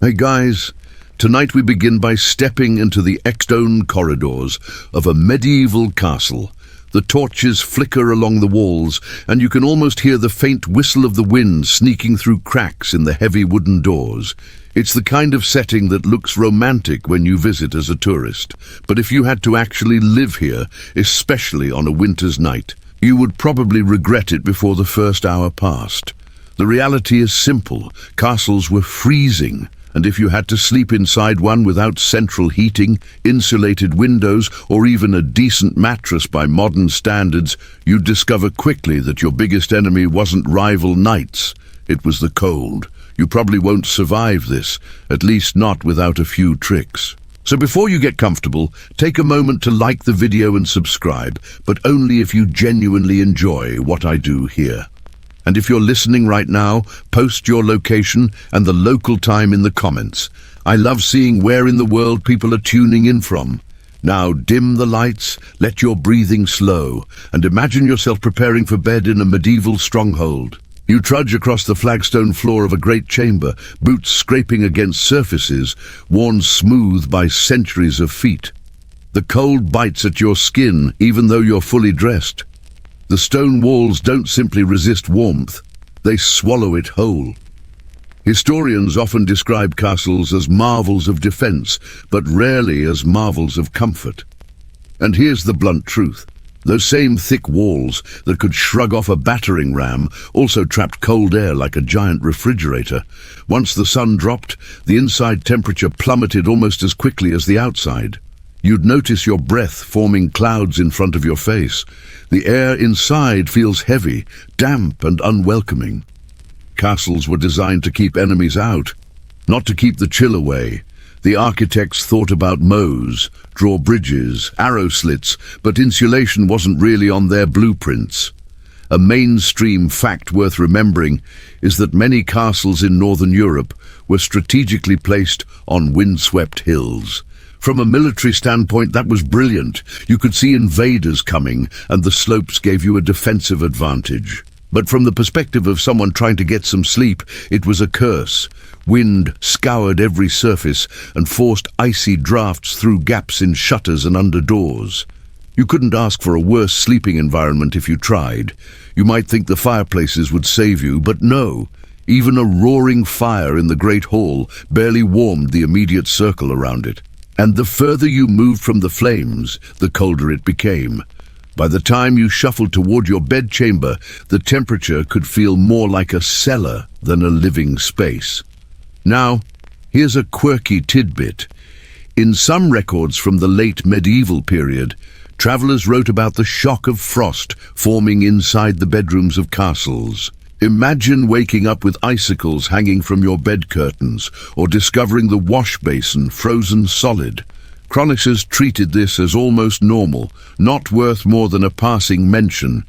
Hey guys, tonight we begin by stepping into the stone corridors of a medieval castle. The torches flicker along the walls, and you can almost hear the faint whistle of the wind sneaking through cracks in the heavy wooden doors. It's the kind of setting that looks romantic when you visit as a tourist, but if you had to actually live here, especially on a winter's night, you would probably regret it before the first hour passed. The reality is simple. Castles were freezing, and if you had to sleep inside one without central heating, insulated windows, or even a decent mattress by modern standards, you'd discover quickly that your biggest enemy wasn't rival knights. It was the cold. You probably won't survive this, at least not without a few tricks. So before you get comfortable, take a moment to like the video and subscribe, but only if you genuinely enjoy what I do here. And if you're listening right now, post your location and the local time in the comments. I love seeing where in the world people are tuning in from. Now dim the lights, let your breathing slow, and imagine yourself preparing for bed in a medieval stronghold. You trudge across the flagstone floor of a great chamber, boots scraping against surfaces, worn smooth by centuries of feet. The cold bites at your skin, even though you're fully dressed. The stone walls don't simply resist warmth, they swallow it whole. Historians often describe castles as marvels of defense, but rarely as marvels of comfort. And here's the blunt truth. Those same thick walls that could shrug off a battering ram also trapped cold air like a giant refrigerator. Once the sun dropped, the inside temperature plummeted almost as quickly as the outside. You'd notice your breath forming clouds in front of your face. The air inside feels heavy, damp and unwelcoming. Castles were designed to keep enemies out, not to keep the chill away. The architects thought about moats, drawbridges, arrow slits, but insulation wasn't really on their blueprints. A mainstream fact worth remembering is that many castles in Northern Europe were strategically placed on windswept hills. From a military standpoint, that was brilliant. You could see invaders coming, and the slopes gave you a defensive advantage. But from the perspective of someone trying to get some sleep, it was a curse. Wind scoured every surface and forced icy drafts through gaps in shutters and under doors. You couldn't ask for a worse sleeping environment if you tried. You might think the fireplaces would save you, but no. Even a roaring fire in the great hall barely warmed the immediate circle around it. And the further you moved from the flames, the colder it became. By the time you shuffled toward your bedchamber, the temperature could feel more like a cellar than a living space. Now, here's a quirky tidbit. In some records from the late medieval period, travelers wrote about the shock of frost forming inside the bedrooms of castles. Imagine waking up with icicles hanging from your bed curtains, or discovering the wash basin frozen solid. Chroniclers treated this as almost normal, not worth more than a passing mention.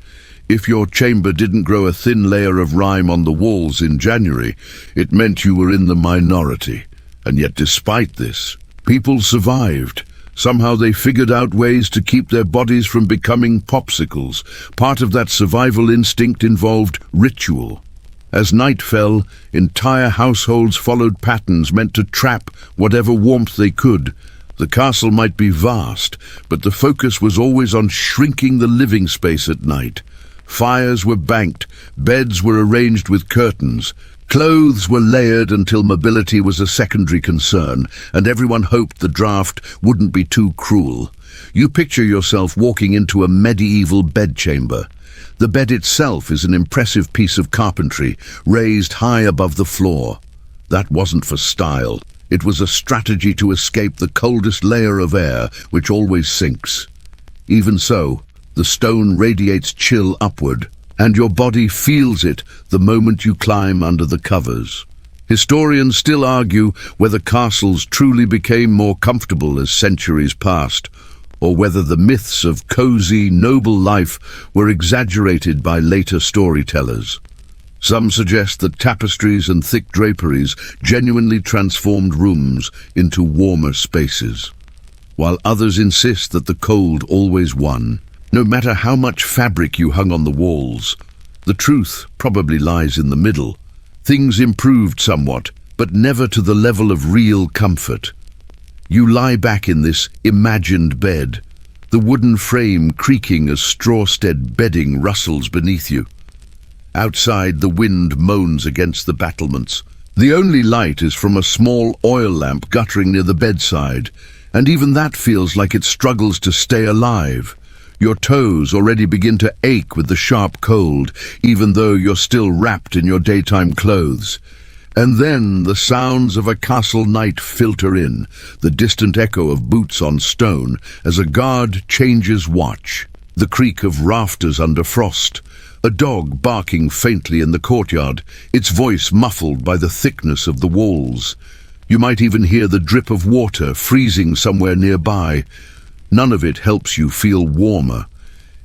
If your chamber didn't grow a thin layer of rime on the walls in January, it meant you were in the minority. And yet despite this, people survived. Somehow they figured out ways to keep their bodies from becoming popsicles. Part of that survival instinct involved ritual. As night fell, entire households followed patterns meant to trap whatever warmth they could. The castle might be vast, but the focus was always on shrinking the living space at night. Fires were banked, beds were arranged with curtains, clothes were layered until mobility was a secondary concern, and everyone hoped the draft wouldn't be too cruel. You picture yourself walking into a medieval bedchamber. The bed itself is an impressive piece of carpentry, raised high above the floor. That wasn't for style. It was a strategy to escape the coldest layer of air, which always sinks. Even so, the stone radiates chill upward, and your body feels it the moment you climb under the covers. Historians still argue whether castles truly became more comfortable as centuries passed, or whether the myths of cozy, noble life were exaggerated by later storytellers. Some suggest that tapestries and thick draperies genuinely transformed rooms into warmer spaces, while others insist that the cold always won. No matter how much fabric you hung on the walls, the truth probably lies in the middle. Things improved somewhat, but never to the level of real comfort. You lie back in this imagined bed, the wooden frame creaking as straw-stead bedding rustles beneath you. Outside, the wind moans against the battlements. The only light is from a small oil lamp guttering near the bedside, and even that feels like it struggles to stay alive. Your toes already begin to ache with the sharp cold, even though you're still wrapped in your daytime clothes. And then the sounds of a castle night filter in, the distant echo of boots on stone as a guard changes watch, the creak of rafters under frost, a dog barking faintly in the courtyard, its voice muffled by the thickness of the walls. You might even hear the drip of water freezing somewhere nearby. None of it helps you feel warmer.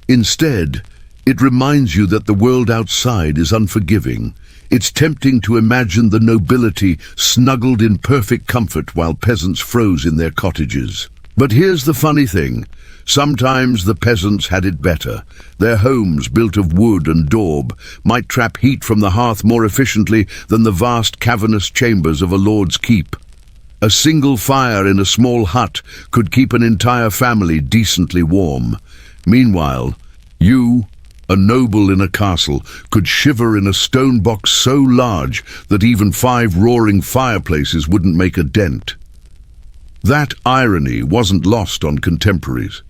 Instead, it reminds you that the world outside is unforgiving. It's tempting to imagine the nobility snuggled in perfect comfort while peasants froze in their cottages. But here's the funny thing. Sometimes the peasants had it better. Their homes, built of wood and daub, might trap heat from the hearth more efficiently than the vast cavernous chambers of a lord's keep. A single fire in a small hut could keep an entire family decently warm. Meanwhile, you, a noble in a castle, could shiver in a stone box so large that even 5 roaring fireplaces wouldn't make a dent. That irony wasn't lost on contemporaries.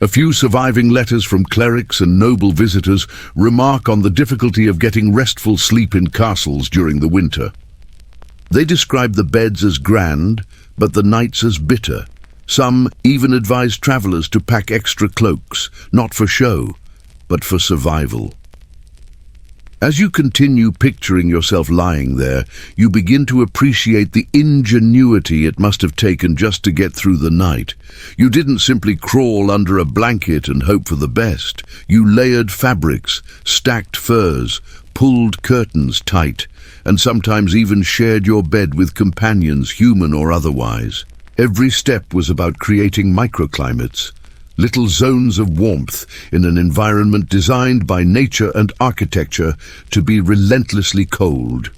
A few surviving letters from clerics and noble visitors remark on the difficulty of getting restful sleep in castles during the winter. They describe the beds as grand, but the nights as bitter. Some even advise travelers to pack extra cloaks, not for show, but for survival. As you continue picturing yourself lying there, you begin to appreciate the ingenuity it must have taken just to get through the night. You didn't simply crawl under a blanket and hope for the best. You layered fabrics, stacked furs, pulled curtains tight, and sometimes even shared your bed with companions, human or otherwise. Every step was about creating microclimates, little zones of warmth in an environment designed by nature and architecture to be relentlessly cold.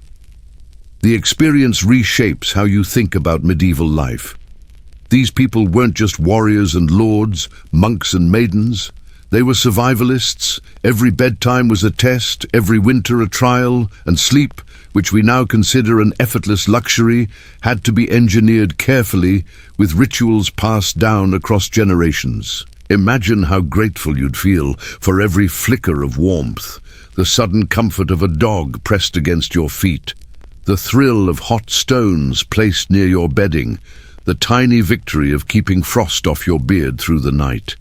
The experience reshapes how you think about medieval life. These people weren't just warriors and lords, monks and maidens. They were survivalists. Every bedtime was a test, every winter a trial, and sleep, which we now consider an effortless luxury, had to be engineered carefully with rituals passed down across generations. Imagine how grateful you'd feel for every flicker of warmth, the sudden comfort of a dog pressed against your feet, the thrill of hot stones placed near your bedding, the tiny victory of keeping frost off your beard through the night.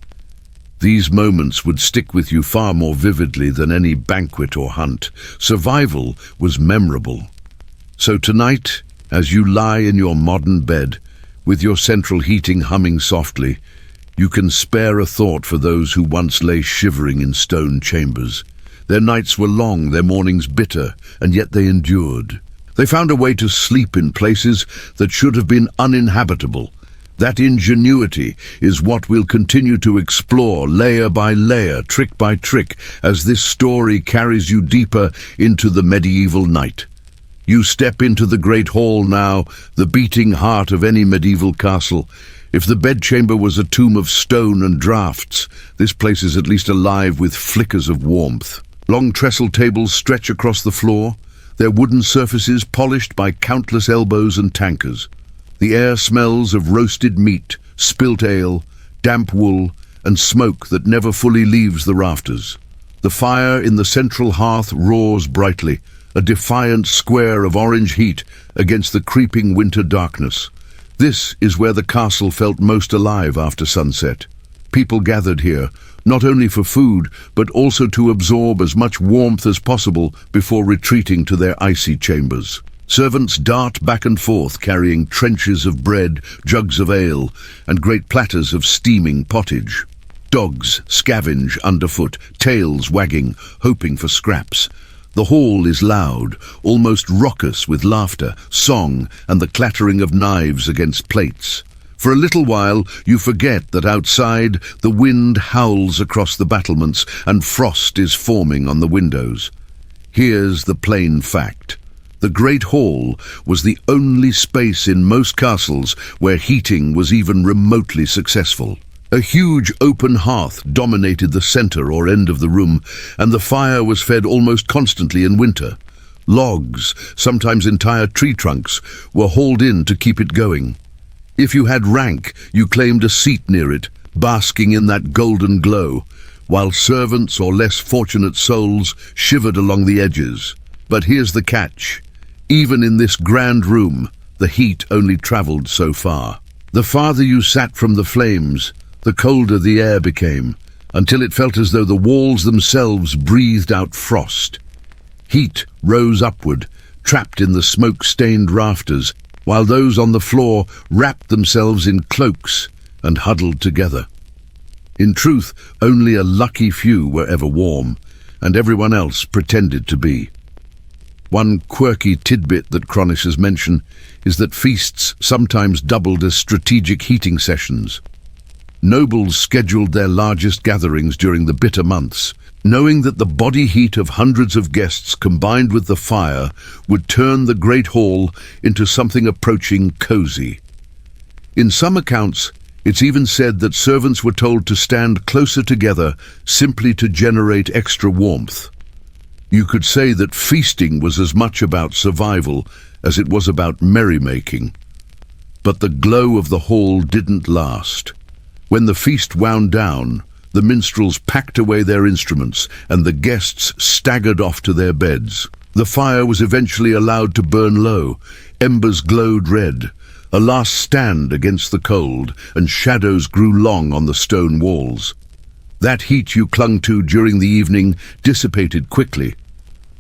These moments would stick with you far more vividly than any banquet or hunt. Survival was memorable. So tonight, as you lie in your modern bed, with your central heating humming softly, you can spare a thought for those who once lay shivering in stone chambers. Their nights were long, their mornings bitter, and yet they endured. They found a way to sleep in places that should have been uninhabitable. That ingenuity is what we'll continue to explore layer by layer, trick by trick, as this story carries you deeper into the medieval night. You step into the great hall now, the beating heart of any medieval castle. If the bedchamber was a tomb of stone and draughts, this place is at least alive with flickers of warmth. Long trestle tables stretch across the floor, their wooden surfaces polished by countless elbows and tankers. The air smells of roasted meat, spilt ale, damp wool, and smoke that never fully leaves the rafters. The fire in the central hearth roars brightly, a defiant square of orange heat against the creeping winter darkness. This is where the castle felt most alive after sunset. People gathered here, not only for food, but also to absorb as much warmth as possible before retreating to their icy chambers. Servants dart back and forth carrying trenchers of bread, jugs of ale, and great platters of steaming pottage. Dogs scavenge underfoot, tails wagging, hoping for scraps. The hall is loud, almost raucous with laughter, song, and the clattering of knives against plates. For a little while, you forget that outside the wind howls across the battlements and frost is forming on the windows. Here's the plain fact. The Great Hall was the only space in most castles where heating was even remotely successful. A huge open hearth dominated the center or end of the room, and the fire was fed almost constantly in winter. Logs, sometimes entire tree trunks, were hauled in to keep it going. If you had rank, you claimed a seat near it, basking in that golden glow, while servants or less fortunate souls shivered along the edges. But here's the catch. Even in this grand room, the heat only traveled so far. The farther you sat from the flames, the colder the air became, until it felt as though the walls themselves breathed out frost. Heat rose upward, trapped in the smoke-stained rafters, while those on the floor wrapped themselves in cloaks and huddled together. In truth, only a lucky few were ever warm, and everyone else pretended to be. One quirky tidbit that chronicists mention is that feasts sometimes doubled as strategic heating sessions. Nobles scheduled their largest gatherings during the bitter months, knowing that the body heat of hundreds of guests combined with the fire would turn the Great Hall into something approaching cozy. In some accounts, it's even said that servants were told to stand closer together simply to generate extra warmth. You could say that feasting was as much about survival as it was about merrymaking. But the glow of the hall didn't last. When the feast wound down, the minstrels packed away their instruments and the guests staggered off to their beds. The fire was eventually allowed to burn low. Embers glowed red, a last stand against the cold, and shadows grew long on the stone walls. That heat you clung to during the evening dissipated quickly.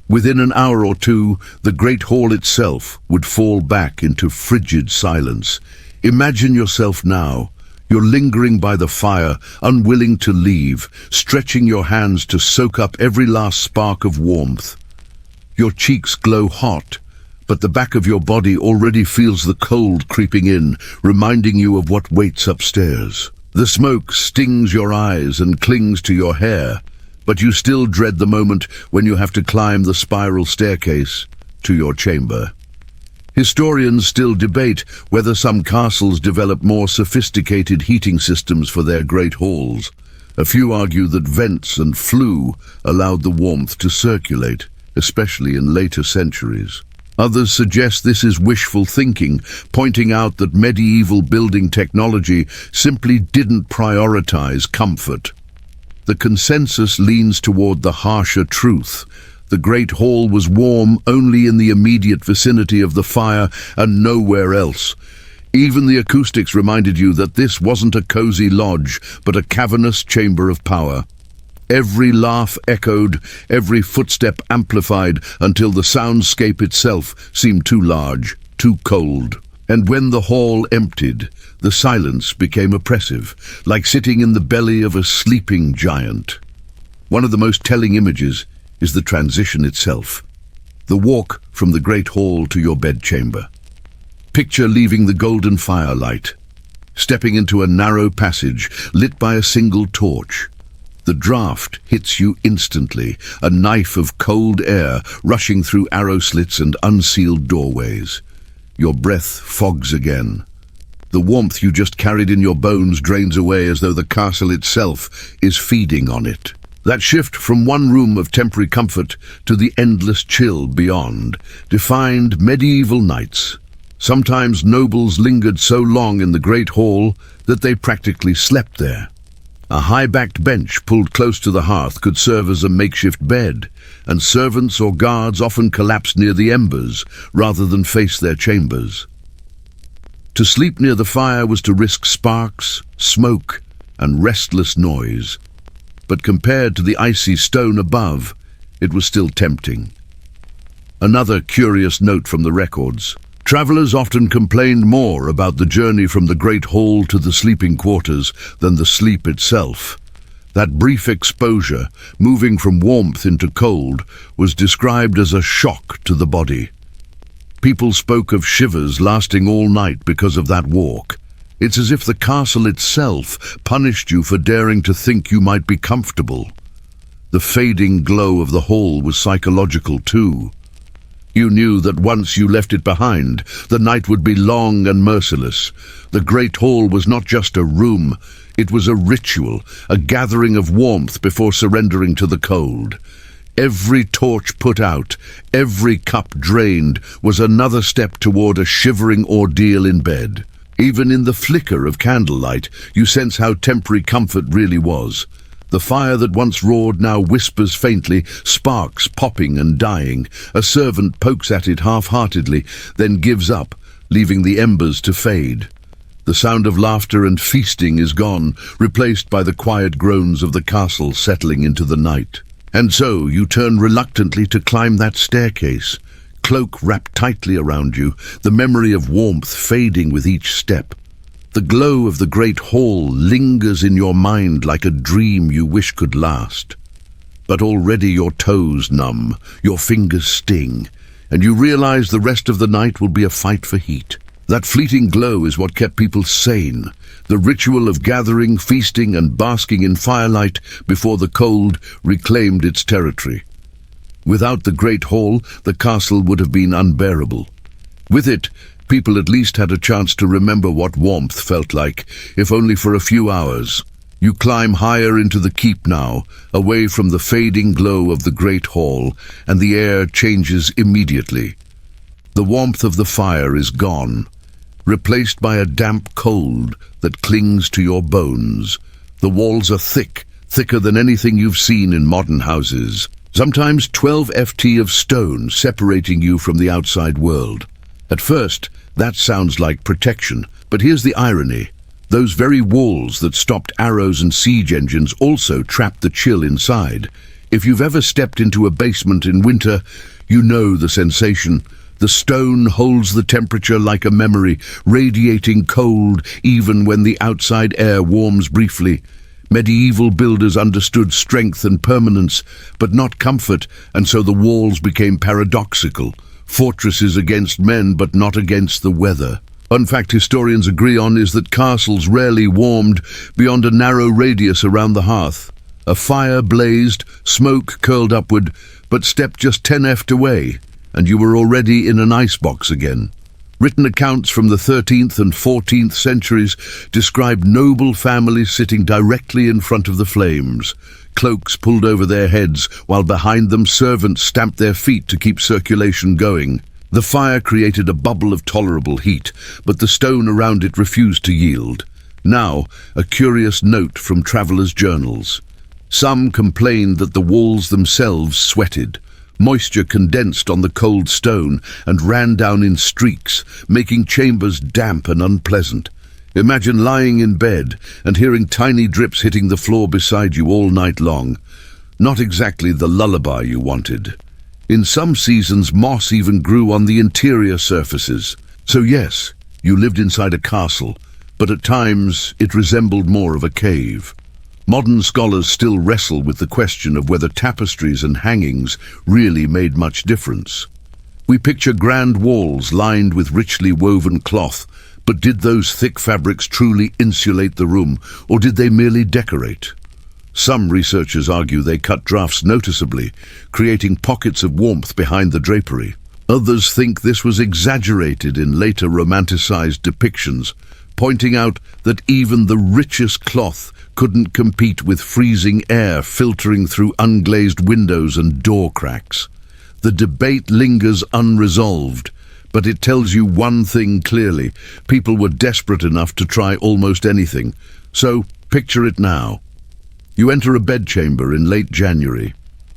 Within an hour or two, the Great Hall itself would fall back into frigid silence. Imagine yourself now. You're lingering by the fire, unwilling to leave, stretching your hands to soak up every last spark of warmth. Your cheeks glow hot, but the back of your body already feels the cold creeping in, reminding you of what waits upstairs. The smoke stings your eyes and clings to your hair, but you still dread the moment when you have to climb the spiral staircase to your chamber. Historians still debate whether some castles developed more sophisticated heating systems for their great halls. A few argue that vents and flue allowed the warmth to circulate, especially in later centuries. Others suggest this is wishful thinking, pointing out that medieval building technology simply didn't prioritize comfort. The consensus leans toward the harsher truth. The Great Hall was warm only in the immediate vicinity of the fire and nowhere else. Even the acoustics reminded you that this wasn't a cozy lodge, but a cavernous chamber of power. Every laugh echoed, every footstep amplified, until the soundscape itself seemed too large, too cold. And when the hall emptied, the silence became oppressive, like sitting in the belly of a sleeping giant. One of the most telling images is the transition itself. The walk from the Great Hall to your bedchamber. Picture leaving the golden firelight, stepping into a narrow passage lit by a single torch. The draft hits you instantly, a knife of cold air rushing through arrow slits and unsealed doorways. Your breath fogs again. The warmth you just carried in your bones drains away as though the castle itself is feeding on it. That shift from one room of temporary comfort to the endless chill beyond defined medieval nights. Sometimes nobles lingered so long in the Great Hall that they practically slept there. A high-backed bench pulled close to the hearth could serve as a makeshift bed, and servants or guards often collapsed near the embers rather than face their chambers. To sleep near the fire was to risk sparks, smoke, and restless noise. But compared to the icy stone above, it was still tempting. Another curious note from the records. Travelers often complained more about the journey from the Great Hall to the sleeping quarters than the sleep itself. That brief exposure, moving from warmth into cold, was described as a shock to the body. People spoke of shivers lasting all night because of that walk. It's as if the castle itself punished you for daring to think you might be comfortable. The fading glow of the hall was psychological too. You knew that once you left it behind, the night would be long and merciless. The great hall was not just a room, it was a ritual, a gathering of warmth before surrendering to the cold. Every torch put out, every cup drained, was another step toward a shivering ordeal in bed. Even in the flicker of candlelight, you sense how temporary comfort really was. The fire that once roared now whispers faintly, sparks popping and dying. A servant pokes at it half-heartedly, then gives up, leaving the embers to fade. The sound of laughter and feasting is gone, replaced by the quiet groans of the castle settling into the night. And so you turn reluctantly to climb that staircase, cloak wrapped tightly around you, the memory of warmth fading with each step. The glow of the great hall lingers in your mind like a dream you wish could last. But already your toes numb, your fingers sting, and you realize the rest of the night will be a fight for heat. That fleeting glow is what kept people sane, the ritual of gathering, feasting, and basking in firelight before the cold reclaimed its territory. Without the great hall, the castle would have been unbearable. With it, people at least had a chance to remember what warmth felt like, if only for a few hours. You climb higher into the keep now, away from the fading glow of the great hall, and the air changes immediately. The warmth of the fire is gone, replaced by a damp cold that clings to your bones. The walls are thick, thicker than anything you've seen in modern houses. Sometimes 12 ft of stone separating you from the outside world. At first, that sounds like protection, but here's the irony. Those very walls that stopped arrows and siege engines also trapped the chill inside. If you've ever stepped into a basement in winter, you know the sensation. The stone holds the temperature like a memory, radiating cold even when the outside air warms briefly. Medieval builders understood strength and permanence, but not comfort, and so the walls became paradoxical. Fortresses against men, but not against the weather. One fact historians agree on is that castles rarely warmed beyond a narrow radius around the hearth. A fire blazed, smoke curled upward, but step just 10 ft away, and you were already in an icebox again. Written accounts from the 13th and 14th centuries describe noble families sitting directly in front of the flames, cloaks pulled over their heads, while behind them servants stamped their feet to keep circulation going. The fire created a bubble of tolerable heat, but the stone around it refused to yield. Now, a curious note from travelers' journals. Some complained that the walls themselves sweated. Moisture condensed on the cold stone and ran down in streaks, making chambers damp and unpleasant. Imagine lying in bed and hearing tiny drips hitting the floor beside you all night long. Not exactly the lullaby you wanted. In some seasons, moss even grew on the interior surfaces. So yes, you lived inside a castle, but at times it resembled more of a cave. Modern scholars still wrestle with the question of whether tapestries and hangings really made much difference. We picture grand walls lined with richly woven cloth, but did those thick fabrics truly insulate the room, or did they merely decorate? Some researchers argue they cut drafts noticeably, creating pockets of warmth behind the drapery. Others think this was exaggerated in later romanticized depictions, pointing out that even the richest cloth couldn't compete with freezing air filtering through unglazed windows and door cracks. The debate lingers unresolved, but it tells you one thing clearly: people were desperate enough to try almost anything. So, picture it now. You enter a bedchamber in late January.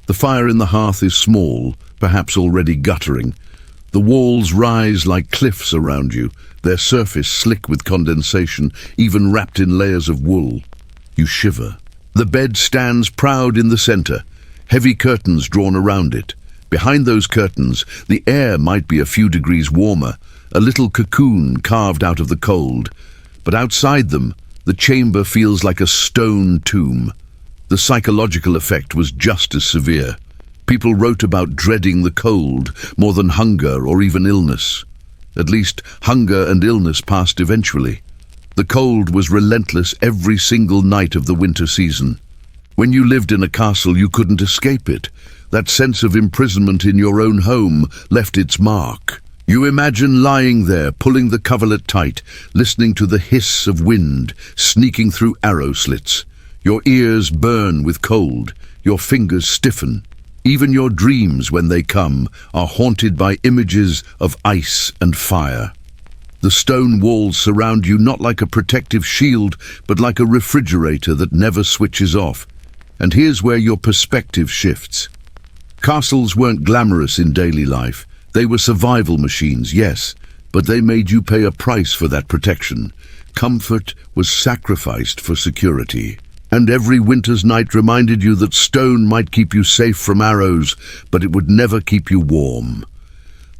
The fire in the hearth is small, perhaps already guttering. The walls rise like cliffs around you, their surface slick with condensation, even wrapped in layers of wool. You shiver. The bed stands proud in the center, heavy curtains drawn around it. Behind those curtains, the air might be a few degrees warmer, a little cocoon carved out of the cold. But outside them, the chamber feels like a stone tomb. The psychological effect was just as severe. People wrote about dreading the cold more than hunger or even illness. At least, hunger and illness passed eventually. The cold was relentless every single night of the winter season. When you lived in a castle, you couldn't escape it. That sense of imprisonment in your own home left its mark. You imagine lying there, pulling the coverlet tight, listening to the hiss of wind sneaking through arrow slits. Your ears burn with cold, your fingers stiffen. Even your dreams, when they come, are haunted by images of ice and fire. The stone walls surround you not like a protective shield, but like a refrigerator that never switches off. And here's where your perspective shifts. Castles weren't glamorous in daily life. They were survival machines, yes, but they made you pay a price for that protection. Comfort was sacrificed for security. And every winter's night reminded you that stone might keep you safe from arrows, but it would never keep you warm.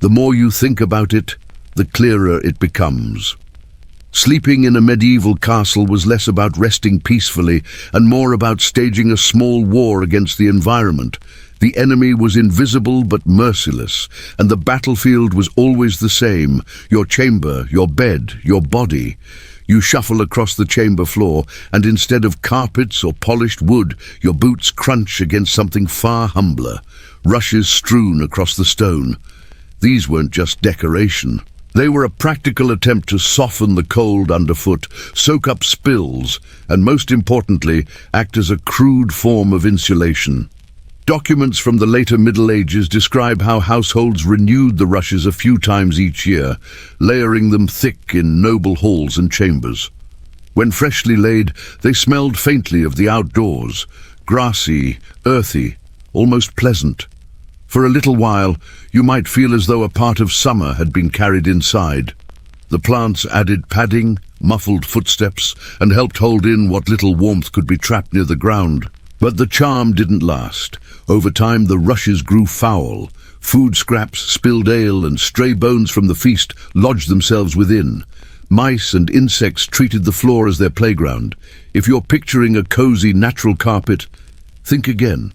The more you think about it, the clearer it becomes. Sleeping in a medieval castle was less about resting peacefully and more about staging a small war against the environment. The enemy was invisible but merciless, and the battlefield was always the same: your chamber, your bed, your body. You shuffle across the chamber floor, and instead of carpets or polished wood, your boots crunch against something far humbler: rushes strewn across the stone. These weren't just decoration. They were a practical attempt to soften the cold underfoot, soak up spills, and most importantly, act as a crude form of insulation. Documents from the later Middle Ages describe how households renewed the rushes a few times each year, layering them thick in noble halls and chambers. When freshly laid, they smelled faintly of the outdoors, grassy, earthy, almost pleasant. For a little while, you might feel as though a part of summer had been carried inside. The plants added padding, muffled footsteps, and helped hold in what little warmth could be trapped near the ground. But the charm didn't last. Over time, the rushes grew foul. Food scraps, spilled ale, and stray bones from the feast lodged themselves within. Mice and insects treated the floor as their playground. If you're picturing a cozy natural carpet, think again.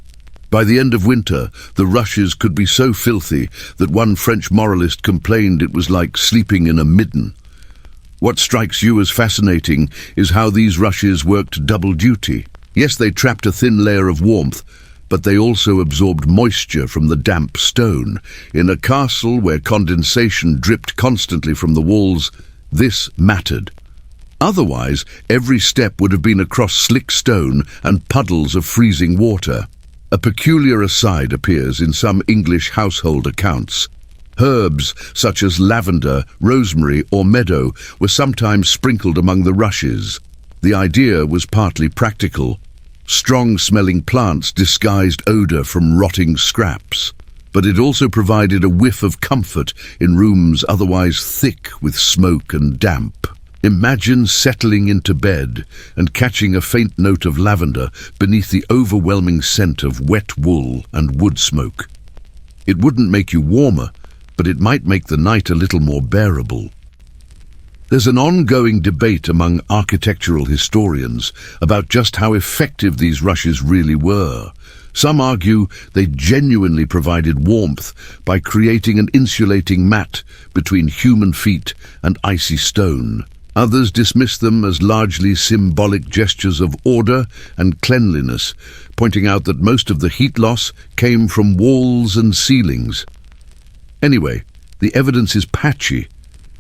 By the end of winter, the rushes could be so filthy that one French moralist complained it was like sleeping in a midden. What strikes you as fascinating is how these rushes worked double duty. Yes, they trapped a thin layer of warmth, but they also absorbed moisture from the damp stone. In a castle where condensation dripped constantly from the walls, this mattered. Otherwise, every step would have been across slick stone and puddles of freezing water. A peculiar aside appears in some English household accounts. Herbs such as lavender, rosemary, or meadow were sometimes sprinkled among the rushes. The idea was partly practical. Strong-smelling plants disguised odor from rotting scraps, but it also provided a whiff of comfort in rooms otherwise thick with smoke and damp. Imagine settling into bed and catching a faint note of lavender beneath the overwhelming scent of wet wool and wood smoke. It wouldn't make you warmer, but it might make the night a little more bearable. There's an ongoing debate among architectural historians about just how effective these rushes really were. Some argue they genuinely provided warmth by creating an insulating mat between human feet and icy stone. Others dismiss them as largely symbolic gestures of order and cleanliness, pointing out that most of the heat loss came from walls and ceilings. Anyway, the evidence is patchy,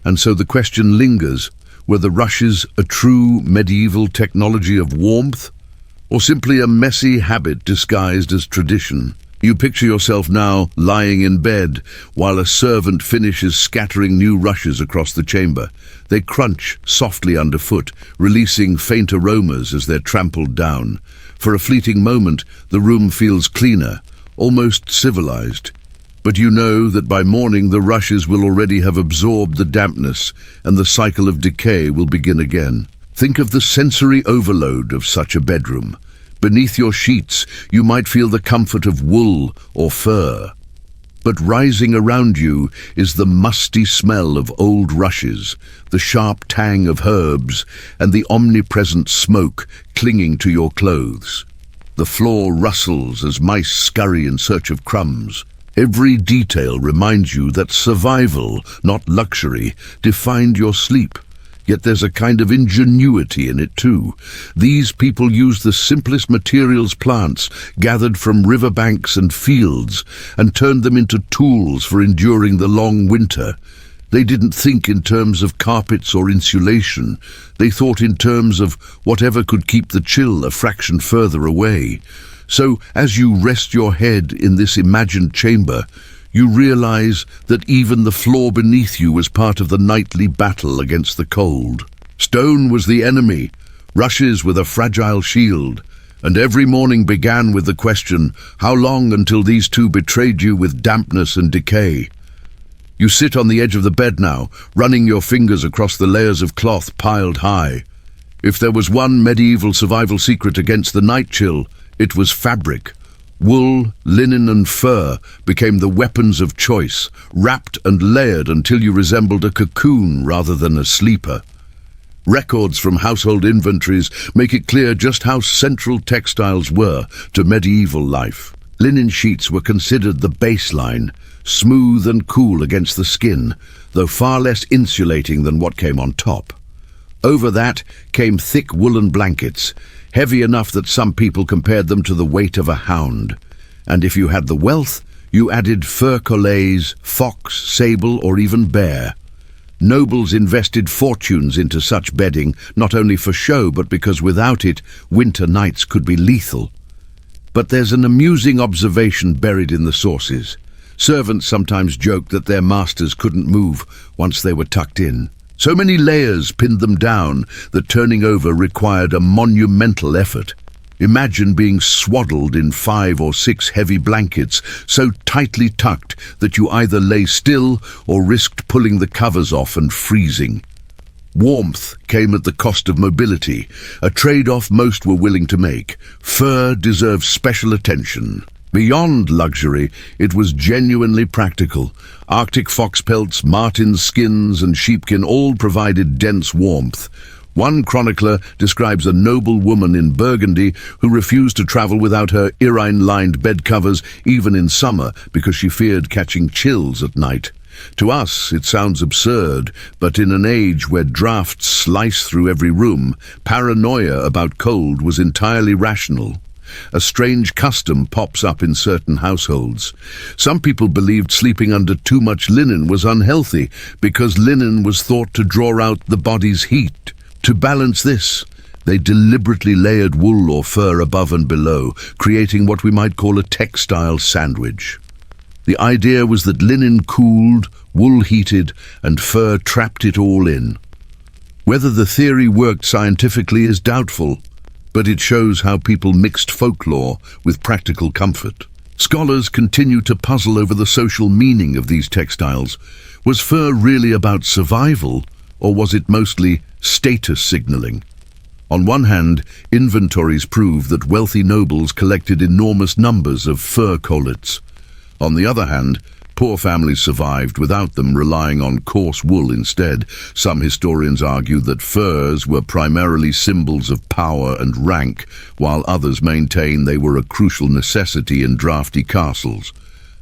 and so the question lingers: were the rushes a true medieval technology of warmth, or simply a messy habit disguised as tradition? You picture yourself now lying in bed while a servant finishes scattering new rushes across the chamber. They crunch softly underfoot, releasing faint aromas as they're trampled down. For a fleeting moment, the room feels cleaner, almost civilized. But you know that by morning the rushes will already have absorbed the dampness, and the cycle of decay will begin again. Think of the sensory overload of such a bedroom. Beneath your sheets, you might feel the comfort of wool or fur. But rising around you is the musty smell of old rushes, the sharp tang of herbs, and the omnipresent smoke clinging to your clothes. The floor rustles as mice scurry in search of crumbs. Every detail reminds you that survival, not luxury, defined your sleep. Yet there's a kind of ingenuity in it too. These people used the simplest materials, plants gathered from riverbanks and fields, and turned them into tools for enduring the long winter. They didn't think in terms of carpets or insulation. They thought in terms of whatever could keep the chill a fraction further away. So as you rest your head in this imagined chamber, you realize that even the floor beneath you was part of the nightly battle against the cold. Stone was the enemy, rushes with a fragile shield, and every morning began with the question, how long until these two betrayed you with dampness and decay? You sit on the edge of the bed now, running your fingers across the layers of cloth piled high. If there was one medieval survival secret against the night chill, it was fabric. Wool, linen and fur became the weapons of choice, wrapped and layered until you resembled a cocoon rather than a sleeper. Records from household inventories make it clear just how central textiles were to medieval life. Linen sheets were considered the baseline, smooth and cool against the skin, though far less insulating than what came on top. Over that came thick woolen blankets, heavy enough that some people compared them to the weight of a hound. And if you had the wealth, you added fur collets, fox, sable, or even bear. Nobles invested fortunes into such bedding, not only for show, but because without it, winter nights could be lethal. But there's an amusing observation buried in the sources. Servants sometimes joked that their masters couldn't move once they were tucked in. So many layers pinned them down that turning over required a monumental effort. Imagine being swaddled in 5 or 6 heavy blankets, so tightly tucked that you either lay still or risked pulling the covers off and freezing. Warmth came at the cost of mobility, a trade-off most were willing to make. Fur deserved special attention. Beyond luxury, it was genuinely practical. Arctic fox pelts, marten skins and sheepskin all provided dense warmth. One chronicler describes a noble woman in Burgundy who refused to travel without her irine-lined bed covers even in summer because she feared catching chills at night. To us, it sounds absurd, but in an age where drafts slice through every room, paranoia about cold was entirely rational. A strange custom pops up in certain households. Some people believed sleeping under too much linen was unhealthy because linen was thought to draw out the body's heat. To balance this, they deliberately layered wool or fur above and below, creating what we might call a textile sandwich. The idea was that linen cooled, wool heated, and fur trapped it all in. Whether the theory worked scientifically is doubtful, but it shows how people mixed folklore with practical comfort. Scholars continue to puzzle over the social meaning of these textiles. Was fur really about survival, or was it mostly status signaling? On one hand, inventories prove that wealthy nobles collected enormous numbers of fur collets. On the other hand, poor families survived without them, relying on coarse wool instead. Some historians argue that furs were primarily symbols of power and rank, while others maintain they were a crucial necessity in drafty castles.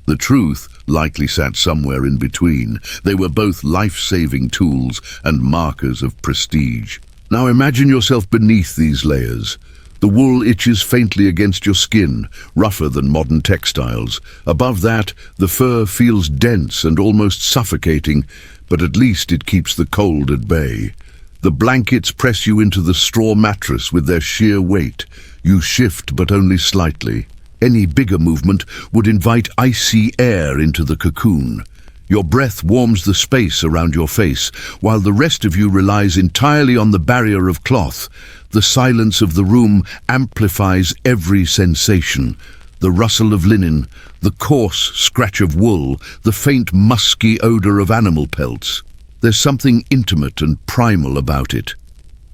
The truth likely sat somewhere in between. They were both life-saving tools and markers of prestige. Now imagine yourself beneath these layers. The wool itches faintly against your skin, rougher than modern textiles. Above that, the fur feels dense and almost suffocating, but at least it keeps the cold at bay. The blankets press you into the straw mattress with their sheer weight. You shift, but only slightly. Any bigger movement would invite icy air into the cocoon. Your breath warms the space around your face, while the rest of you relies entirely on the barrier of cloth. The silence of the room amplifies every sensation. The rustle of linen, the coarse scratch of wool, the faint musky odor of animal pelts. There's something intimate and primal about it.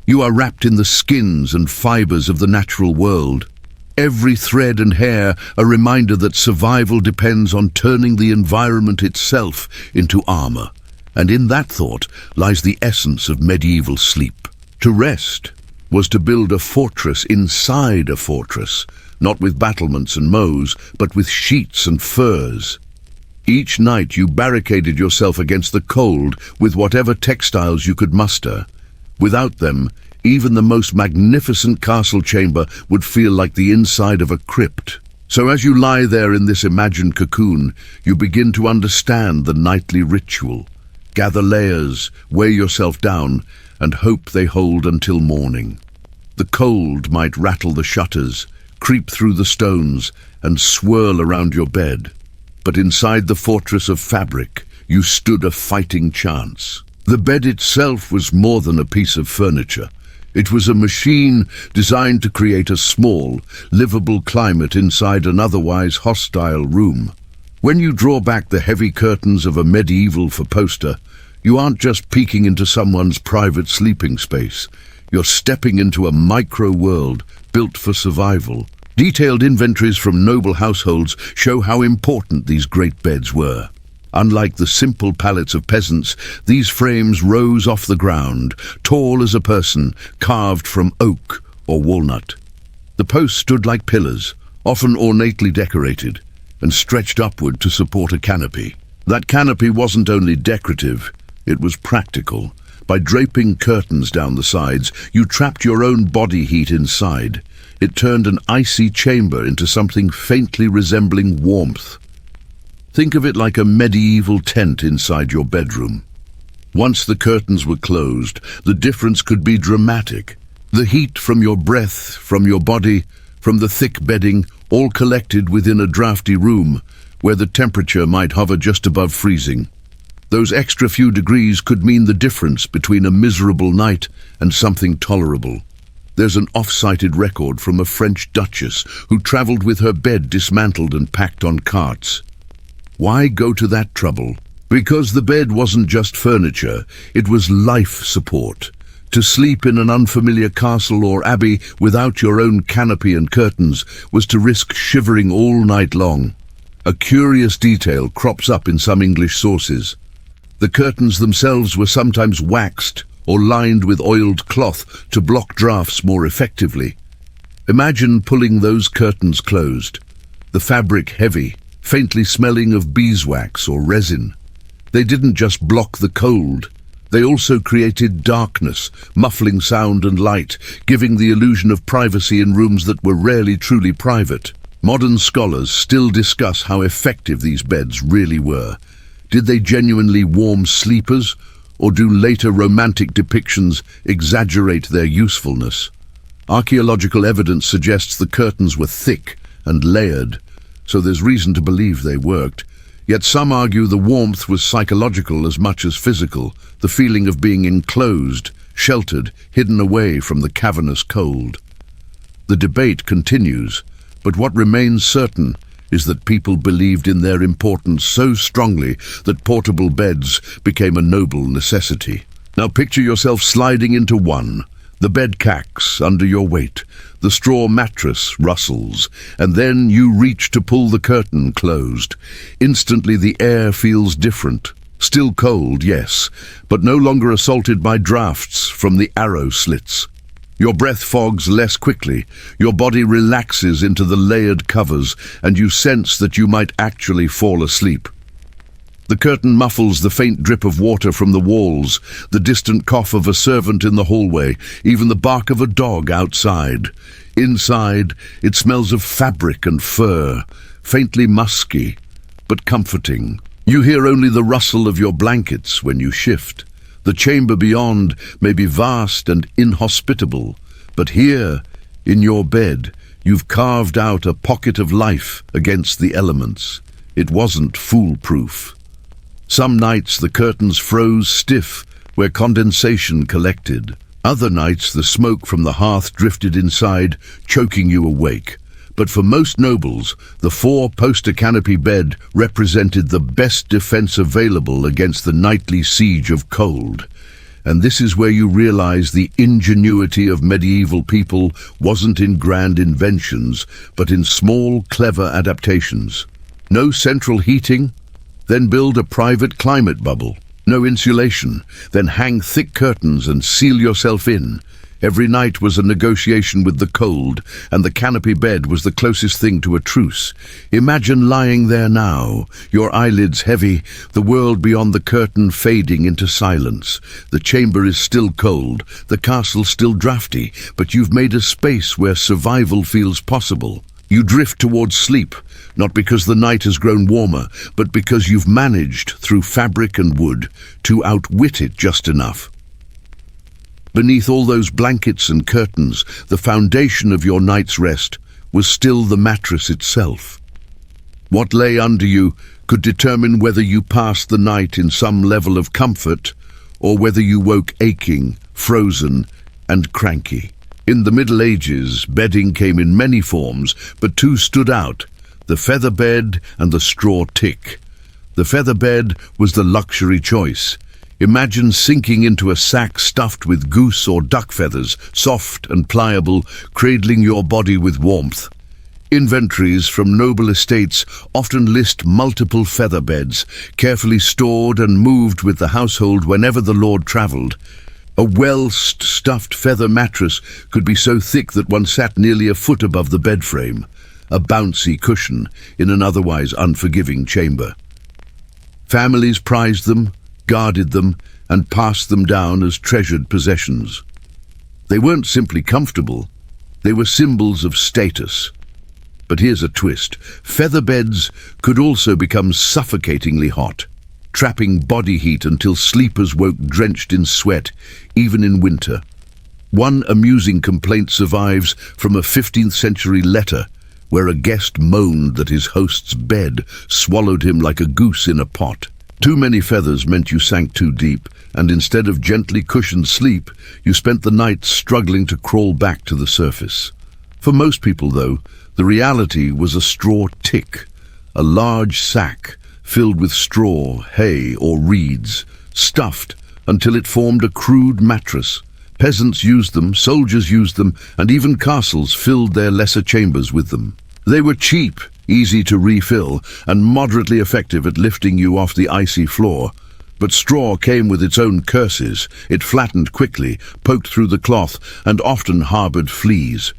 You are wrapped in the skins and fibers of the natural world. Every thread and hair a reminder that survival depends on turning the environment itself into armor. And in that thought lies the essence of medieval sleep. To rest was to build a fortress inside a fortress, not with battlements and mows, but with sheets and furs. Each night you barricaded yourself against the cold with whatever textiles you could muster. Without them, even the most magnificent castle chamber would feel like the inside of a crypt. So as you lie there in this imagined cocoon, you begin to understand the nightly ritual. Gather layers, weigh yourself down, and hope they hold until morning. The cold might rattle the shutters, creep through the stones, and swirl around your bed. But inside the fortress of fabric, you stood a fighting chance. The bed itself was more than a piece of furniture. It was a machine designed to create a small, livable climate inside an otherwise hostile room. When you draw back the heavy curtains of a medieval four-poster, you aren't just peeking into someone's private sleeping space. You're stepping into a micro-world built for survival. Detailed inventories from noble households show how important these great beds were. Unlike the simple pallets of peasants, these frames rose off the ground, tall as a person, carved from oak or walnut. The posts stood like pillars, often ornately decorated, and stretched upward to support a canopy. That canopy wasn't only decorative, it was practical. By draping curtains down the sides, you trapped your own body heat inside. It turned an icy chamber into something faintly resembling warmth. Think of it like a medieval tent inside your bedroom. Once the curtains were closed, the difference could be dramatic. The heat from your breath, from your body, from the thick bedding, all collected within a drafty room, where the temperature might hover just above freezing. Those extra few degrees could mean the difference between a miserable night and something tolerable. There's an off-cited record from a French duchess who traveled with her bed dismantled and packed on carts. Why go to that trouble? Because the bed wasn't just furniture, it was life support. To sleep in an unfamiliar castle or abbey without your own canopy and curtains was to risk shivering all night long. A curious detail crops up in some English sources. The curtains themselves were sometimes waxed or lined with oiled cloth to block drafts more effectively. Imagine pulling those curtains closed, the fabric heavy, faintly smelling of beeswax or resin. They didn't just block the cold, they also created darkness, muffling sound and light, giving the illusion of privacy in rooms that were rarely truly private. Modern scholars still discuss how effective these beds really were. Did they genuinely warm sleepers, or do later romantic depictions exaggerate their usefulness? Archaeological evidence suggests the curtains were thick and layered, so there's reason to believe they worked. Yet some argue the warmth was psychological as much as physical, the feeling of being enclosed, sheltered, hidden away from the cavernous cold. The debate continues, but what remains certain is that people believed in their importance so strongly that portable beds became a noble necessity. Now picture yourself sliding into one. The bed cacks under your weight, the straw mattress rustles, and then you reach to pull the curtain closed. Instantly the air feels different. Still cold, yes, but no longer assaulted by drafts from the arrow slits. Your breath fogs less quickly, your body relaxes into the layered covers, and you sense that you might actually fall asleep. The curtain muffles the faint drip of water from the walls, the distant cough of a servant in the hallway, even the bark of a dog outside. Inside, it smells of fabric and fur, faintly musky, but comforting. You hear only the rustle of your blankets when you shift. The chamber beyond may be vast and inhospitable, but here, in your bed, you've carved out a pocket of life against the elements. It wasn't foolproof. Some nights the curtains froze stiff where condensation collected. Other nights the smoke from the hearth drifted inside, choking you awake. But for most nobles, the four-poster canopy bed represented the best defense available against the nightly siege of cold. And this is where you realize the ingenuity of medieval people wasn't in grand inventions, but in small, clever adaptations. No central heating? Then build a private climate bubble. No insulation? Then hang thick curtains and seal yourself in. Every night was a negotiation with the cold, and the canopy bed was the closest thing to a truce. Imagine lying there now, your eyelids heavy, the world beyond the curtain fading into silence. The chamber is still cold, the castle still drafty, but you've made a space where survival feels possible. You drift towards sleep, not because the night has grown warmer, but because you've managed, through fabric and wood, to outwit it just enough. Beneath all those blankets and curtains, the foundation of your night's rest was still the mattress itself. What lay under you could determine whether you passed the night in some level of comfort or whether you woke aching, frozen, and cranky. In the Middle Ages, bedding came in many forms, but two stood out: the feather bed and the straw tick. The feather bed was the luxury choice. Imagine sinking into a sack stuffed with goose or duck feathers, soft and pliable, cradling your body with warmth. Inventories from noble estates often list multiple feather beds, carefully stored and moved with the household whenever the lord travelled. A well-stuffed feather mattress could be so thick that one sat nearly a foot above the bed frame, a bouncy cushion in an otherwise unforgiving chamber. Families prized them, guarded them, and passed them down as treasured possessions. They weren't simply comfortable, they were symbols of status. But here's a twist: feather beds could also become suffocatingly hot, trapping body heat until sleepers woke drenched in sweat, even in winter. One amusing complaint survives from a 15th century letter, where a guest moaned that his host's bed swallowed him like a goose in a pot. Too many feathers meant you sank too deep, and instead of gently cushioned sleep, you spent the night struggling to crawl back to the surface. For most people, though, the reality was a straw tick, a large sack filled with straw, hay, or reeds, stuffed until it formed a crude mattress. Peasants used them, soldiers used them, and even castles filled their lesser chambers with them. They were cheap, easy to refill, and moderately effective at lifting you off the icy floor. But straw came with its own curses. It flattened quickly, poked through the cloth, and often harbored fleas.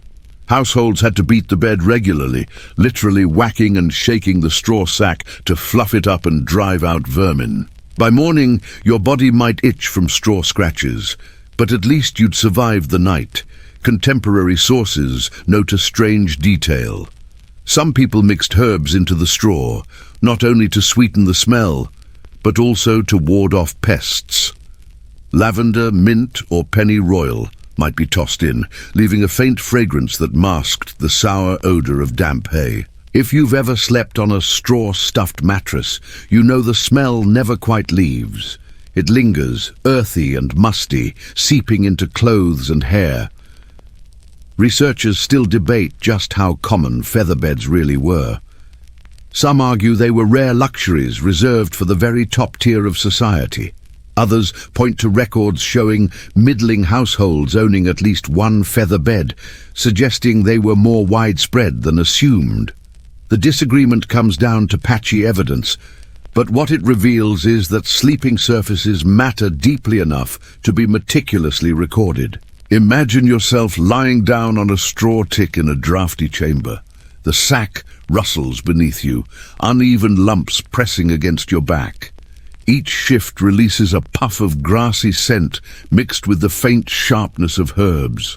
Households had to beat the bed regularly, literally whacking and shaking the straw sack to fluff it up and drive out vermin. By morning, your body might itch from straw scratches, but at least you'd survived the night. Contemporary sources note a strange detail. Some people mixed herbs into the straw, not only to sweeten the smell, but also to ward off pests. Lavender, mint, or pennyroyal might be tossed in, leaving a faint fragrance that masked the sour odor of damp hay. If you've ever slept on a straw-stuffed mattress, you know the smell never quite leaves. It lingers, earthy and musty, seeping into clothes and hair. Researchers still debate just how common featherbeds really were. Some argue they were rare luxuries reserved for the very top tier of society. Others point to records showing middling households owning at least one feather bed, suggesting they were more widespread than assumed. The disagreement comes down to patchy evidence, but what it reveals is that sleeping surfaces matter deeply enough to be meticulously recorded. Imagine yourself lying down on a straw tick in a drafty chamber. The sack rustles beneath you, uneven lumps pressing against your back. Each shift releases a puff of grassy scent mixed with the faint sharpness of herbs.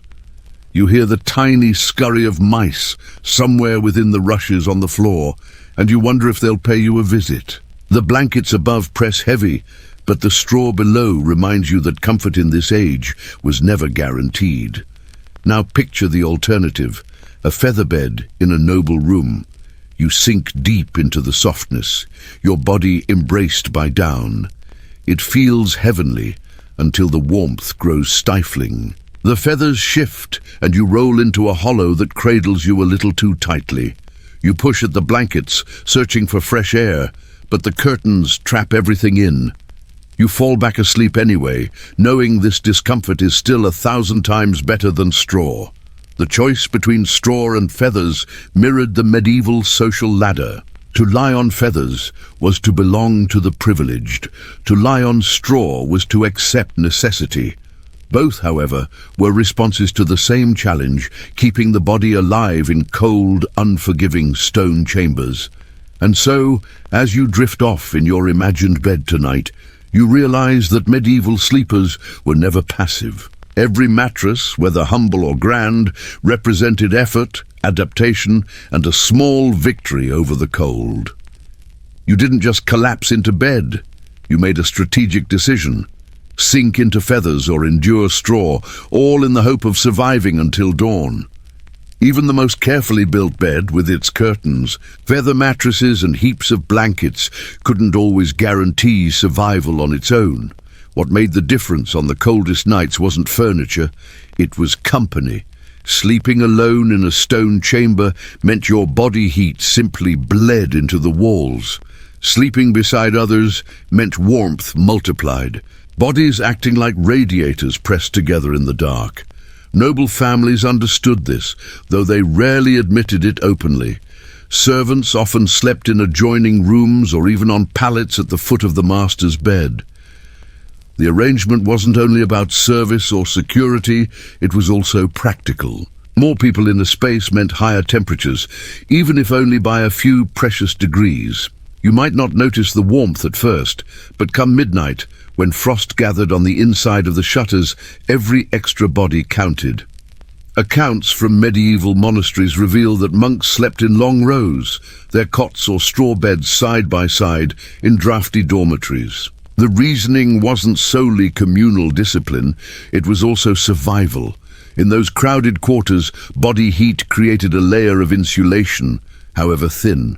You hear the tiny scurry of mice somewhere within the rushes on the floor, and you wonder if they'll pay you a visit. The blankets above press heavy, but the straw below reminds you that comfort in this age was never guaranteed. Now picture the alternative, a feather bed in a noble room. You sink deep into the softness, your body embraced by down. It feels heavenly until the warmth grows stifling. The feathers shift, and you roll into a hollow that cradles you a little too tightly. You push at the blankets, searching for fresh air, but the curtains trap everything in. You fall back asleep anyway, knowing this discomfort is still 1,000 times better than straw. The choice between straw and feathers mirrored the medieval social ladder. To lie on feathers was to belong to the privileged. To lie on straw was to accept necessity. Both, however, were responses to the same challenge, keeping the body alive in cold, unforgiving stone chambers. And so, as you drift off in your imagined bed tonight, you realize that medieval sleepers were never passive. Every mattress, whether humble or grand, represented effort, adaptation, and a small victory over the cold. You didn't just collapse into bed. You made a strategic decision. Sink into feathers or endure straw, all in the hope of surviving until dawn. Even the most carefully built bed, with its curtains, feather mattresses and heaps of blankets, couldn't always guarantee survival on its own. What made the difference on the coldest nights wasn't furniture, it was company. Sleeping alone in a stone chamber meant your body heat simply bled into the walls. Sleeping beside others meant warmth multiplied, bodies acting like radiators pressed together in the dark. Noble families understood this, though they rarely admitted it openly. Servants often slept in adjoining rooms or even on pallets at the foot of the master's bed. The arrangement wasn't only about service or security, it was also practical. More people in a space meant higher temperatures, even if only by a few precious degrees. You might not notice the warmth at first, but come midnight, when frost gathered on the inside of the shutters, every extra body counted. Accounts from medieval monasteries reveal that monks slept in long rows, their cots or straw beds side by side in drafty dormitories. The reasoning wasn't solely communal discipline, it was also survival. In those crowded quarters, body heat created a layer of insulation, however thin.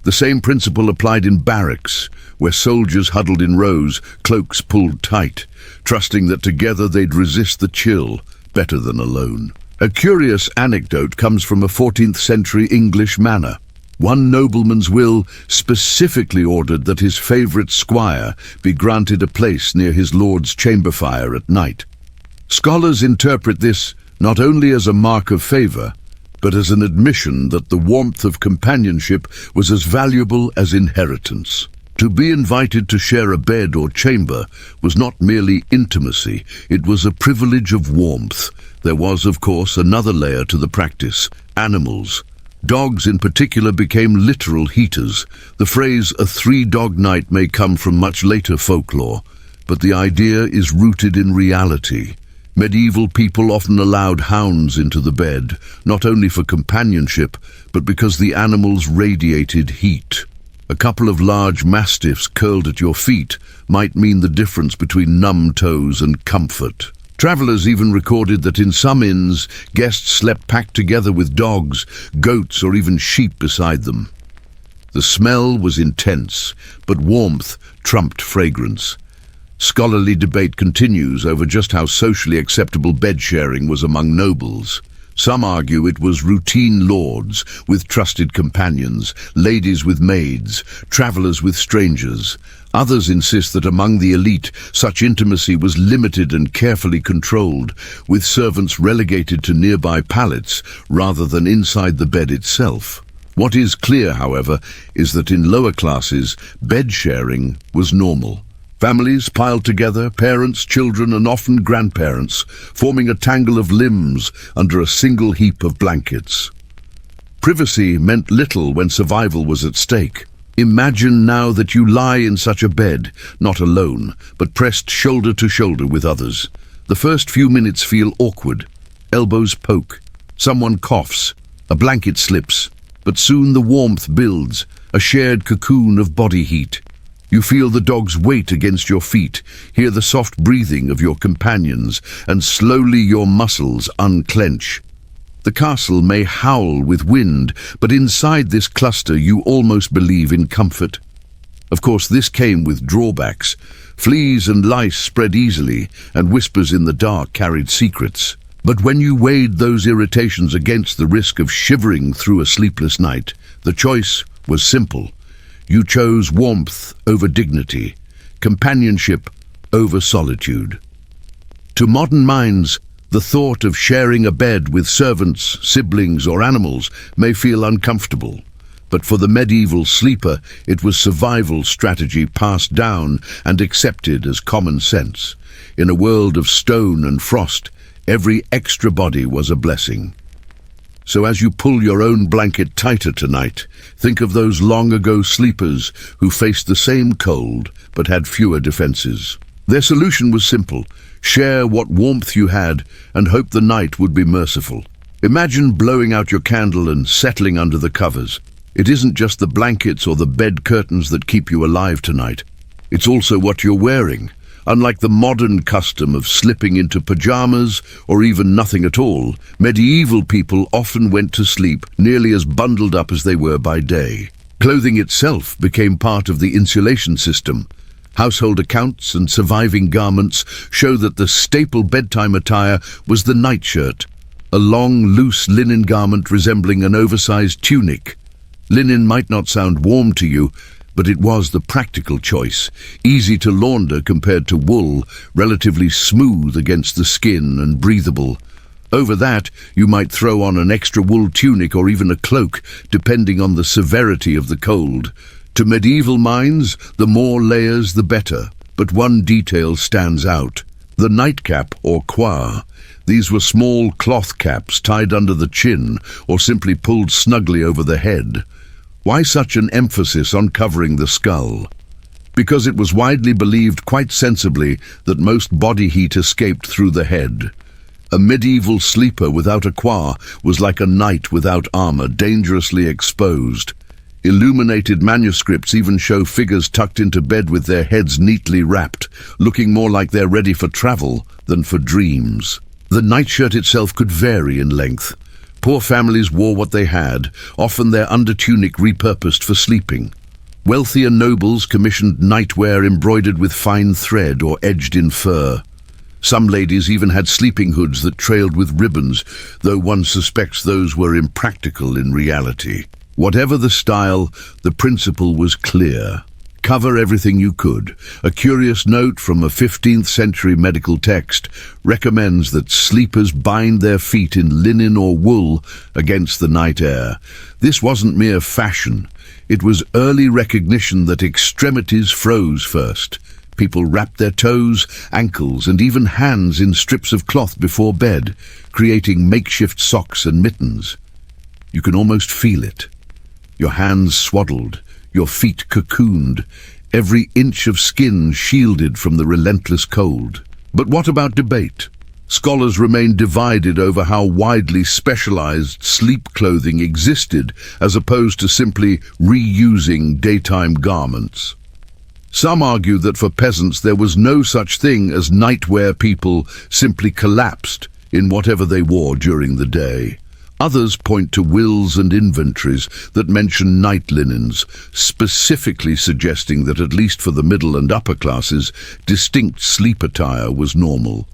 The same principle applied in barracks, where soldiers huddled in rows, cloaks pulled tight, trusting that together they'd resist the chill better than alone. A curious anecdote comes from a 14th century English manor. One nobleman's will specifically ordered that his favourite squire be granted a place near his lord's chamber fire at night. Scholars interpret this not only as a mark of favour, but as an admission that the warmth of companionship was as valuable as inheritance. To be invited to share a bed or chamber was not merely intimacy, it was a privilege of warmth. There was, of course, another layer to the practice: animals. Dogs in particular became literal heaters. The phrase "a three-dog night" may come from much later folklore, but the idea is rooted in reality. Medieval people often allowed hounds into the bed, not only for companionship, but because the animals radiated heat. A couple of large mastiffs curled at your feet might mean the difference between numb toes and comfort. Travellers even recorded that in some inns, guests slept packed together with dogs, goats, or even sheep beside them. The smell was intense, but warmth trumped fragrance. Scholarly debate continues over just how socially acceptable bed sharing was among nobles. Some argue it was routine lords with trusted companions, ladies with maids, travellers with strangers. Others insist that among the elite, such intimacy was limited and carefully controlled, with servants relegated to nearby pallets rather than inside the bed itself. What is clear, however, is that in lower classes, bed sharing was normal. Families piled together, parents, children, and often grandparents, forming a tangle of limbs under a single heap of blankets. Privacy meant little when survival was at stake. Imagine now that you lie in such a bed, not alone, but pressed shoulder to shoulder with others. The first few minutes feel awkward. Elbows poke, someone coughs, a blanket slips, but soon the warmth builds, a shared cocoon of body heat. You feel the dog's weight against your feet, hear the soft breathing of your companions, and slowly your muscles unclench. The castle may howl with wind, but inside this cluster you almost believe in comfort. Of course, this came with drawbacks. Fleas and lice spread easily, and whispers in the dark carried secrets. But when you weighed those irritations against the risk of shivering through a sleepless night, the choice was simple. You chose warmth over dignity, companionship over solitude. To modern minds, the thought of sharing a bed with servants, siblings, or animals may feel uncomfortable. But for the medieval sleeper, it was survival strategy passed down and accepted as common sense. In a world of stone and frost, every extra body was a blessing. So as you pull your own blanket tighter tonight, think of those long-ago sleepers who faced the same cold but had fewer defenses. Their solution was simple: share what warmth you had and hope the night would be merciful. Imagine blowing out your candle and settling under the covers. It isn't just the blankets or the bed curtains that keep you alive tonight. It's also what you're wearing. Unlike the modern custom of slipping into pajamas or even nothing at all, medieval people often went to sleep nearly as bundled up as they were by day. Clothing itself became part of the insulation system. Household accounts and surviving garments show that the staple bedtime attire was the nightshirt, a long, loose linen garment resembling an oversized tunic. Linen might not sound warm to you, but it was the practical choice, easy to launder compared to wool, relatively smooth against the skin and breathable. Over that, you might throw on an extra wool tunic or even a cloak, depending on the severity of the cold. To medieval minds, the more layers the better, but one detail stands out: the nightcap or coir. These were small cloth caps tied under the chin or simply pulled snugly over the head. Why such an emphasis on covering the skull? Because it was widely believed, quite sensibly, that most body heat escaped through the head. A medieval sleeper without a coir was like a knight without armor, dangerously exposed. Illuminated manuscripts even show figures tucked into bed with their heads neatly wrapped, looking more like they're ready for travel than for dreams. The nightshirt itself could vary in length. Poor families wore what they had, often their undertunic repurposed for sleeping. Wealthier nobles commissioned nightwear embroidered with fine thread or edged in fur. Some ladies even had sleeping hoods that trailed with ribbons, though one suspects those were impractical in reality. Whatever the style, the principle was clear. Cover everything you could. A curious note from a 15th century medical text recommends that sleepers bind their feet in linen or wool against the night air. This wasn't mere fashion. It was early recognition that extremities froze first. People wrapped their toes, ankles, and even hands in strips of cloth before bed, creating makeshift socks and mittens. You can almost feel it. Your hands swaddled, your feet cocooned, every inch of skin shielded from the relentless cold. But what about debate? Scholars remain divided over how widely specialized sleep clothing existed as opposed to simply reusing daytime garments. Some argue that for peasants there was no such thing as nightwear. People simply collapsed in whatever they wore during the day. Others point to wills and inventories that mention night linens, specifically suggesting that at least for the middle and upper classes, distinct sleep attire was normal.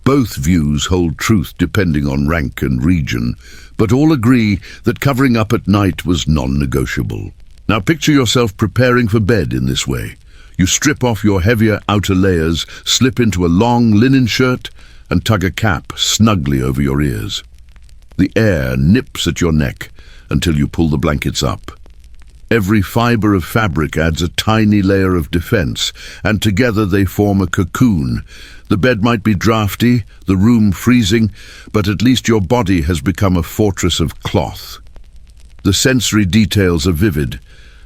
Both views hold truth depending on rank and region, but all agree that covering up at night was non-negotiable. Now picture yourself preparing for bed in this way. You strip off your heavier outer layers, slip into a long linen shirt, and tug a cap snugly over your ears. The air nips at your neck until you pull the blankets up. Every fiber of fabric adds a tiny layer of defense, and together they form a cocoon. The bed might be drafty, the room freezing, but at least your body has become a fortress of cloth. The sensory details are vivid.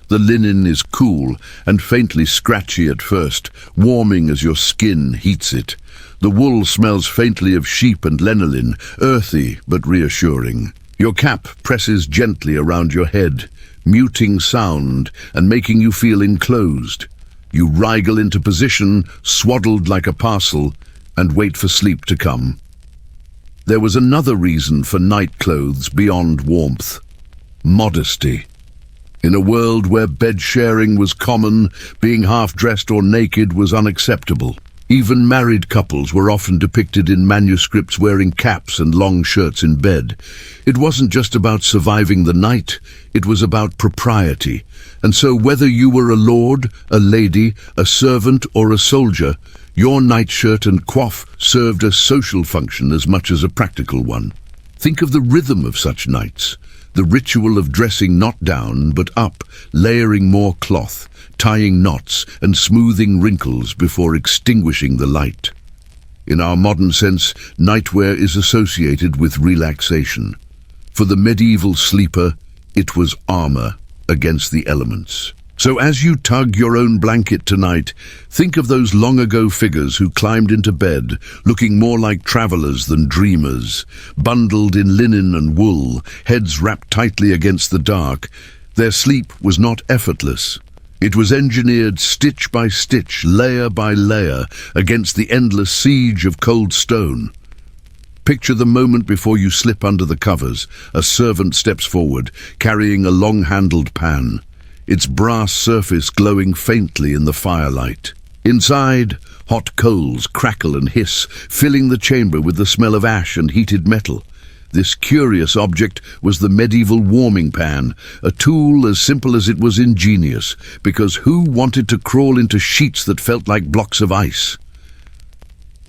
The linen is cool and faintly scratchy at first, warming as your skin heats it. The wool smells faintly of sheep and lanolin, earthy but reassuring. Your cap presses gently around your head, muting sound and making you feel enclosed. You wriggle into position, swaddled like a parcel, and wait for sleep to come. There was another reason for night clothes beyond warmth: modesty. In a world where bed sharing was common, being half-dressed or naked was unacceptable. Even married couples were often depicted in manuscripts wearing caps and long shirts in bed. It wasn't just about surviving the night, it was about propriety. And so whether you were a lord, a lady, a servant, or a soldier, your nightshirt and coif served a social function as much as a practical one. Think of the rhythm of such nights. The ritual of dressing not down but up, layering more cloth, tying knots and smoothing wrinkles before extinguishing the light. In our modern sense, nightwear is associated with relaxation. For the medieval sleeper, it was armor against the elements. So as you tug your own blanket tonight, think of those long-ago figures who climbed into bed, looking more like travelers than dreamers, bundled in linen and wool, heads wrapped tightly against the dark. Their sleep was not effortless. It was engineered stitch by stitch, layer by layer, against the endless siege of cold stone. Picture the moment before you slip under the covers. A servant steps forward, carrying a long-handled pan, its brass surface glowing faintly in the firelight. Inside, hot coals crackle and hiss, filling the chamber with the smell of ash and heated metal. This curious object was the medieval warming pan, a tool as simple as it was ingenious, because who wanted to crawl into sheets that felt like blocks of ice?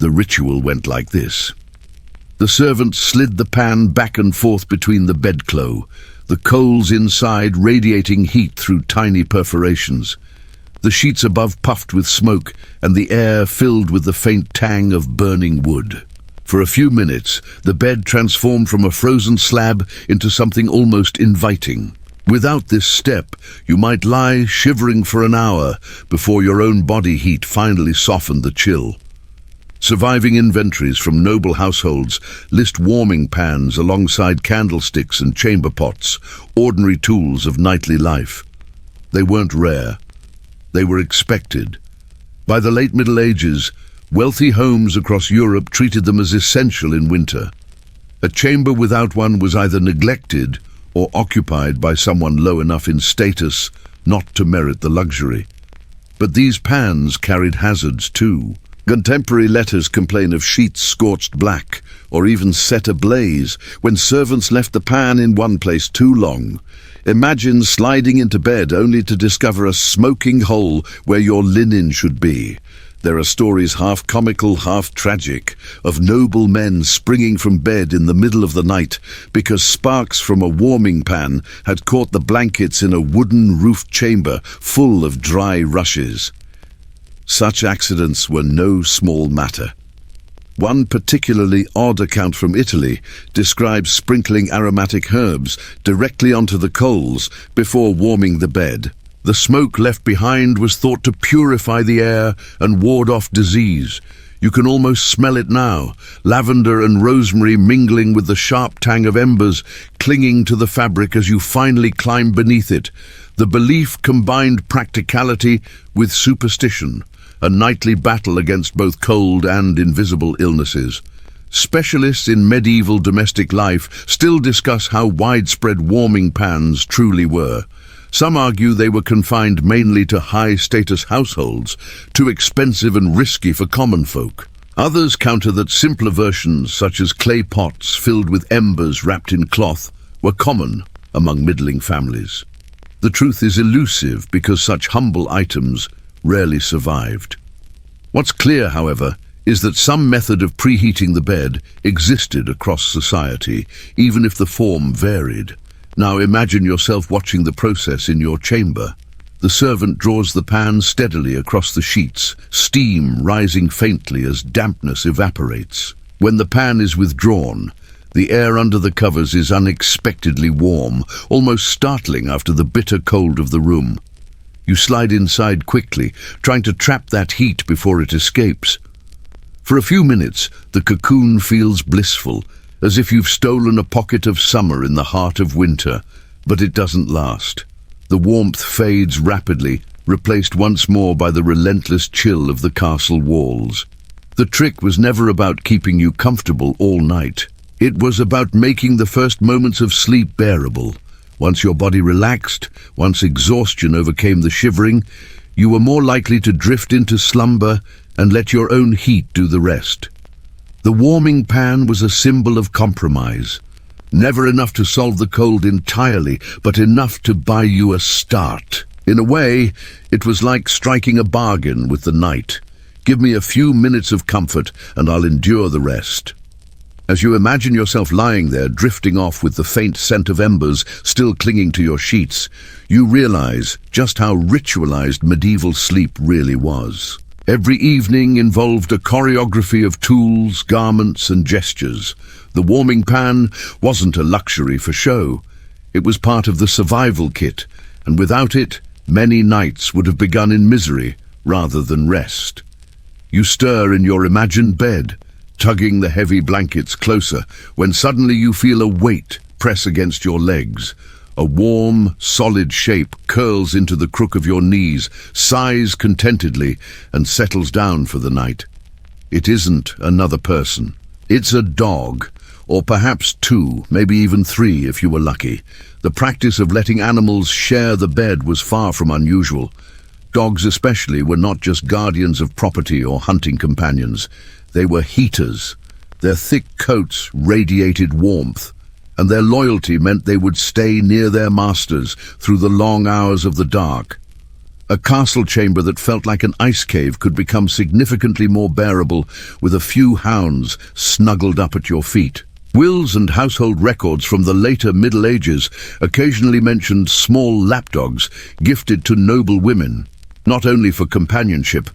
The ritual went like this. The servant slid the pan back and forth between the bedclothes, the coals inside radiating heat through tiny perforations. The sheets above puffed with smoke, and the air filled with the faint tang of burning wood. For a few minutes, the bed transformed from a frozen slab into something almost inviting. Without this step, you might lie shivering for an hour before your own body heat finally softened the chill. Surviving inventories from noble households list warming pans alongside candlesticks and chamber pots, ordinary tools of nightly life. They weren't rare. They were expected. By the late Middle Ages, wealthy homes across Europe treated them as essential in winter. A chamber without one was either neglected or occupied by someone low enough in status not to merit the luxury. But these pans carried hazards too. Contemporary letters complain of sheets scorched black, or even set ablaze, when servants left the pan in one place too long. Imagine sliding into bed only to discover a smoking hole where your linen should be. There are stories half comical, half tragic, of noble men springing from bed in the middle of the night because sparks from a warming pan had caught the blankets in a wooden roofed chamber full of dry rushes. Such accidents were no small matter. One particularly odd account from Italy describes sprinkling aromatic herbs directly onto the coals before warming the bed. The smoke left behind was thought to purify the air and ward off disease. You can almost smell it now, lavender and rosemary mingling with the sharp tang of embers, clinging to the fabric as you finally climb beneath it. The belief combined practicality with superstition, a nightly battle against both cold and invisible illnesses. Specialists in medieval domestic life still discuss how widespread warming pans truly were. Some argue they were confined mainly to high-status households, too expensive and risky for common folk. Others counter that simpler versions, such as clay pots filled with embers wrapped in cloth, were common among middling families. The truth is elusive because such humble items rarely survived. What's clear, however, is that some method of preheating the bed existed across society, even if the form varied. Now imagine yourself watching the process in your chamber. The servant draws the pan steadily across the sheets, steam rising faintly as dampness evaporates. When the pan is withdrawn, the air under the covers is unexpectedly warm, almost startling after the bitter cold of the room. You slide inside quickly, trying to trap that heat before it escapes. For a few minutes, the cocoon feels blissful, as if you've stolen a pocket of summer in the heart of winter, but it doesn't last. The warmth fades rapidly, replaced once more by the relentless chill of the castle walls. The trick was never about keeping you comfortable all night. It was about making the first moments of sleep bearable. Once your body relaxed, once exhaustion overcame the shivering, you were more likely to drift into slumber and let your own heat do the rest. The warming pan was a symbol of compromise. Never enough to solve the cold entirely, but enough to buy you a start. In a way, it was like striking a bargain with the night. Give me a few minutes of comfort, and I'll endure the rest. As you imagine yourself lying there, drifting off with the faint scent of embers still clinging to your sheets, you realize just how ritualized medieval sleep really was. Every evening involved a choreography of tools, garments, and gestures. The warming pan wasn't a luxury for show. It was part of the survival kit, and without it, many nights would have begun in misery rather than rest. You stir in your imagined bed, tugging the heavy blankets closer, when suddenly you feel a weight press against your legs. A warm, solid shape curls into the crook of your knees, sighs contentedly, and settles down for the night. It isn't another person. It's a dog, or perhaps two, maybe even three if you were lucky. The practice of letting animals share the bed was far from unusual. Dogs especially were not just guardians of property or hunting companions. They were heaters. Their thick coats radiated warmth, and their loyalty meant they would stay near their masters through the long hours of the dark. A castle chamber that felt like an ice cave could become significantly more bearable with a few hounds snuggled up at your feet. Wills and household records from the later Middle Ages occasionally mentioned small lapdogs gifted to noble women, not only for companionship,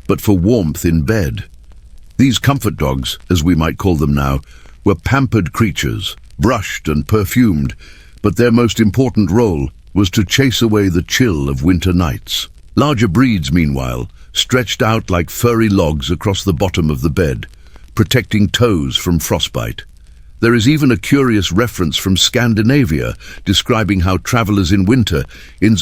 but for warmth in bed. These comfort dogs, as we might call them now, were pampered creatures, brushed and perfumed, but their most important role was to chase away the chill of winter nights. Larger breeds, meanwhile, stretched out like furry logs across the bottom of the bed, protecting toes from frostbite. There is even a curious reference from Scandinavia describing how travelers in winter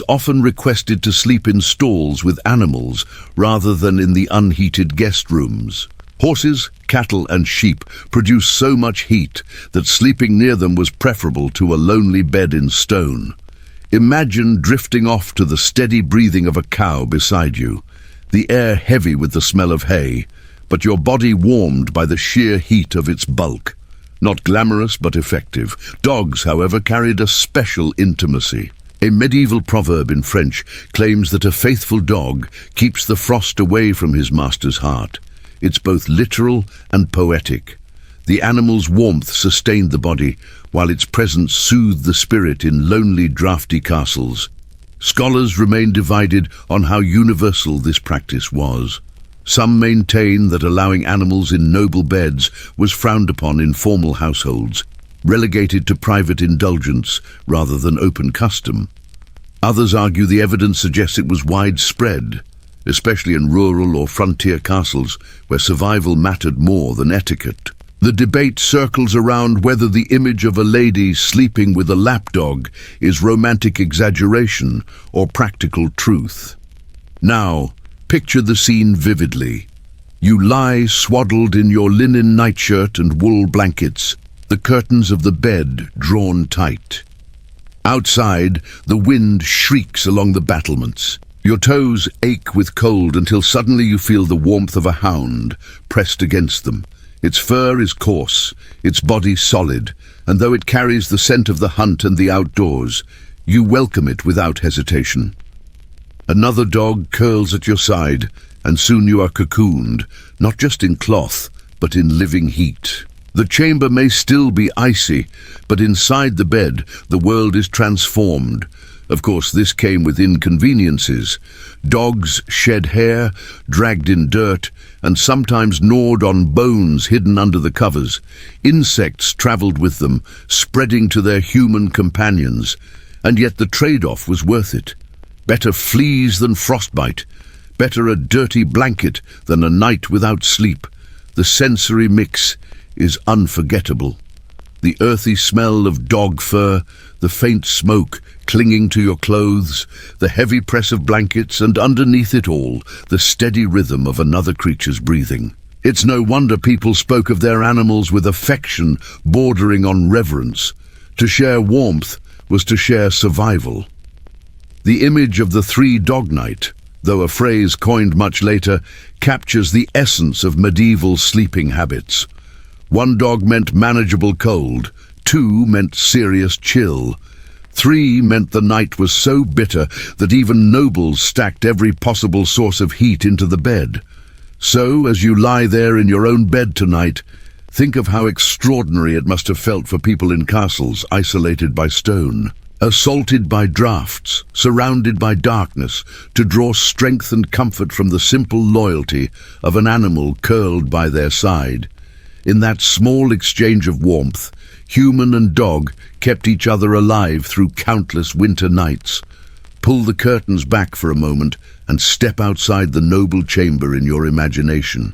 often requested to sleep in stalls with animals rather than in the unheated guest rooms. Horses, cattle, and sheep produce so much heat that sleeping near them was preferable to a lonely bed in stone. Imagine drifting off to the steady breathing of a cow beside you, the air heavy with the smell of hay, but your body warmed by the sheer heat of its bulk. Not glamorous, but effective. Dogs, however, carried a special intimacy. A medieval proverb in French claims that a faithful dog keeps the frost away from his master's heart. It's both literal and poetic. The animal's warmth sustained the body, while its presence soothed the spirit in lonely, draughty castles. Scholars remain divided on how universal this practice was. Some maintain that allowing animals in noble beds was frowned upon in formal households, relegated to private indulgence rather than open custom. Others argue the evidence suggests it was widespread, especially in rural or frontier castles where survival mattered more than etiquette. The debate circles around whether the image of a lady sleeping with a lapdog is romantic exaggeration or practical truth. Now, picture the scene vividly. You lie swaddled in your linen nightshirt and wool blankets, the curtains of the bed drawn tight. Outside, the wind shrieks along the battlements. Your toes ache with cold until suddenly you feel the warmth of a hound pressed against them. Its fur is coarse, its body solid, and though it carries the scent of the hunt and the outdoors, you welcome it without hesitation. Another dog curls at your side, and soon you are cocooned, not just in cloth, but in living heat. The chamber may still be icy, but inside the bed, the world is transformed. Of course, this came with inconveniences. Dogs shed hair, dragged in dirt, and sometimes gnawed on bones hidden under the covers. Insects traveled with them, spreading to their human companions, and yet the trade-off was worth it. Better fleas than frostbite, better a dirty blanket than a night without sleep. The sensory mix is unforgettable. The earthy smell of dog fur, the faint smoke clinging to your clothes, the heavy press of blankets, and underneath it all, the steady rhythm of another creature's breathing. It's no wonder people spoke of their animals with affection bordering on reverence. To share warmth was to share survival. The image of the three-dog night, though a phrase coined much later, captures the essence of medieval sleeping habits. One dog meant manageable cold, two meant serious chill, three meant the night was so bitter that even nobles stacked every possible source of heat into the bed. So, as you lie there in your own bed tonight, think of how extraordinary it must have felt for people in castles isolated by stone. assaulted by draughts, surrounded by darkness, to draw strength and comfort from the simple loyalty of an animal curled by their side. In that small exchange of warmth, human and dog kept each other alive through countless winter nights. Pull the curtains back for a moment and step outside the noble chamber in your imagination.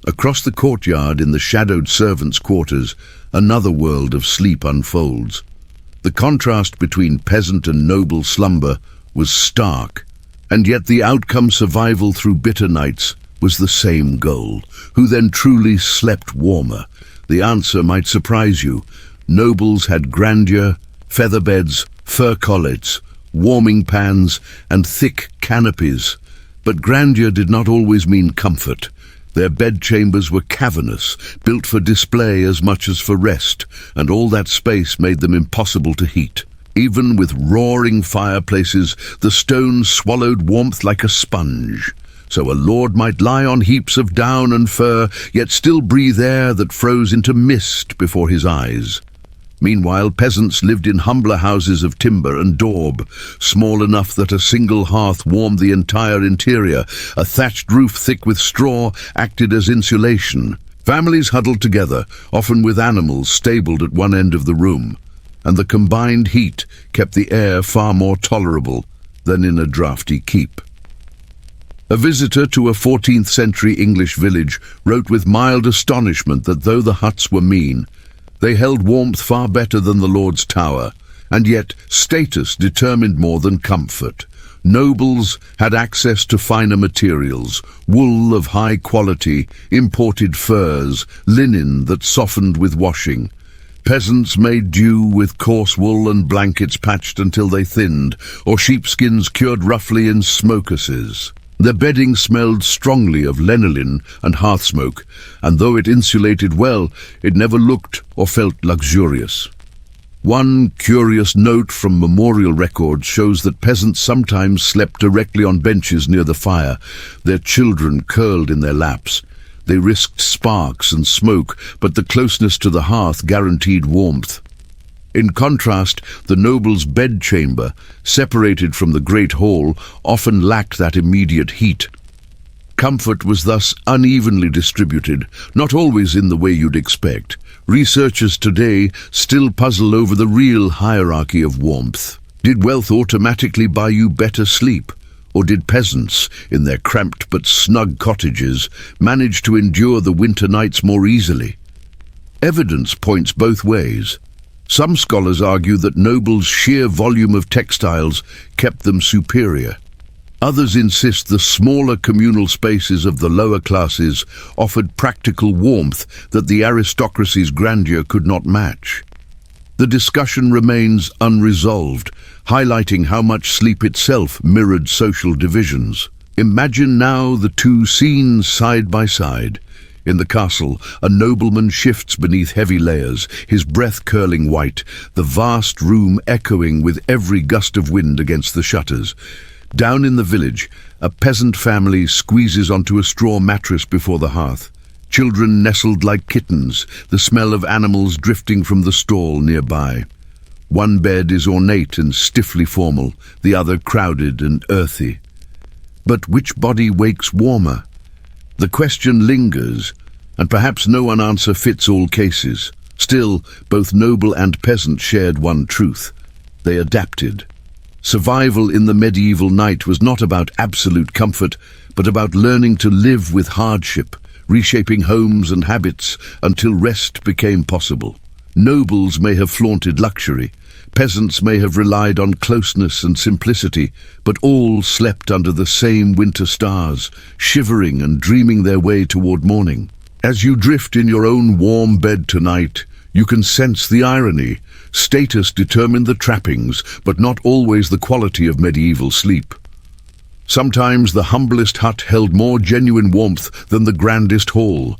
Across the courtyard in the shadowed servants' quarters, another world of sleep unfolds. The contrast between peasant and noble slumber was stark, and yet the outcome, survival through bitter nights, was the same goal. Who then truly slept warmer? The answer might surprise you. Nobles had grandeur, feather beds, fur collets, warming pans, and thick canopies. But grandeur did not always mean comfort. Their bedchambers were cavernous, built for display as much as for rest, and all that space made them impossible to heat. Even with roaring fireplaces, the stones swallowed warmth like a sponge. So a lord might lie on heaps of down and fur, yet still breathe air that froze into mist before his eyes. Meanwhile, peasants lived in humbler houses of timber and daub, small enough that a single hearth warmed the entire interior. A thatched roof thick with straw acted as insulation. Families huddled together, often with animals stabled at one end of the room, and the combined heat kept the air far more tolerable than in a draughty keep. A visitor to a 14th century English village wrote with mild astonishment that though the huts were mean, they held warmth far better than the Lord's Tower, and yet status determined more than comfort. Nobles had access to finer materials, wool of high quality, imported furs, linen that softened with washing. Peasants made do with coarse wool and blankets patched until they thinned, or sheepskins cured roughly in smokers's. Their bedding smelled strongly of lanolin and hearth smoke, and though it insulated well, it never looked or felt luxurious. One curious note from memorial records shows that peasants sometimes slept directly on benches near the fire, their children curled in their laps. They risked sparks and smoke, but the closeness to the hearth guaranteed warmth. In contrast, the noble's bedchamber, separated from the great hall, often lacked that immediate heat. Comfort was thus unevenly distributed, not always in the way you'd expect. Researchers today still puzzle over the real hierarchy of warmth. Did wealth automatically buy you better sleep? Or did peasants, in their cramped but snug cottages, manage to endure the winter nights more easily? Evidence points both ways. Some scholars argue that nobles' sheer volume of textiles kept them superior. Others insist the smaller communal spaces of the lower classes offered practical warmth that the aristocracy's grandeur could not match. The discussion remains unresolved, highlighting how much sleep itself mirrored social divisions. Imagine now the two scenes side by side. In the castle, a nobleman shifts beneath heavy layers, his breath curling white, the vast room echoing with every gust of wind against the shutters. Down in the village, a peasant family squeezes onto a straw mattress before the hearth. Children nestled like kittens, the smell of animals drifting from the stall nearby. One bed is ornate and stiffly formal, the other crowded and earthy. But which body wakes warmer? The question lingers, and perhaps no one answer fits all cases. Still, both noble and peasant shared one truth. They adapted. Survival in the medieval night was not about absolute comfort, but about learning to live with hardship, reshaping homes and habits until rest became possible. Nobles may have flaunted luxury, peasants may have relied on closeness and simplicity, but all slept under the same winter stars, shivering and dreaming their way toward morning. As you drift in your own warm bed tonight, you can sense the irony. Status determined the trappings, but not always the quality of medieval sleep. Sometimes the humblest hut held more genuine warmth than the grandest hall.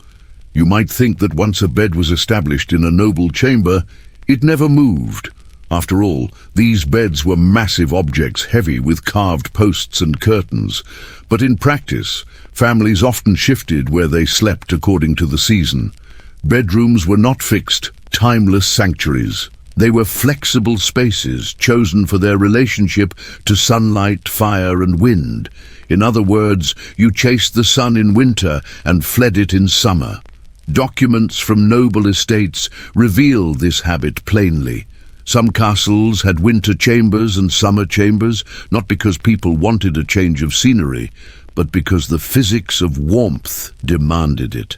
You might think that once a bed was established in a noble chamber, it never moved. After all, these beds were massive objects, heavy with carved posts and curtains. But in practice, families often shifted where they slept according to the season. Bedrooms were not fixed, timeless sanctuaries. They were flexible spaces chosen for their relationship to sunlight, fire, and wind. In other words, you chased the sun in winter and fled it in summer. Documents from noble estates reveal this habit plainly. Some castles had winter chambers and summer chambers, not because people wanted a change of scenery, but because the physics of warmth demanded it.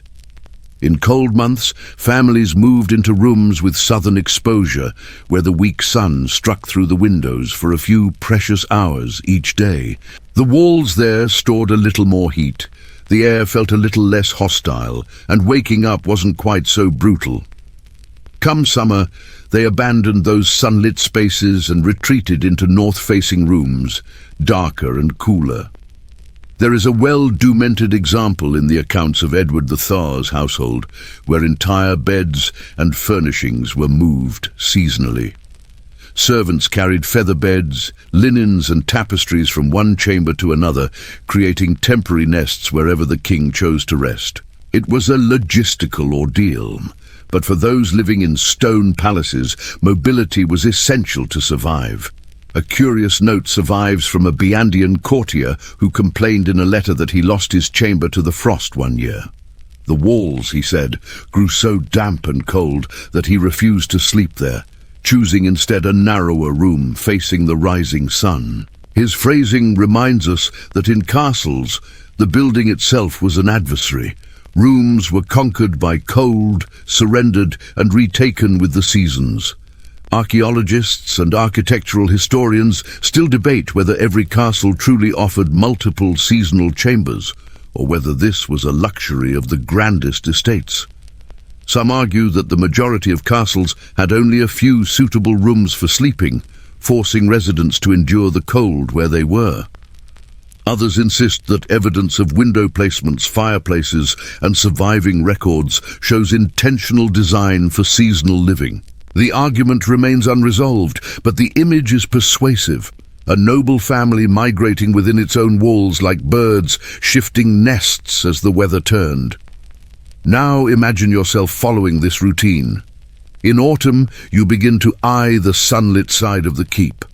In cold months, families moved into rooms with southern exposure, where the weak sun struck through the windows for a few precious hours each day. The walls there stored a little more heat. The air felt a little less hostile, and waking up wasn't quite so brutal. Come summer, they abandoned those sunlit spaces and retreated into north-facing rooms, darker and cooler. There is a well-documented example in the accounts of Edward the Thaw's household, where entire beds and furnishings were moved seasonally. Servants carried feather beds, linens and tapestries from one chamber to another, creating temporary nests wherever the king chose to rest. It was a logistical ordeal, but for those living in stone palaces, mobility was essential to survive. A curious note survives from a Byandian courtier who complained in a letter that he lost his chamber to the frost one year. The walls, he said, grew so damp and cold that he refused to sleep there, choosing instead a narrower room facing the rising sun. His phrasing reminds us that in castles, the building itself was an adversary. Rooms were conquered by cold, surrendered, and retaken with the seasons. Archaeologists and architectural historians still debate whether every castle truly offered multiple seasonal chambers, or whether this was a luxury of the grandest estates. Some argue that the majority of castles had only a few suitable rooms for sleeping, forcing residents to endure the cold where they were. Others insist that evidence of window placements, fireplaces, and surviving records shows intentional design for seasonal living. The argument remains unresolved, but the image is persuasive. A noble family migrating within its own walls like birds, shifting nests as the weather turned. Now imagine yourself following this routine. In autumn, you begin to eye the sunlit side of the keep,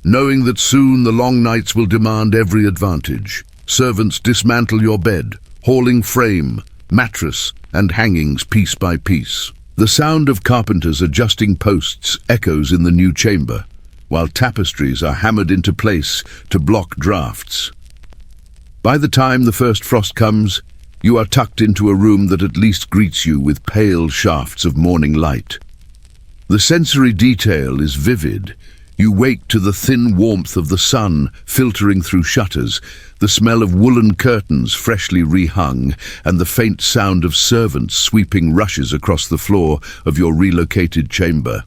knowing that soon the long nights will demand every advantage. Servants dismantle your bed, hauling frame, mattress, and hangings piece by piece. The sound of carpenters adjusting posts echoes in the new chamber, while tapestries are hammered into place to block drafts. By the time the first frost comes, you are tucked into a room that at least greets you with pale shafts of morning light. The sensory detail is vivid. You wake to the thin warmth of the sun filtering through shutters, the smell of woolen curtains freshly rehung, and the faint sound of servants sweeping rushes across the floor of your relocated chamber.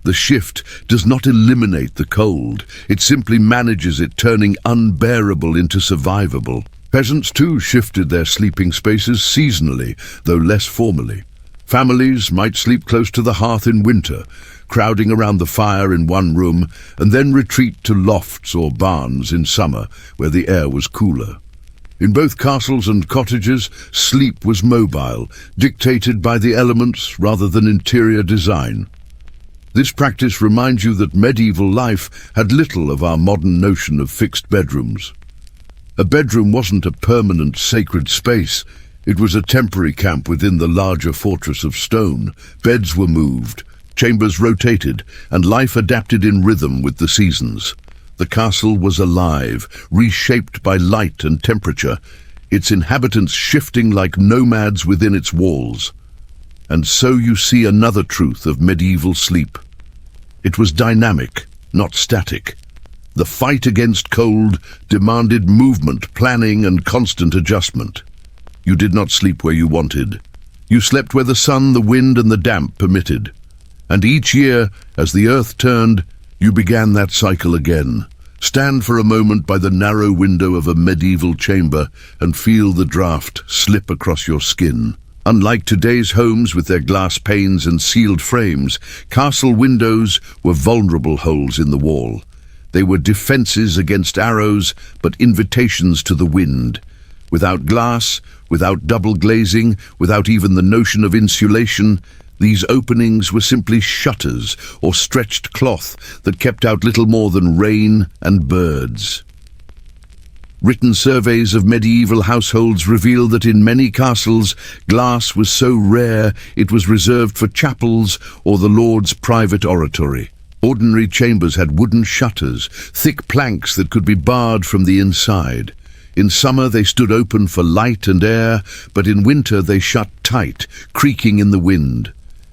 The shift does not eliminate the cold, it simply manages it, turning unbearable into survivable. Peasants too shifted their sleeping spaces seasonally, though less formally. Families might sleep close to the hearth in winter, crowding around the fire in one room, and then retreat to lofts or barns in summer, where the air was cooler. In both castles and cottages, sleep was mobile, dictated by the elements rather than interior design. This practice reminds you that medieval life had little of our modern notion of fixed bedrooms. A bedroom wasn't a permanent sacred space. It was a temporary camp within the larger fortress of stone. Beds were moved, chambers rotated, and life adapted in rhythm with the seasons. The castle was alive, reshaped by light and temperature, its inhabitants shifting like nomads within its walls. And so you see another truth of medieval sleep. It was dynamic, not static. The fight against cold demanded movement, planning, and constant adjustment. You did not sleep where you wanted. You slept where the sun, the wind, and the damp permitted. And each year, as the earth turned, you began that cycle again. Stand for a moment by the narrow window of a medieval chamber and feel the draft slip across your skin. Unlike today's homes with their glass panes and sealed frames, castle windows were vulnerable holes in the wall. They were defenses against arrows, but invitations to the wind. Without glass, without double glazing, without even the notion of insulation, These openings were simply shutters or stretched cloth that kept out little more than rain and birds. Written surveys of medieval households reveal that in many castles, glass was so rare it was reserved for chapels or the lord's private oratory. Ordinary chambers had wooden shutters, thick planks that could be barred from the inside. In summer they stood open for light and air, but in winter they shut tight, creaking in the wind.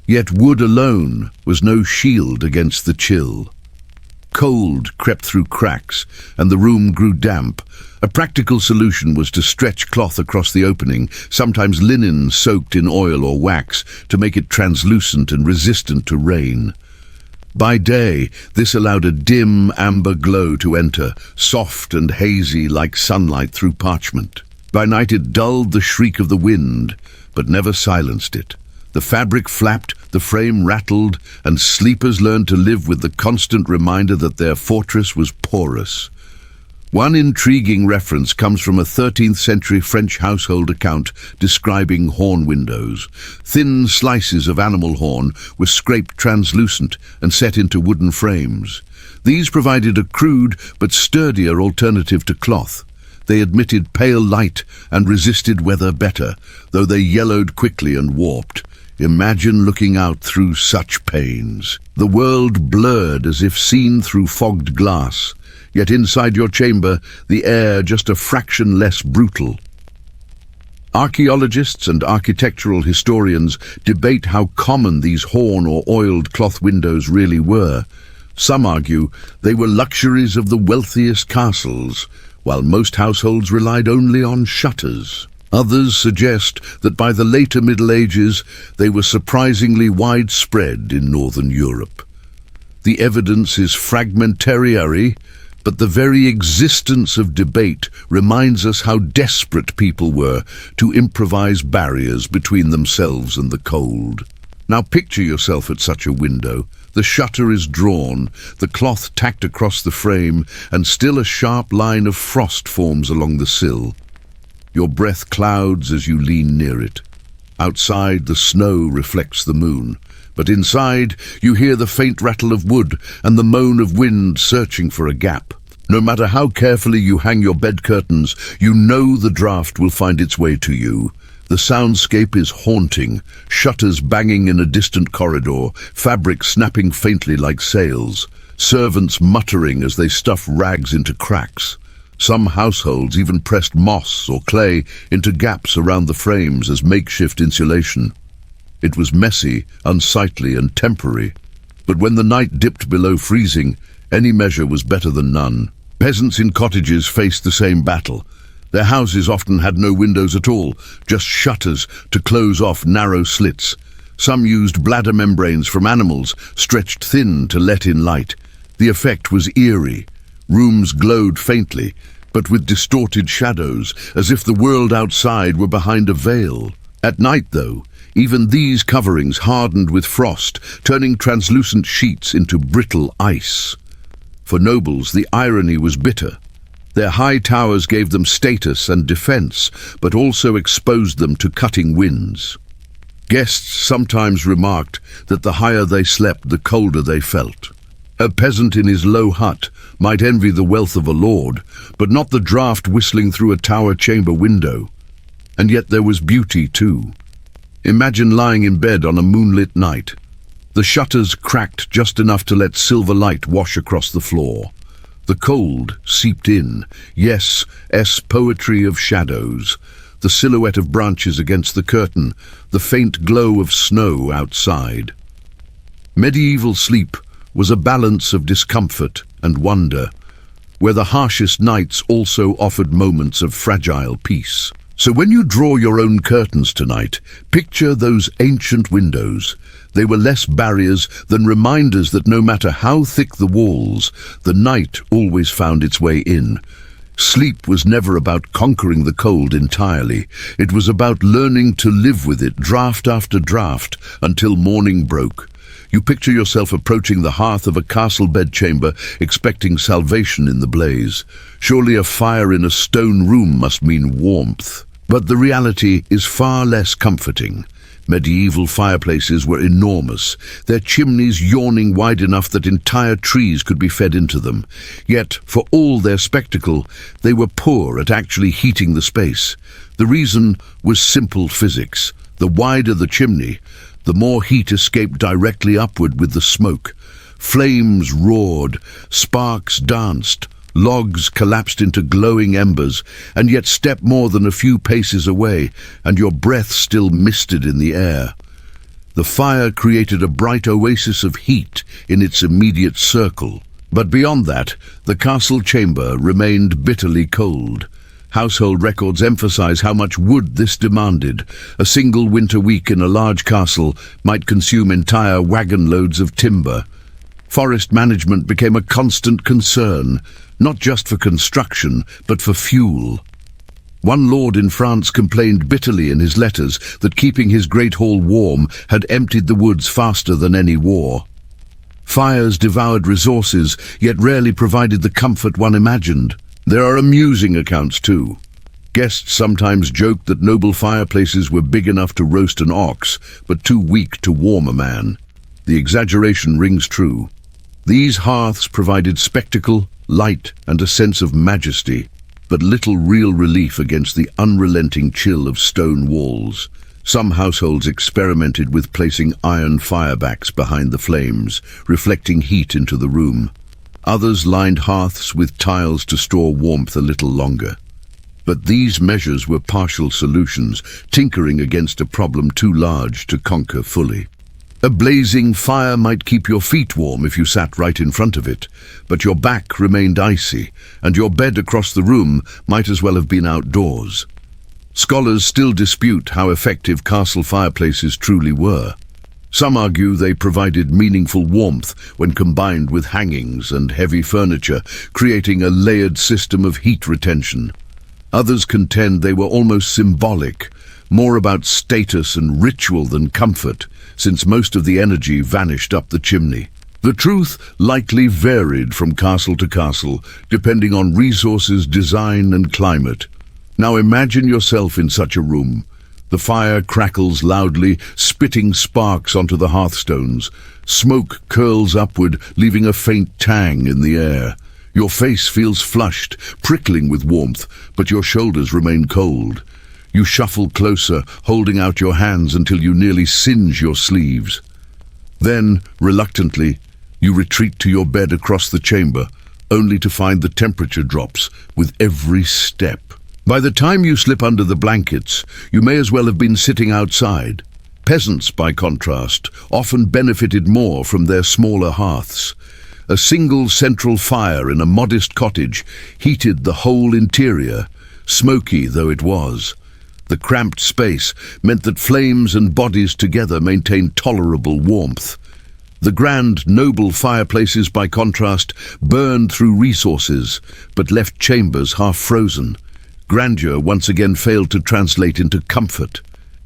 Yet wood alone was no shield against the chill. Cold crept through cracks, and the room grew damp. A practical solution was to stretch cloth across the opening, sometimes linen soaked in oil or wax, to make it translucent and resistant to rain. By day, this allowed a dim amber glow to enter, soft and hazy like sunlight through parchment. By night it dulled the shriek of the wind, but never silenced it. The fabric flapped, the frame rattled, and sleepers learned to live with the constant reminder that their fortress was porous. One intriguing reference comes from a 13th century French household account describing horn windows. Thin slices of animal horn were scraped translucent and set into wooden frames. These provided a crude but sturdier alternative to cloth. They admitted pale light and resisted weather better, though they yellowed quickly and warped. Imagine looking out through such panes. The world blurred as if seen through fogged glass, yet inside your chamber, the air just a fraction less brutal. Archaeologists and architectural historians debate how common these horn or oiled cloth windows really were. Some argue they were luxuries of the wealthiest castles, while most households relied only on shutters. Others suggest that by the later Middle Ages, they were surprisingly widespread in Northern Europe. The evidence is fragmentary, but the very existence of debate reminds us how desperate people were to improvise barriers between themselves and the cold. Now picture yourself at such a window. The shutter is drawn, the cloth tacked across the frame, and still a sharp line of frost forms along the sill. Your breath clouds as you lean near it. Outside, the snow reflects the moon, but inside you hear the faint rattle of wood and the moan of wind searching for a gap. No matter how carefully you hang your bed curtains, you know the draught will find its way to you. The soundscape is haunting, shutters banging in a distant corridor, fabric snapping faintly like sails, servants muttering as they stuff rags into cracks. Some households even pressed moss or clay into gaps around the frames as makeshift insulation. It was messy, unsightly, and temporary, but when the night dipped below freezing, any measure was better than none. Peasants in cottages faced the same battle. Their houses often had no windows at all, just shutters to close off narrow slits. Some used bladder membranes from animals, stretched thin to let in light. The effect was eerie. Rooms glowed faintly, but with distorted shadows, as if the world outside were behind a veil. At night, though, even these coverings hardened with frost, turning translucent sheets into brittle ice. For nobles, the irony was bitter. Their high towers gave them status and defense, but also exposed them to cutting winds. Guests sometimes remarked that the higher they slept, the colder they felt. A peasant in his low hut might envy the wealth of a lord, but not the draught whistling through a tower chamber window. And yet there was beauty too. Imagine lying in bed on a moonlit night. The shutters cracked just enough to let silver light wash across the floor. The cold seeped in, yes, poetry of shadows, the silhouette of branches against the curtain, the faint glow of snow outside. Medieval sleep was a balance of discomfort and wonder, where the harshest nights also offered moments of fragile peace. So when you draw your own curtains tonight, picture those ancient windows. They were less barriers than reminders that no matter how thick the walls, the night always found its way in. Sleep was never about conquering the cold entirely. It was about learning to live with it draught after draught until morning broke. You picture yourself approaching the hearth of a castle bedchamber, expecting salvation in the blaze. Surely a fire in a stone room must mean warmth. But the reality is far less comforting. Medieval fireplaces were enormous, their chimneys yawning wide enough that entire trees could be fed into them. Yet, for all their spectacle, they were poor at actually heating the space. The reason was simple physics. The wider the chimney, the more heat escaped directly upward with the smoke. Flames roared, sparks danced, logs collapsed into glowing embers, and yet step more than a few paces away, and your breath still misted in the air. The fire created a bright oasis of heat in its immediate circle. But beyond that, the castle chamber remained bitterly cold. Household records emphasize how much wood this demanded. A single winter week in a large castle might consume entire wagon loads of timber. Forest management became a constant concern, not just for construction, but for fuel. One lord in France complained bitterly in his letters that keeping his great hall warm had emptied the woods faster than any war. Fires devoured resources, yet rarely provided the comfort one imagined. There are amusing accounts too. Guests sometimes joked that noble fireplaces were big enough to roast an ox, but too weak to warm a man. The exaggeration rings true. These hearths provided spectacle, light, and a sense of majesty, but little real relief against the unrelenting chill of stone walls. Some households experimented with placing iron firebacks behind the flames, reflecting heat into the room. Others lined hearths with tiles to store warmth a little longer. But these measures were partial solutions, tinkering against a problem too large to conquer fully. A blazing fire might keep your feet warm if you sat right in front of it, but your back remained icy, and your bed across the room might as well have been outdoors. Scholars still dispute how effective castle fireplaces truly were. Some argue they provided meaningful warmth when combined with hangings and heavy furniture, creating a layered system of heat retention. Others contend they were almost symbolic, more about status and ritual than comfort, since most of the energy vanished up the chimney. The truth likely varied from castle to castle, depending on resources, design, and climate. Now imagine yourself in such a room. The fire crackles loudly, spitting sparks onto the hearthstones. Smoke curls upward, leaving a faint tang in the air. Your face feels flushed, prickling with warmth, but your shoulders remain cold. You shuffle closer, holding out your hands until you nearly singe your sleeves. Then, reluctantly, you retreat to your bed across the chamber, only to find the temperature drops with every step. By the time you slip under the blankets, you may as well have been sitting outside. Peasants, by contrast, often benefited more from their smaller hearths. A single central fire in a modest cottage heated the whole interior, smoky though it was. The cramped space meant that flames and bodies together maintained tolerable warmth. The grand, noble fireplaces, by contrast, burned through resources, but left chambers half frozen. Grandeur once again failed to translate into comfort.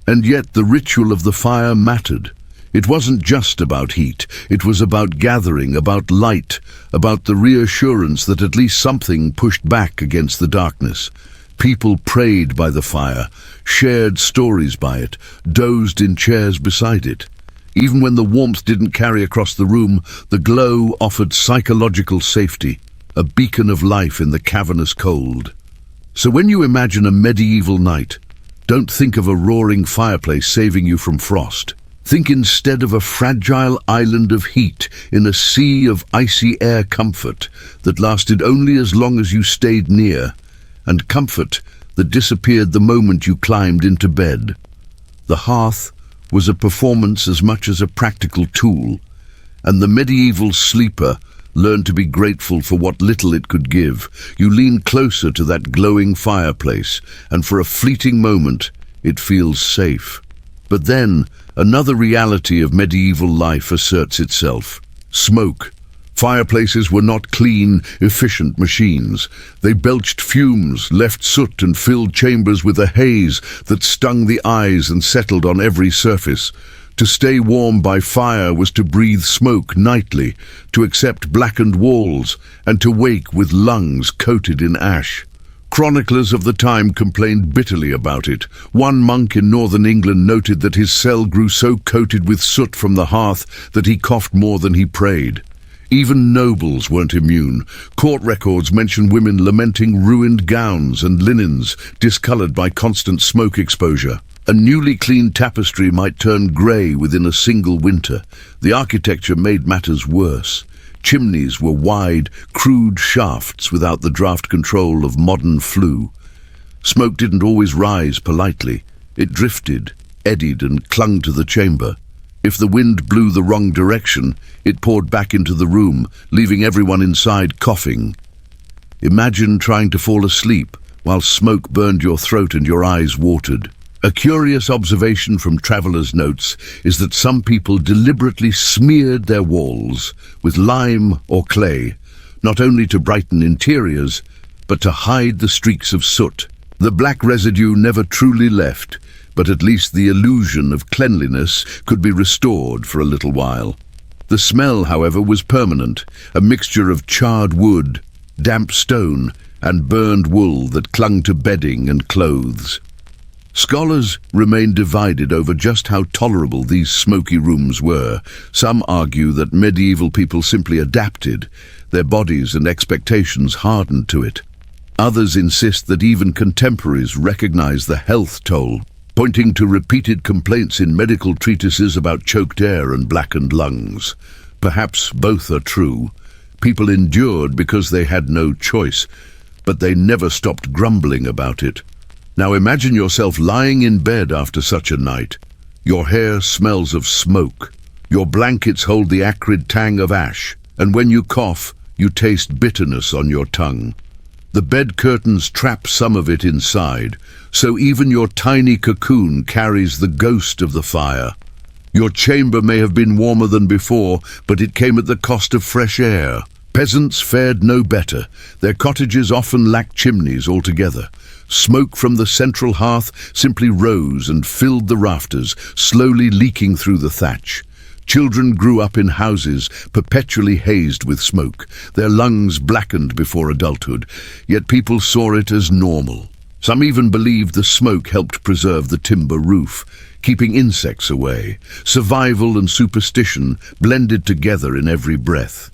And yet the ritual of the fire mattered. It wasn't just about heat, it was about gathering, about light, about the reassurance that at least something pushed back against the darkness. People prayed by the fire, shared stories by it, dozed in chairs beside it. Even when the warmth didn't carry across the room, the glow offered psychological safety, a beacon of life in the cavernous cold. So when you imagine a medieval night, don't think of a roaring fireplace saving you from frost. Think instead of a fragile island of heat in a sea of icy air comfort that lasted only as long as you stayed near, and comfort that disappeared the moment you climbed into bed. The hearth was a performance as much as a practical tool, and the medieval sleeper learned to be grateful for what little it could give. You lean closer to that glowing fireplace, and for a fleeting moment, it feels safe. But then, another reality of medieval life asserts itself. Smoke. Fireplaces were not clean, efficient machines. They belched fumes, left soot, and filled chambers with a haze that stung the eyes and settled on every surface. To stay warm by fire was to breathe smoke nightly, to accept blackened walls, and to wake with lungs coated in ash. Chroniclers of the time complained bitterly about it. One monk in northern England noted that his cell grew so coated with soot from the hearth that he coughed more than he prayed. Even nobles weren't immune. Court records mention women lamenting ruined gowns and linens discoloured by constant smoke exposure. A newly cleaned tapestry might turn grey within a single winter. The architecture made matters worse. Chimneys were wide, crude shafts without the draft control of modern flue. Smoke didn't always rise politely. It drifted, eddied and clung to the chamber. If the wind blew the wrong direction, it poured back into the room, leaving everyone inside coughing. Imagine trying to fall asleep while smoke burned your throat and your eyes watered. A curious observation from travellers' notes is that some people deliberately smeared their walls with lime or clay, not only to brighten interiors, but to hide the streaks of soot. The black residue never truly left, but at least the illusion of cleanliness could be restored for a little while. The smell, however, was permanent, a mixture of charred wood, damp stone, and burned wool that clung to bedding and clothes. Scholars remain divided over just how tolerable these smoky rooms were. Some argue that medieval people simply adapted. Their bodies and expectations hardened to it. Others insist that even contemporaries recognize the health toll, pointing to repeated complaints in medical treatises about choked air and blackened lungs. Perhaps both are true. People endured because they had no choice, but they never stopped grumbling about it. Now imagine yourself lying in bed after such a night. Your hair smells of smoke. Your blankets hold the acrid tang of ash, and when you cough, you taste bitterness on your tongue. The bed curtains trap some of it inside, so even your tiny cocoon carries the ghost of the fire. Your chamber may have been warmer than before, but it came at the cost of fresh air. Peasants fared no better. Their cottages often lacked chimneys altogether. Smoke from the central hearth simply rose and filled the rafters, slowly leaking through the thatch. Children grew up in houses perpetually hazed with smoke, their lungs blackened before adulthood, yet people saw it as normal. Some even believed the smoke helped preserve the timber roof, keeping insects away. Survival and superstition blended together in every breath.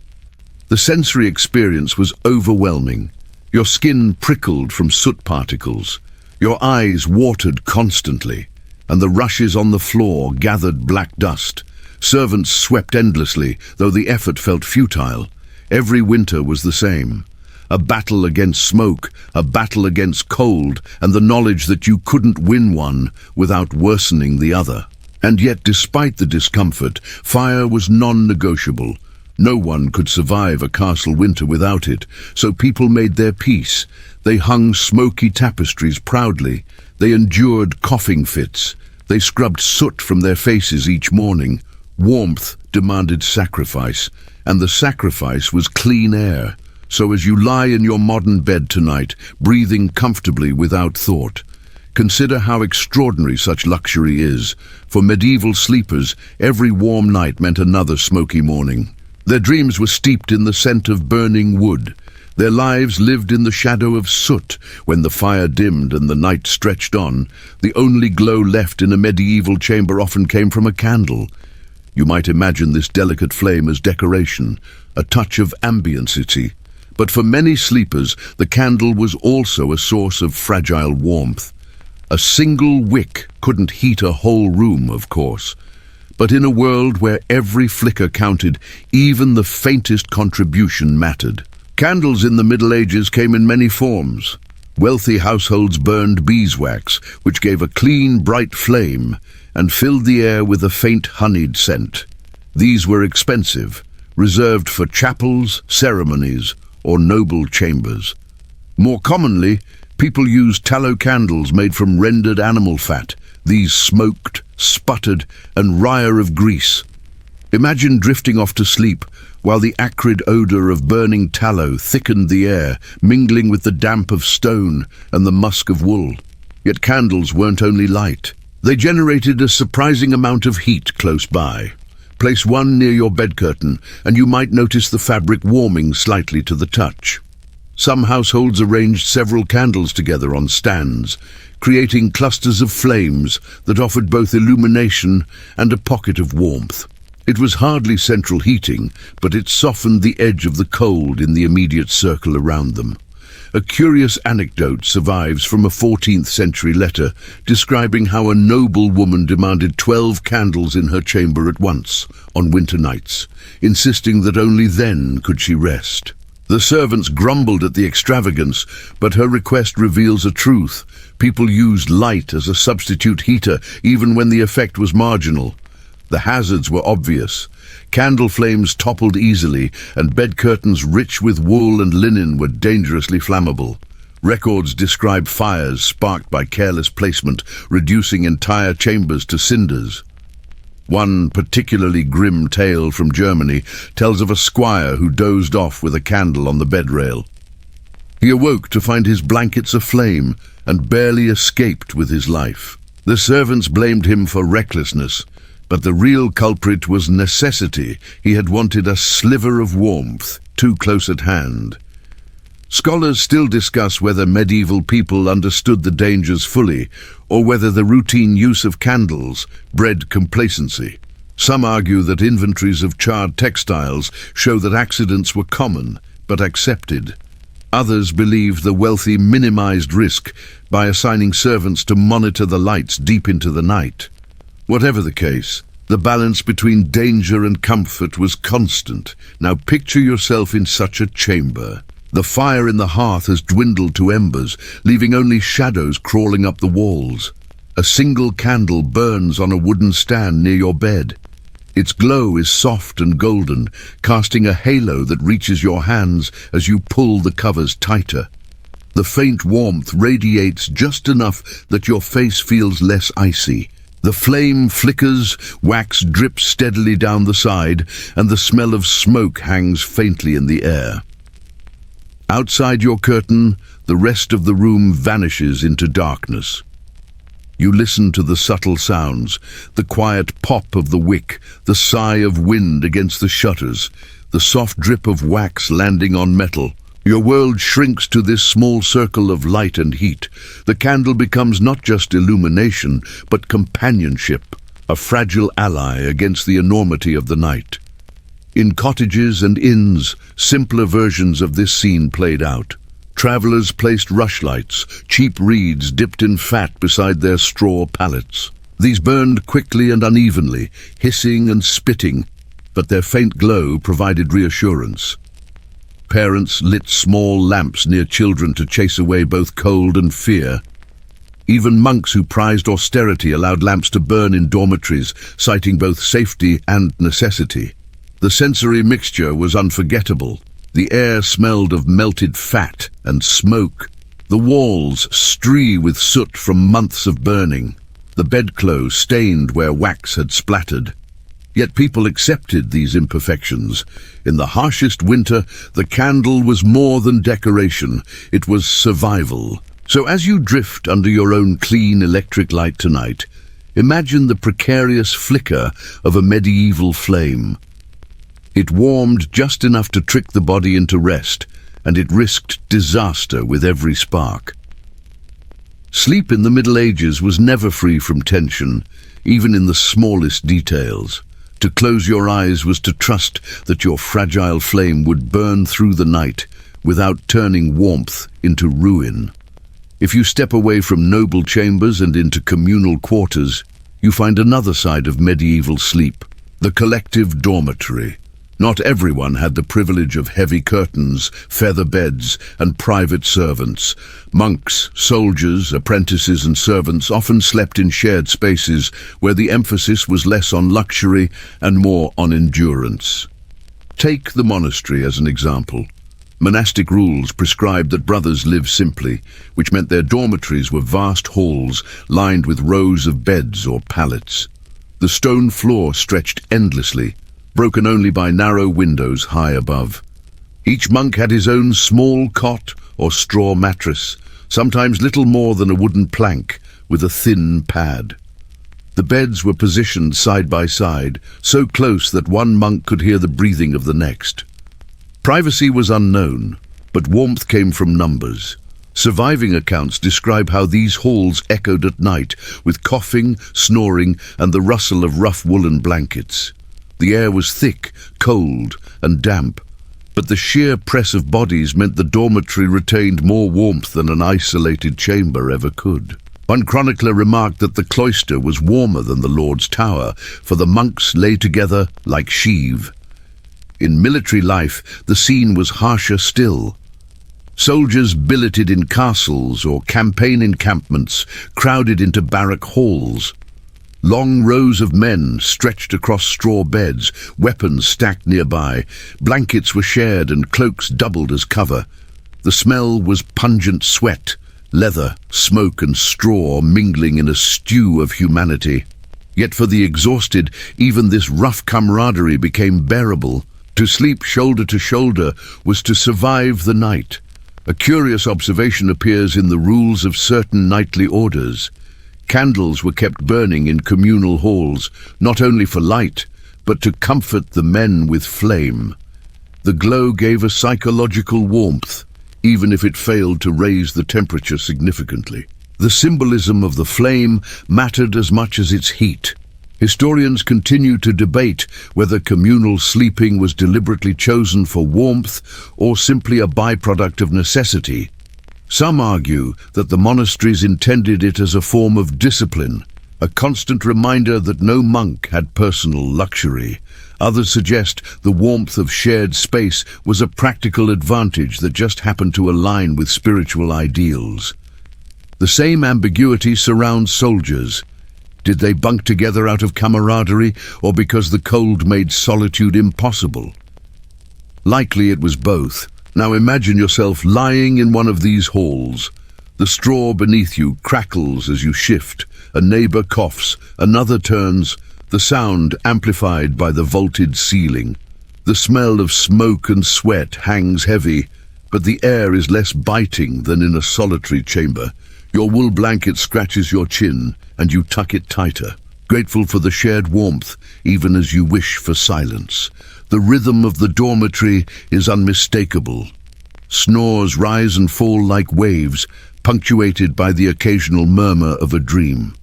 The sensory experience was overwhelming. Your skin prickled from soot particles. Your eyes watered constantly, and the rushes on the floor gathered black dust. Servants swept endlessly, though the effort felt futile. Every winter was the same. A battle against smoke, a battle against cold, and the knowledge that you couldn't win one without worsening the other. And yet, despite the discomfort, fire was non-negotiable. No one could survive a castle winter without it, so people made their peace. They hung smoky tapestries proudly. They endured coughing fits. They scrubbed soot from their faces each morning. Warmth demanded sacrifice, and the sacrifice was clean air. So as you lie in your modern bed tonight, breathing comfortably without thought, consider how extraordinary such luxury is. For medieval sleepers, every warm night meant another smoky morning. Their dreams were steeped in the scent of burning wood. Their lives lived in the shadow of soot. When the fire dimmed and the night stretched on, the only glow left in a medieval chamber often came from a candle. You might imagine this delicate flame as decoration, a touch of ambience. But for many sleepers, the candle was also a source of fragile warmth. A single wick couldn't heat a whole room, of course. But in a world where every flicker counted, even the faintest contribution mattered. Candles in the Middle Ages came in many forms. Wealthy households burned beeswax, which gave a clean, bright flame and filled the air with a faint honeyed scent. These were expensive, reserved for chapels, ceremonies, or noble chambers. More commonly, people used tallow candles made from rendered animal fat. These smoked, sputtered, and wire of grease. Imagine drifting off to sleep while the acrid odor of burning tallow thickened the air, mingling with the damp of stone and the musk of wool. Yet candles weren't only light. They generated a surprising amount of heat close by. Place one near your bed curtain, and you might notice the fabric warming slightly to the touch. Some households arranged several candles together on stands, creating clusters of flames that offered both illumination and a pocket of warmth. It was hardly central heating, but it softened the edge of the cold in the immediate circle around them. A curious anecdote survives from a 14th century letter describing how a noble woman demanded 12 candles in her chamber at once on winter nights, insisting that only then could she rest. The servants grumbled at the extravagance, but her request reveals a truth. People used light as a substitute heater even when the effect was marginal. The hazards were obvious. Candle flames toppled easily, and bed curtains rich with wool and linen were dangerously flammable. Records describe fires sparked by careless placement, reducing entire chambers to cinders. One particularly grim tale from Germany tells of a squire who dozed off with a candle on the bed rail. He awoke to find his blankets aflame and barely escaped with his life. The servants blamed him for recklessness, but the real culprit was necessity. He had wanted a sliver of warmth, too close at hand. Scholars still discuss whether medieval people understood the dangers fully, or whether the routine use of candles bred complacency. Some argue that inventories of charred textiles show that accidents were common, but accepted. Others believe the wealthy minimized risk by assigning servants to monitor the lights deep into the night. Whatever the case, the balance between danger and comfort was constant. Now picture yourself in such a chamber. The fire in the hearth has dwindled to embers, leaving only shadows crawling up the walls. A single candle burns on a wooden stand near your bed. Its glow is soft and golden, casting a halo that reaches your hands as you pull the covers tighter. The faint warmth radiates just enough that your face feels less icy. The flame flickers, wax drips steadily down the side, and the smell of smoke hangs faintly in the air. Outside your curtain, the rest of the room vanishes into darkness. You listen to the subtle sounds, the quiet pop of the wick, the sigh of wind against the shutters, the soft drip of wax landing on metal. Your world shrinks to this small circle of light and heat. The candle becomes not just illumination, but companionship, a fragile ally against the enormity of the night. In cottages and inns, simpler versions of this scene played out. Travelers placed rushlights, cheap reeds dipped in fat beside their straw pallets. These burned quickly and unevenly, hissing and spitting, but their faint glow provided reassurance. Parents lit small lamps near children to chase away both cold and fear. Even monks who prized austerity allowed lamps to burn in dormitories, citing both safety and necessity. The sensory mixture was unforgettable. The air smelled of melted fat and smoke. The walls stree with soot from months of burning. The bedclothes stained where wax had splattered. Yet people accepted these imperfections. In the harshest winter, the candle was more than decoration. It was survival. So as you drift under your own clean electric light tonight, imagine the precarious flicker of a medieval flame. It warmed just enough to trick the body into rest, and it risked disaster with every spark. Sleep in the Middle Ages was never free from tension, even in the smallest details. To close your eyes was to trust that your fragile flame would burn through the night without turning warmth into ruin. If you step away from noble chambers and into communal quarters, you find another side of medieval sleep, the collective dormitory. Not everyone had the privilege of heavy curtains, feather beds, and private servants. Monks, soldiers, apprentices, and servants often slept in shared spaces where the emphasis was less on luxury and more on endurance. Take the monastery as an example. Monastic rules prescribed that brothers live simply, which meant their dormitories were vast halls lined with rows of beds or pallets. The stone floor stretched endlessly, broken only by narrow windows high above. Each monk had his own small cot or straw mattress, sometimes little more than a wooden plank with a thin pad. The beds were positioned side by side, so close that one monk could hear the breathing of the next. Privacy was unknown. but warmth came from numbers. Surviving accounts describe how these halls echoed at night, with coughing, snoring, and the rustle of rough woolen blankets. The air was thick, cold, and damp, but the sheer press of bodies meant the dormitory retained more warmth than an isolated chamber ever could. One chronicler remarked that the cloister was warmer than the Lord's Tower, for the monks lay together like sheave. In military life, the scene was harsher still. Soldiers billeted in castles or campaign encampments crowded into barrack halls. Long rows of men stretched across straw beds, weapons stacked nearby. Blankets were shared and cloaks doubled as cover. The smell was pungent sweat, leather, smoke and straw mingling in a stew of humanity. Yet for the exhausted, even this rough camaraderie became bearable. To sleep shoulder to shoulder was to survive the night. A curious observation appears in the rules of certain nightly orders. Candles were kept burning in communal halls, not only for light, but to comfort the men with flame. The glow gave a psychological warmth, even if it failed to raise the temperature significantly. The symbolism of the flame mattered as much as its heat. Historians continue to debate whether communal sleeping was deliberately chosen for warmth or simply a byproduct of necessity. Some argue that the monasteries intended it as a form of discipline, a constant reminder that no monk had personal luxury. Others suggest the warmth of shared space was a practical advantage that just happened to align with spiritual ideals. The same ambiguity surrounds soldiers. Did they bunk together out of camaraderie or because the cold made solitude impossible? Likely it was both. Now imagine yourself lying in one of these halls. The straw beneath you crackles as you shift. A neighbor coughs, another turns, the sound amplified by the vaulted ceiling. The smell of smoke and sweat hangs heavy, but the air is less biting than in a solitary chamber. Your wool blanket scratches your chin, and you tuck it tighter, grateful for the shared warmth, even as you wish for silence. The rhythm of the dormitory is unmistakable. Snores rise and fall like waves, punctuated by the occasional murmur of a dream.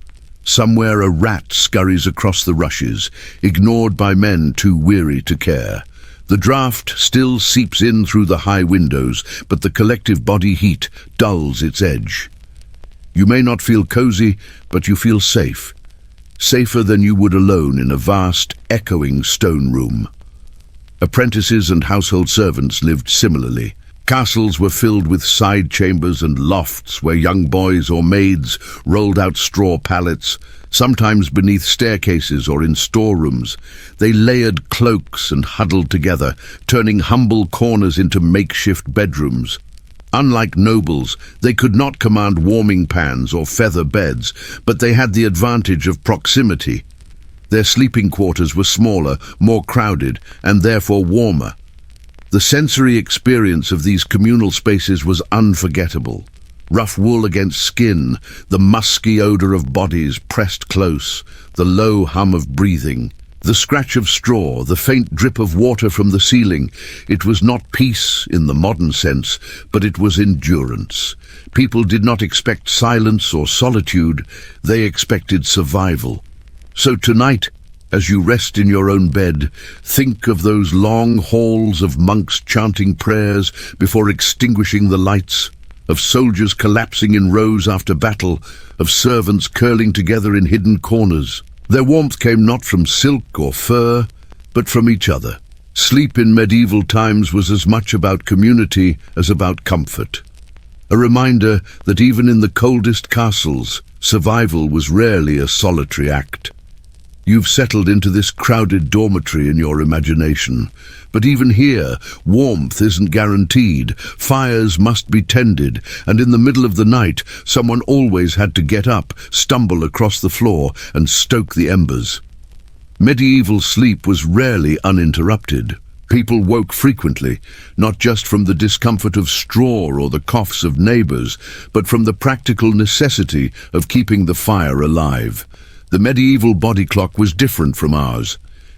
Somewhere a rat scurries across the rushes, ignored by men too weary to care. The draught still seeps in through the high windows, but the collective body heat dulls its edge. You may not feel cozy, but you feel safe. Safer than you would alone in a vast, echoing stone room. Apprentices and household servants lived similarly. Castles were filled with side chambers and lofts where young boys or maids rolled out straw pallets, sometimes beneath staircases or in storerooms. They layered cloaks and huddled together, turning humble corners into makeshift bedrooms. Unlike nobles, they could not command warming pans or feather beds, but they had the advantage of proximity. Their sleeping quarters were smaller, more crowded, and therefore warmer. The sensory experience of these communal spaces was unforgettable. Rough wool against skin, the musky odor of bodies pressed close, the low hum of breathing. The scratch of straw, the faint drip of water from the ceiling. It was not peace in the modern sense, but it was endurance. People did not expect silence or solitude, they expected survival. So tonight, as you rest in your own bed, think of those long halls of monks chanting prayers before extinguishing the lights, of soldiers collapsing in rows after battle, of servants curling together in hidden corners. Their warmth came not from silk or fur, but from each other. Sleep in medieval times was as much about community as about comfort. A reminder that even in the coldest castles, survival was rarely a solitary act. You've settled into this crowded dormitory in your imagination. But even here, warmth isn't guaranteed. Fires must be tended, and in the middle of the night, someone always had to get up, stumble across the floor, and stoke the embers. Medieval sleep was rarely uninterrupted. People woke frequently, not just from the discomfort of straw or the coughs of neighbors, but from the practical necessity of keeping the fire alive. The medieval body clock was different from ours.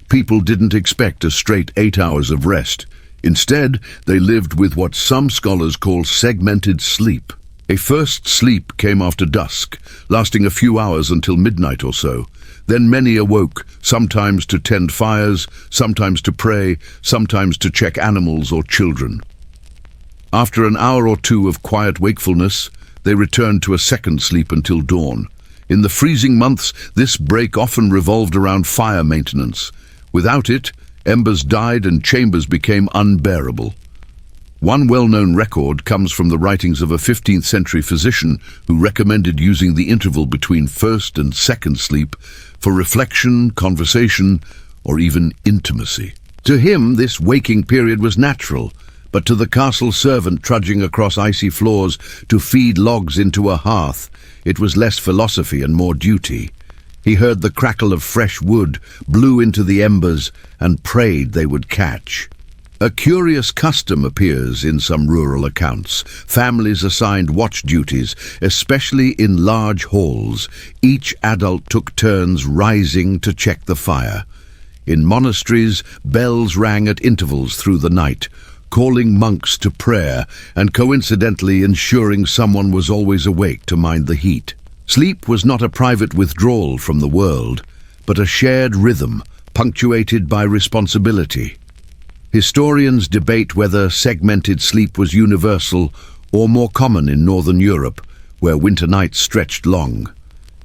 People didn't expect a straight 8 hours of rest. Instead, they lived with what some scholars call segmented sleep. A first sleep came after dusk, lasting a few hours until midnight or so. Then many awoke, sometimes to tend fires, sometimes to pray, sometimes to check animals or children. After an hour or two of quiet wakefulness, they returned to a second sleep until dawn. In the freezing months, this break often revolved around fire maintenance. Without it, embers died and chambers became unbearable. One well-known record comes from the writings of a 15th century physician who recommended using the interval between first and second sleep for reflection, conversation, or even intimacy. To him, this waking period was natural, but to the castle servant trudging across icy floors to feed logs into a hearth, it was less philosophy and more duty. He heard the crackle of fresh wood, blew into the embers, and prayed they would catch. A curious custom appears in some rural accounts. Families assigned watch duties, especially in large halls. Each adult took turns rising to check the fire. In monasteries, bells rang at intervals through the night, calling monks to prayer and coincidentally ensuring someone was always awake to mind the heat. Sleep was not a private withdrawal from the world, but a shared rhythm, punctuated by responsibility. Historians debate whether segmented sleep was universal or more common in Northern Europe, where winter nights stretched long.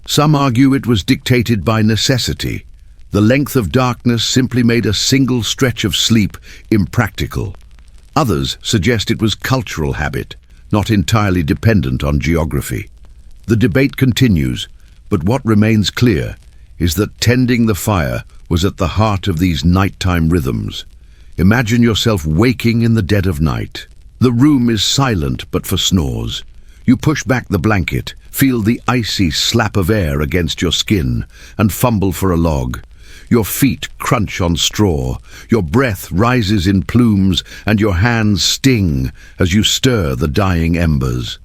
Some argue it was dictated by necessity. The length of darkness simply made a single stretch of sleep impractical. Others suggest it was cultural habit, not entirely dependent on geography. The debate continues, but what remains clear is that tending the fire was at the heart of these nighttime rhythms. Imagine yourself waking in the dead of night. The room is silent but for snores. You push back the blanket, feel the icy slap of air against your skin, and fumble for a log. Your feet crunch on straw, your breath rises in plumes, and your hands sting as you stir the dying embers.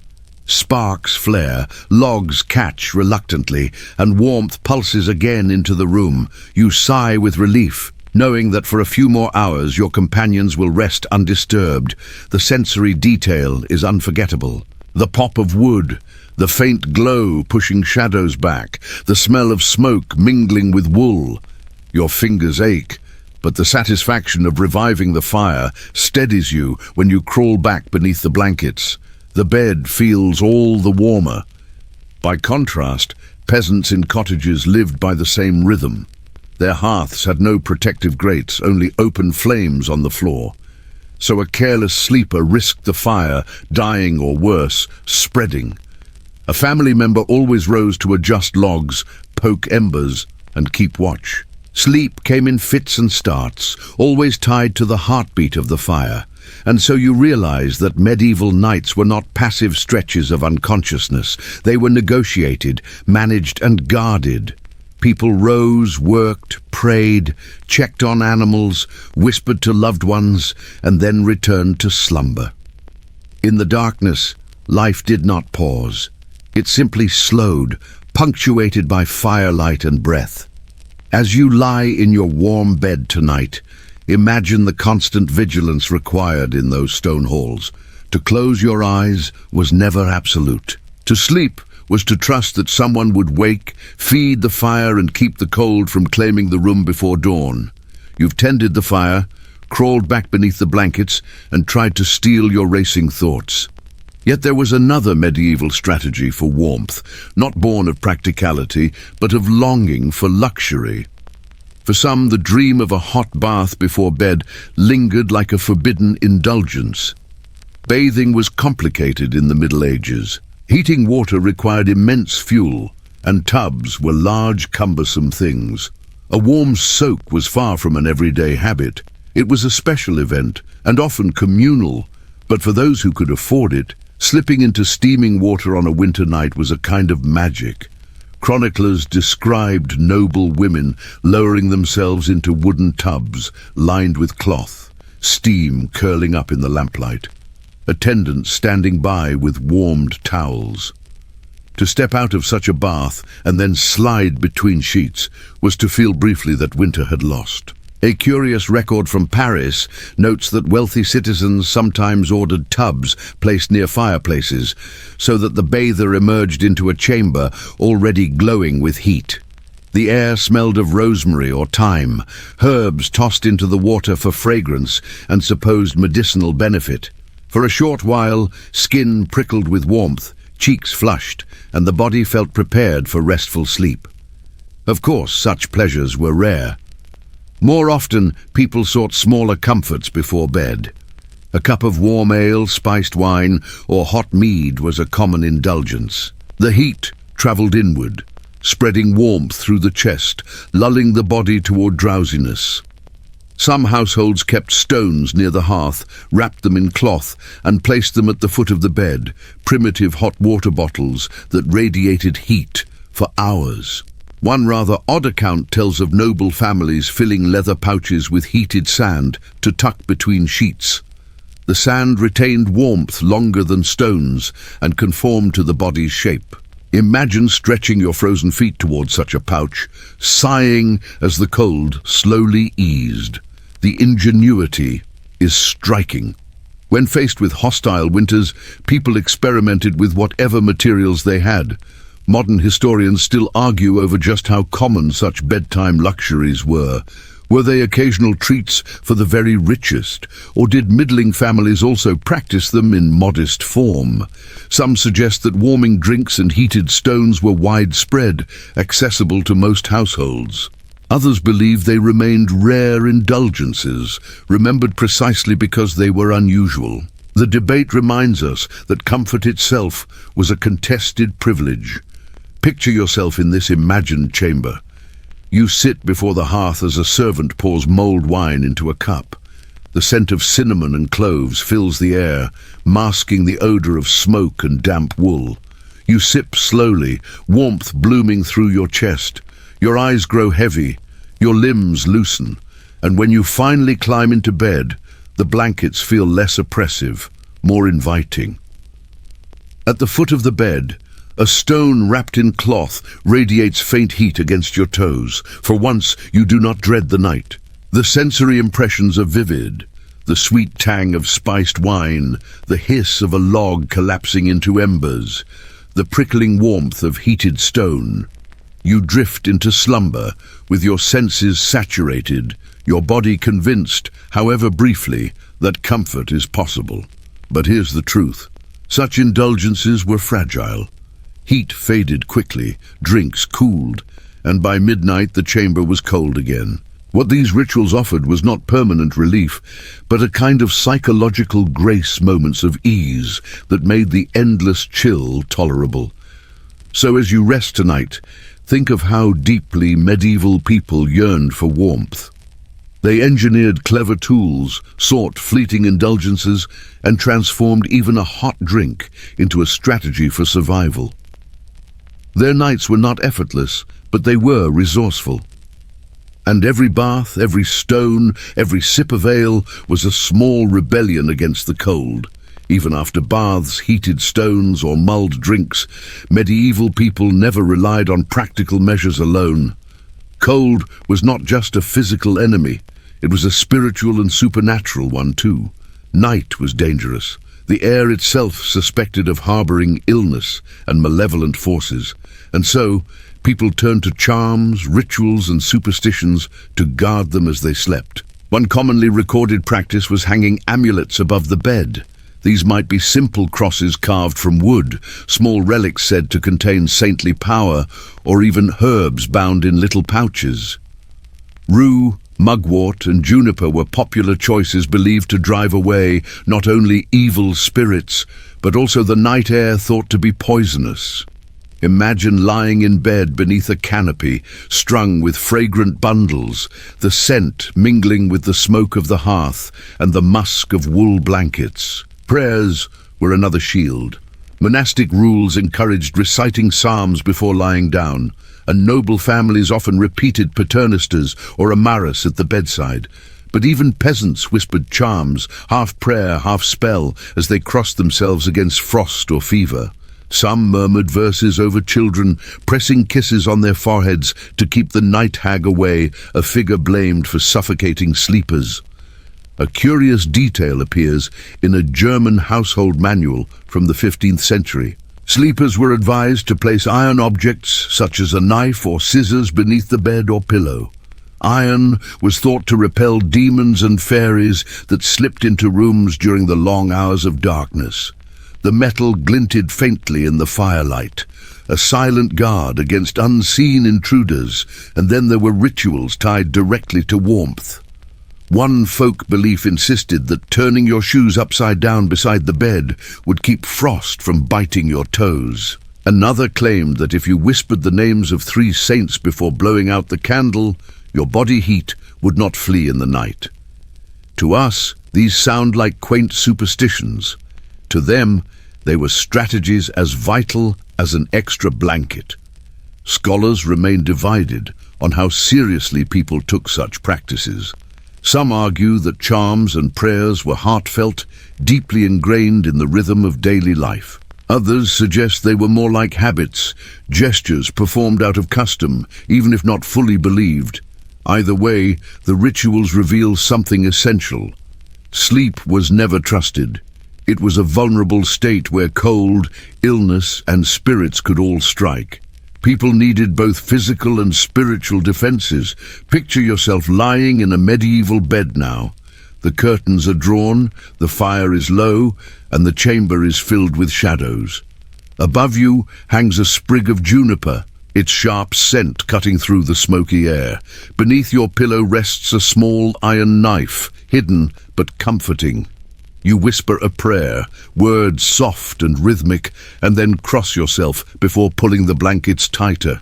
Sparks flare, logs catch reluctantly, and warmth pulses again into the room. You sigh with relief, knowing that for a few more hours your companions will rest undisturbed. The sensory detail is unforgettable. The pop of wood, the faint glow pushing shadows back, the smell of smoke mingling with wool. Your fingers ache, but the satisfaction of reviving the fire steadies you when you crawl back beneath the blankets. The bed feels all the warmer. By contrast, peasants in cottages lived by the same rhythm. Their hearths had no protective grates, only open flames on the floor. So a careless sleeper risked the fire, dying or worse, spreading. A family member always rose to adjust logs, poke embers, and keep watch. Sleep came in fits and starts, always tied to the heartbeat of the fire. And so you realize that medieval nights were not passive stretches of unconsciousness. They were negotiated, managed, and guarded. People rose, worked, prayed, checked on animals, whispered to loved ones, and then returned to slumber. In the darkness, life did not pause. It simply slowed, punctuated by firelight and breath. As you lie in your warm bed tonight, imagine the constant vigilance required in those stone halls. To close your eyes was never absolute. To sleep was to trust that someone would wake, feed the fire, and keep the cold from claiming the room before dawn. You've tended the fire, crawled back beneath the blankets, and tried to steal your racing thoughts. Yet there was another medieval strategy for warmth, not born of practicality, but of longing for luxury. For some, the dream of a hot bath before bed lingered like a forbidden indulgence. Bathing was complicated in the Middle Ages. Heating water required immense fuel, and tubs were large, cumbersome things. A warm soak was far from an everyday habit. It was a special event, and often communal, but for those who could afford it, slipping into steaming water on a winter night was a kind of magic. Chroniclers described noble women lowering themselves into wooden tubs lined with cloth, steam curling up in the lamplight. Attendants standing by with warmed towels. To step out of such a bath and then slide between sheets was to feel briefly that winter had lost. A curious record from Paris notes that wealthy citizens sometimes ordered tubs placed near fireplaces so that the bather emerged into a chamber already glowing with heat. The air smelled of rosemary or thyme, herbs tossed into the water for fragrance and supposed medicinal benefit. For a short while, skin prickled with warmth, cheeks flushed, and the body felt prepared for restful sleep. Of course, such pleasures were rare. More often, people sought smaller comforts before bed. A cup of warm ale, spiced wine, or hot mead was a common indulgence. The heat travelled inward, spreading warmth through the chest, lulling the body toward drowsiness. Some households kept stones near the hearth, wrapped them in cloth, and placed them at the foot of the bed, primitive hot water bottles that radiated heat for hours. One rather odd account tells of noble families filling leather pouches with heated sand to tuck between sheets. The sand retained warmth longer than stones and conformed to the body's shape. Imagine stretching your frozen feet towards such a pouch, sighing as the cold slowly eased. The ingenuity is striking. When faced with hostile winters, people experimented with whatever materials they had. Modern historians still argue over just how common such bedtime luxuries were. Were they occasional treats for the very richest, or did middling families also practice them in modest form? Some suggest that warming drinks and heated stones were widespread, accessible to most households. Others believe they remained rare indulgences, remembered precisely because they were unusual. The debate reminds us that comfort itself was a contested privilege. Picture yourself in this imagined chamber. You sit before the hearth as a servant pours mulled wine into a cup. The scent of cinnamon and cloves fills the air, masking the odor of smoke and damp wool. You sip slowly, warmth blooming through your chest. Your eyes grow heavy, your limbs loosen, and when you finally climb into bed, the blankets feel less oppressive, more inviting. At the foot of the bed, a stone wrapped in cloth radiates faint heat against your toes. For once, you do not dread the night. The sensory impressions are vivid. The sweet tang of spiced wine, the hiss of a log collapsing into embers, the prickling warmth of heated stone. You drift into slumber, with your senses saturated, your body convinced, however briefly, that comfort is possible. But here's the truth. Such indulgences were fragile. Heat faded quickly, drinks cooled, and by midnight the chamber was cold again. What these rituals offered was not permanent relief, but a kind of psychological grace, moments of ease that made the endless chill tolerable. So as you rest tonight, think of how deeply medieval people yearned for warmth. They engineered clever tools, sought fleeting indulgences, and transformed even a hot drink into a strategy for survival. Their nights were not effortless, but they were resourceful. And every bath, every stone, every sip of ale was a small rebellion against the cold. Even after baths, heated stones, or mulled drinks, medieval people never relied on practical measures alone. Cold was not just a physical enemy, it was a spiritual and supernatural one too. Night was dangerous. The air itself suspected of harboring illness and malevolent forces, and so people turned to charms, rituals, and superstitions to guard them as they slept. One commonly recorded practice was hanging amulets above the bed. These might be simple crosses carved from wood, small relics said to contain saintly power, or even herbs bound in little pouches. Rue, mugwort, and juniper were popular choices believed to drive away not only evil spirits, but also the night air thought to be poisonous. Imagine lying in bed beneath a canopy, strung with fragrant bundles, the scent mingling with the smoke of the hearth and the musk of wool blankets. Prayers were another shield. Monastic rules encouraged reciting psalms before lying down, and noble families often repeated paternosters or amaris at the bedside. But even peasants whispered charms, half prayer, half spell, as they crossed themselves against frost or fever. Some murmured verses over children, pressing kisses on their foreheads to keep the night hag away, a figure blamed for suffocating sleepers. A curious detail appears in a German household manual from the 15th century. Sleepers were advised to place iron objects, such as a knife or scissors, beneath the bed or pillow. Iron was thought to repel demons and fairies that slipped into rooms during the long hours of darkness. The metal glinted faintly in the firelight, a silent guard against unseen intruders, and then there were rituals tied directly to warmth. One folk belief insisted that turning your shoes upside down beside the bed would keep frost from biting your toes. Another claimed that if you whispered the names of 3 saints before blowing out the candle, your body heat would not flee in the night. To us, these sound like quaint superstitions. To them, they were strategies as vital as an extra blanket. Scholars remain divided on how seriously people took such practices. Some argue that charms and prayers were heartfelt, deeply ingrained in the rhythm of daily life. Others suggest they were more like habits, gestures performed out of custom, even if not fully believed. Either way, the rituals reveal something essential. Sleep was never trusted. It was a vulnerable state where cold, illness, and spirits could all strike. People needed both physical and spiritual defenses. Picture yourself lying in a medieval bed now. The curtains are drawn, the fire is low, and the chamber is filled with shadows. Above you hangs a sprig of juniper, its sharp scent cutting through the smoky air. Beneath your pillow rests a small iron knife, hidden but comforting. You whisper a prayer, words soft and rhythmic, and then cross yourself before pulling the blankets tighter.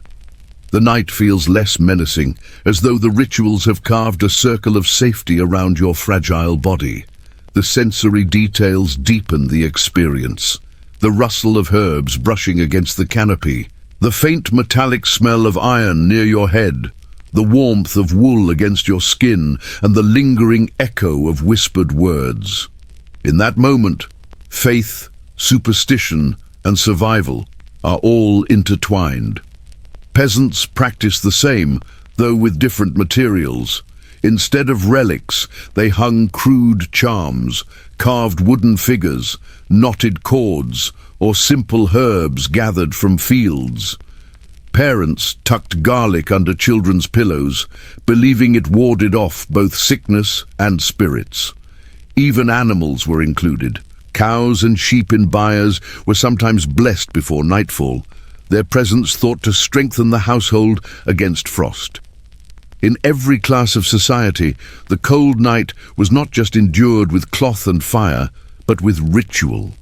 The night feels less menacing, as though the rituals have carved a circle of safety around your fragile body. The sensory details deepen the experience. The rustle of herbs brushing against the canopy, the faint metallic smell of iron near your head, the warmth of wool against your skin, and the lingering echo of whispered words. In that moment, faith, superstition, and survival are all intertwined. Peasants practiced the same, though with different materials. Instead of relics, they hung crude charms, carved wooden figures, knotted cords, or simple herbs gathered from fields. Parents tucked garlic under children's pillows, believing it warded off both sickness and spirits. Even animals were included. Cows and sheep in byres were sometimes blessed before nightfall, their presence thought to strengthen the household against frost. In every class of society, the cold night was not just endured with cloth and fire, but with ritual.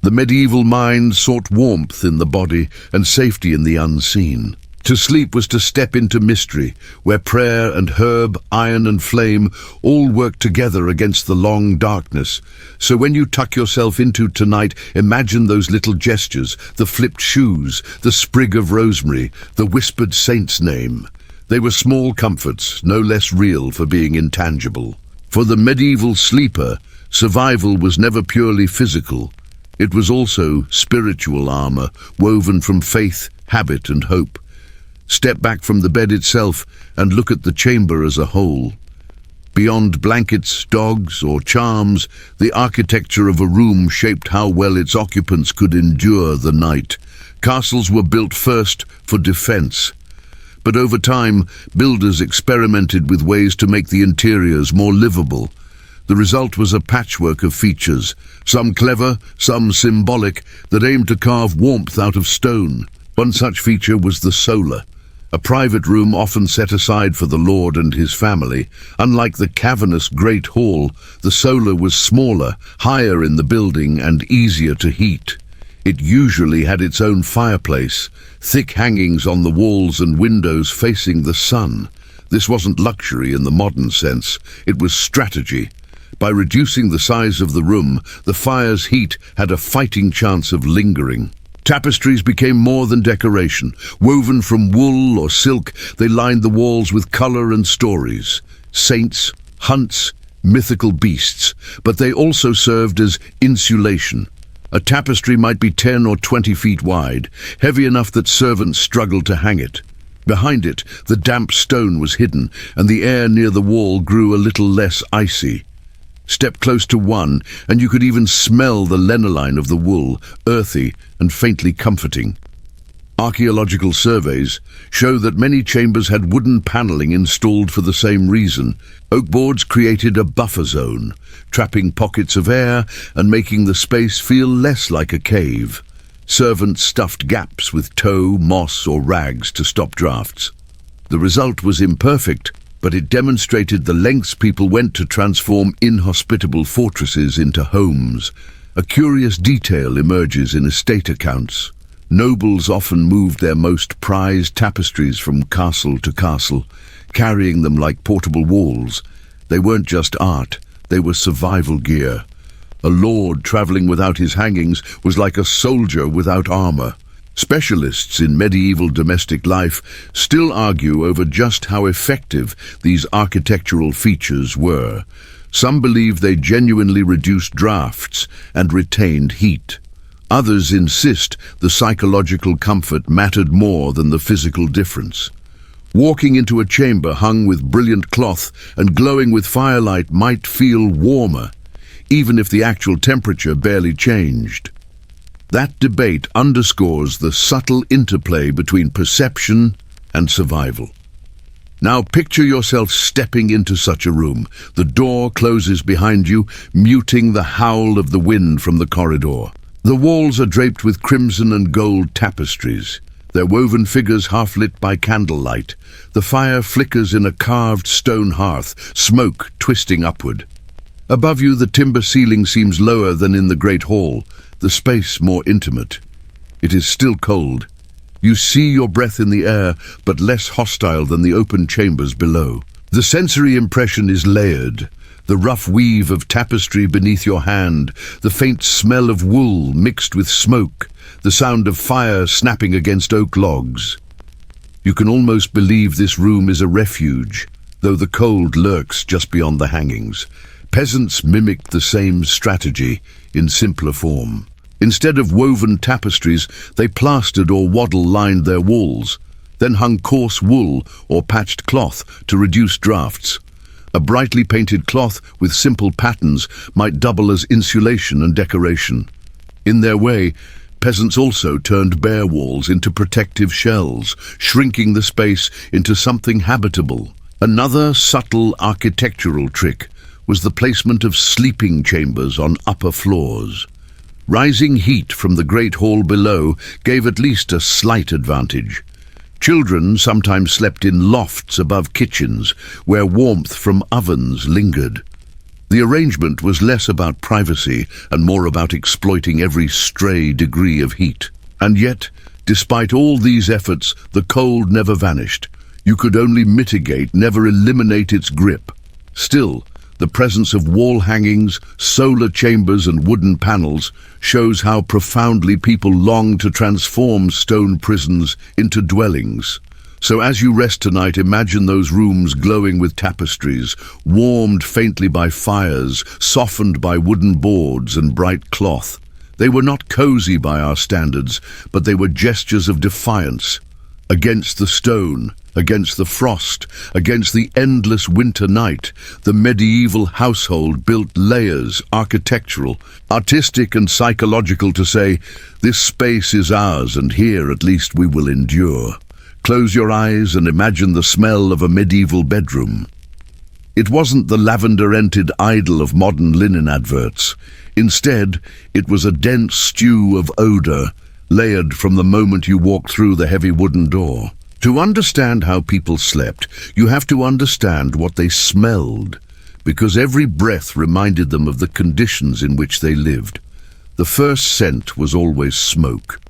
The medieval mind sought warmth in the body and safety in the unseen. To sleep was to step into mystery, where prayer and herb, iron and flame all worked together against the long darkness. So when you tuck yourself into tonight, imagine those little gestures, the flipped shoes, the sprig of rosemary, the whispered saint's name. They were small comforts, no less real for being intangible. For the medieval sleeper, survival was never purely physical. It was also spiritual armor, woven from faith, habit and hope. Step back from the bed itself and look at the chamber as a whole. Beyond blankets, dogs, or charms, the architecture of a room shaped how well its occupants could endure the night. Castles were built first for defense, but over time, builders experimented with ways to make the interiors more livable. The result was a patchwork of features, some clever, some symbolic, that aimed to carve warmth out of stone. One such feature was the solar, a private room often set aside for the lord and his family. Unlike the cavernous great hall, the solar was smaller, higher in the building, and easier to heat. It usually had its own fireplace, thick hangings on the walls and windows facing the sun. This wasn't luxury in the modern sense, it was strategy. By reducing the size of the room, the fire's heat had a fighting chance of lingering. Tapestries became more than decoration. Woven from wool or silk, they lined the walls with color and stories. Saints, hunts, mythical beasts, but they also served as insulation. A tapestry might be 10 or 20 feet wide, heavy enough that servants struggled to hang it. Behind it, the damp stone was hidden, and the air near the wall grew a little less icy. Step close to one, and you could even smell the linoline of the wool, earthy and faintly comforting. Archaeological surveys show that many chambers had wooden paneling installed for the same reason. Oak boards created a buffer zone, trapping pockets of air and making the space feel less like a cave. Servants stuffed gaps with tow, moss or rags to stop drafts. The result was imperfect, but it demonstrated the lengths people went to transform inhospitable fortresses into homes. A curious detail emerges in estate accounts. Nobles often moved their most prized tapestries from castle to castle, carrying them like portable walls. They weren't just art, they were survival gear. A lord traveling without his hangings was like a soldier without armor. Specialists in medieval domestic life still argue over just how effective these architectural features were. Some believe they genuinely reduced drafts and retained heat. Others insist the psychological comfort mattered more than the physical difference. Walking into a chamber hung with brilliant cloth and glowing with firelight might feel warmer, even if the actual temperature barely changed. That debate underscores the subtle interplay between perception and survival. Now picture yourself stepping into such a room. The door closes behind you, muting the howl of the wind from the corridor. The walls are draped with crimson and gold tapestries, their woven figures half lit by candlelight. The fire flickers in a carved stone hearth, smoke twisting upward. Above you, the timber ceiling seems lower than in the great hall, the space more intimate. It is still cold. You see your breath in the air, but less hostile than the open chambers below. The sensory impression is layered. The rough weave of tapestry beneath your hand, the faint smell of wool mixed with smoke, the sound of fire snapping against oak logs. You can almost believe this room is a refuge, though the cold lurks just beyond the hangings. Peasants mimicked the same strategy in simpler form. Instead of woven tapestries, they plastered or waddle-lined their walls, then hung coarse wool or patched cloth to reduce drafts. A brightly painted cloth with simple patterns might double as insulation and decoration. In their way, peasants also turned bare walls into protective shells, shrinking the space into something habitable. Another subtle architectural trick was the placement of sleeping chambers on upper floors. Rising heat from the great hall below gave at least a slight advantage. Children sometimes slept in lofts above kitchens, where warmth from ovens lingered. The arrangement was less about privacy and more about exploiting every stray degree of heat. And yet, despite all these efforts, the cold never vanished. You could only mitigate, never eliminate its grip. Still, the presence of wall hangings, solar chambers and wooden panels shows how profoundly people long to transform stone prisons into dwellings. So as you rest tonight, imagine those rooms glowing with tapestries, warmed faintly by fires, softened by wooden boards and bright cloth. They were not cozy by our standards, but they were gestures of defiance. Against the stone, against the frost, against the endless winter night, the medieval household built layers, architectural, artistic and psychological, to say, this space is ours and here at least we will endure. Close your eyes and imagine the smell of a medieval bedroom. It wasn't the lavender-scented idyll of modern linen adverts. Instead, it was a dense stew of odor, layered from the moment you walked through the heavy wooden door. To understand how people slept, you have to understand what they smelled, because every breath reminded them of the conditions in which they lived. The first scent was always smoke.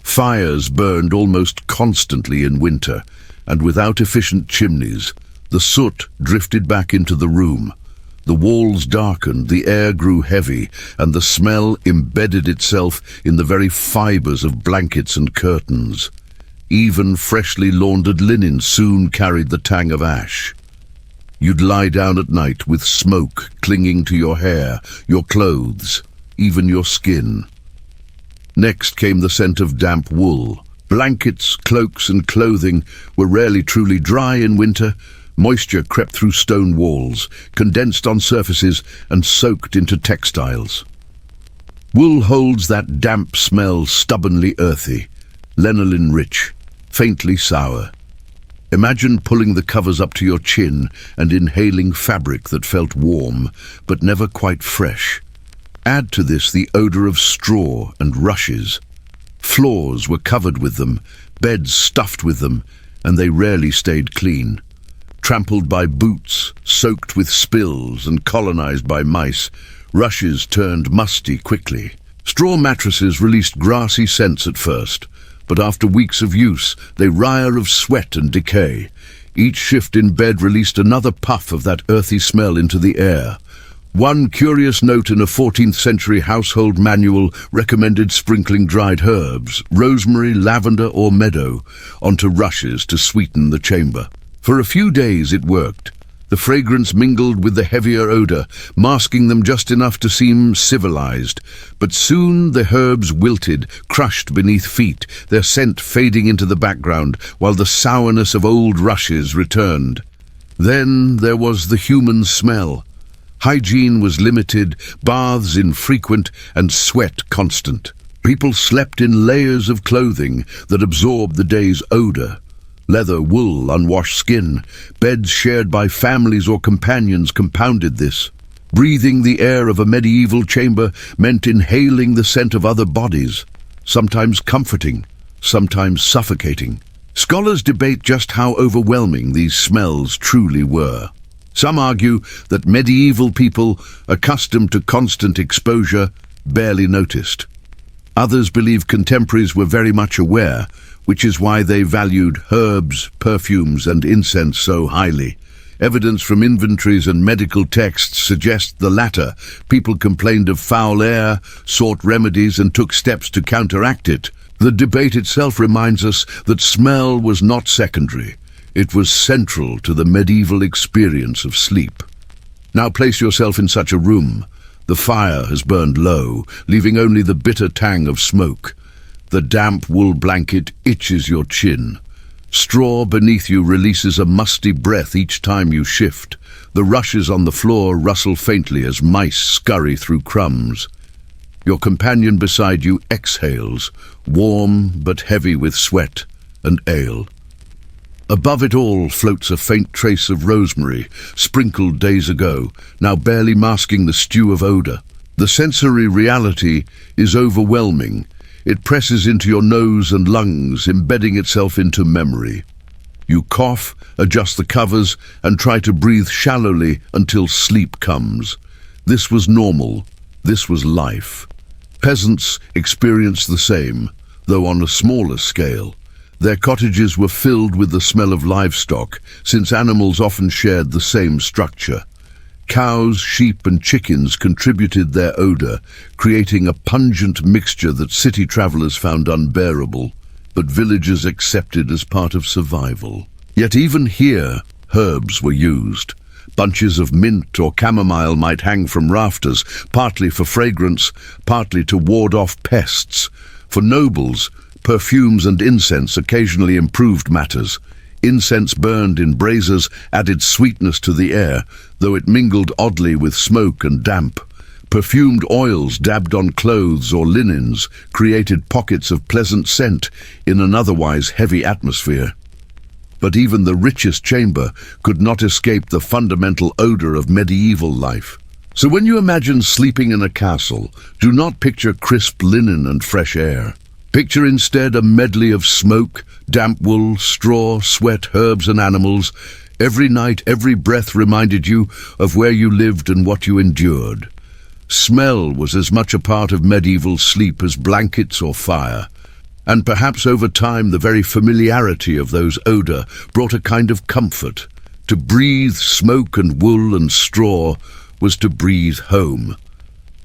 Fires burned almost constantly in winter, and without efficient chimneys, the soot drifted back into the room. The walls darkened, the air grew heavy, and the smell embedded itself in the very fibers of blankets and curtains. Even freshly laundered linen soon carried the tang of ash. You'd lie down at night with smoke clinging to your hair, your clothes, even your skin. Next came the scent of damp wool. Blankets, cloaks and clothing were rarely truly dry in winter. Moisture crept through stone walls, condensed on surfaces and soaked into textiles. Wool holds that damp smell, stubbornly earthy, lanolin-rich, faintly sour. Imagine pulling the covers up to your chin and inhaling fabric that felt warm, but never quite fresh. Add to this the odor of straw and rushes. Floors were covered with them, beds stuffed with them, and they rarely stayed clean. Trampled by boots, soaked with spills and colonized by mice, rushes turned musty quickly. Straw mattresses released grassy scents at first, but after weeks of use, they writhed of sweat and decay. Each shift in bed released another puff of that earthy smell into the air. One curious note in a 14th century household manual recommended sprinkling dried herbs, rosemary, lavender or meadow, onto rushes to sweeten the chamber. For a few days it worked. The fragrance mingled with the heavier odor, masking them just enough to seem civilized. But soon the herbs wilted, crushed beneath feet, their scent fading into the background, while the sourness of old rushes returned. Then there was the human smell. Hygiene was limited, baths infrequent, and sweat constant. People slept in layers of clothing that absorbed the day's odor. Leather, wool, unwashed skin, beds shared by families or companions compounded this. Breathing the air of a medieval chamber meant inhaling the scent of other bodies, sometimes comforting, sometimes suffocating. Scholars debate just how overwhelming these smells truly were. Some argue that medieval people, accustomed to constant exposure, barely noticed. Others believe contemporaries were very much aware, which is why they valued herbs, perfumes, and incense so highly. Evidence from inventories and medical texts suggests the latter. People complained of foul air, sought remedies, and took steps to counteract it. The debate itself reminds us that smell was not secondary. It was central to the medieval experience of sleep. Now place yourself in such a room. The fire has burned low, leaving only the bitter tang of smoke. The damp wool blanket itches your chin. Straw beneath you releases a musty breath each time you shift. The rushes on the floor rustle faintly as mice scurry through crumbs. Your companion beside you exhales, warm but heavy with sweat and ale. Above it all floats a faint trace of rosemary, sprinkled days ago, now barely masking the stew of odor. The sensory reality is overwhelming. It presses into your nose and lungs, embedding itself into memory. You cough, adjust the covers, and try to breathe shallowly until sleep comes. This was normal. This was life. Peasants experienced the same, though on a smaller scale. Their cottages were filled with the smell of livestock, since animals often shared the same structure. Cows, sheep, and chickens contributed their odor, creating a pungent mixture that city travelers found unbearable, but villagers accepted as part of survival. Yet even here, herbs were used. Bunches of mint or chamomile might hang from rafters, partly for fragrance, partly to ward off pests. For nobles, perfumes and incense occasionally improved matters. Incense burned in braziers added sweetness to the air, though it mingled oddly with smoke and damp. Perfumed oils dabbed on clothes or linens created pockets of pleasant scent in an otherwise heavy atmosphere. But even the richest chamber could not escape the fundamental odor of medieval life. So when you imagine sleeping in a castle, do not picture crisp linen and fresh air. Picture instead a medley of smoke, damp wool, straw, sweat, herbs and animals. Every night, every breath reminded you of where you lived and what you endured. Smell was as much a part of medieval sleep as blankets or fire. And perhaps over time the very familiarity of those odor brought a kind of comfort. To breathe smoke and wool and straw was to breathe home.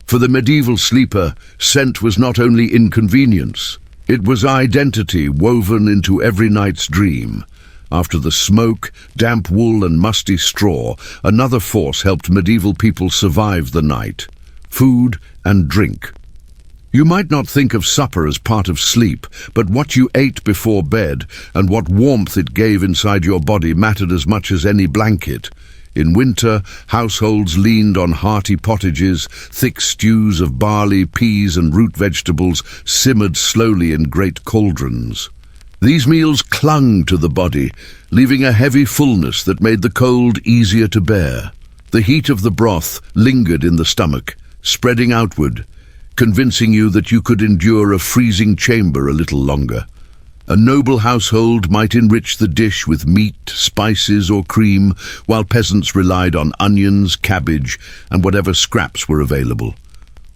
For the medieval sleeper, scent was not only inconvenience, it was identity woven into every night's dream. After the smoke, damp wool and musty straw, another force helped medieval people survive the night: food and drink. You might not think of supper as part of sleep, but what you ate before bed and what warmth it gave inside your body mattered as much as any blanket. In winter, households leaned on hearty pottages, thick stews of barley, peas and root vegetables simmered slowly in great cauldrons. These meals clung to the body, leaving a heavy fullness that made the cold easier to bear. The heat of the broth lingered in the stomach, spreading outward, convincing you that you could endure a freezing chamber a little longer. A noble household might enrich the dish with meat, spices or cream, while peasants relied on onions, cabbage, and whatever scraps were available.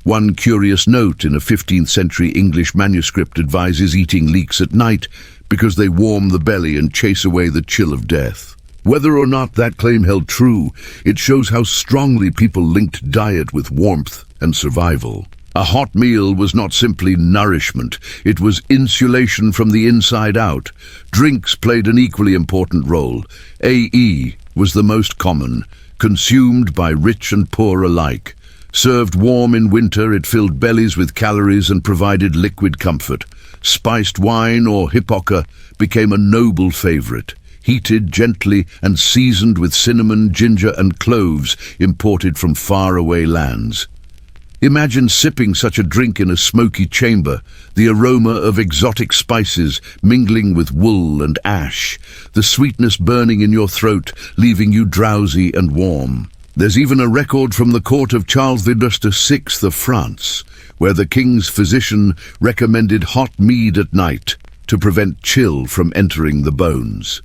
One curious note in a 15th century English manuscript advises eating leeks at night because they warm the belly and chase away the chill of death. Whether or not that claim held true, it shows how strongly people linked diet with warmth and survival. A hot meal was not simply nourishment, it was insulation from the inside out. Drinks played an equally important role. AE was the most common, consumed by rich and poor alike. Served warm in winter, it filled bellies with calories and provided liquid comfort. Spiced wine or hippocra became a noble favorite, heated gently and seasoned with cinnamon, ginger and cloves imported from faraway lands. Imagine sipping such a drink in a smoky chamber, the aroma of exotic spices mingling with wool and ash, the sweetness burning in your throat, leaving you drowsy and warm. There's even a record from the court of Charles VI of France, where the king's physician recommended hot mead at night to prevent chill from entering the bones.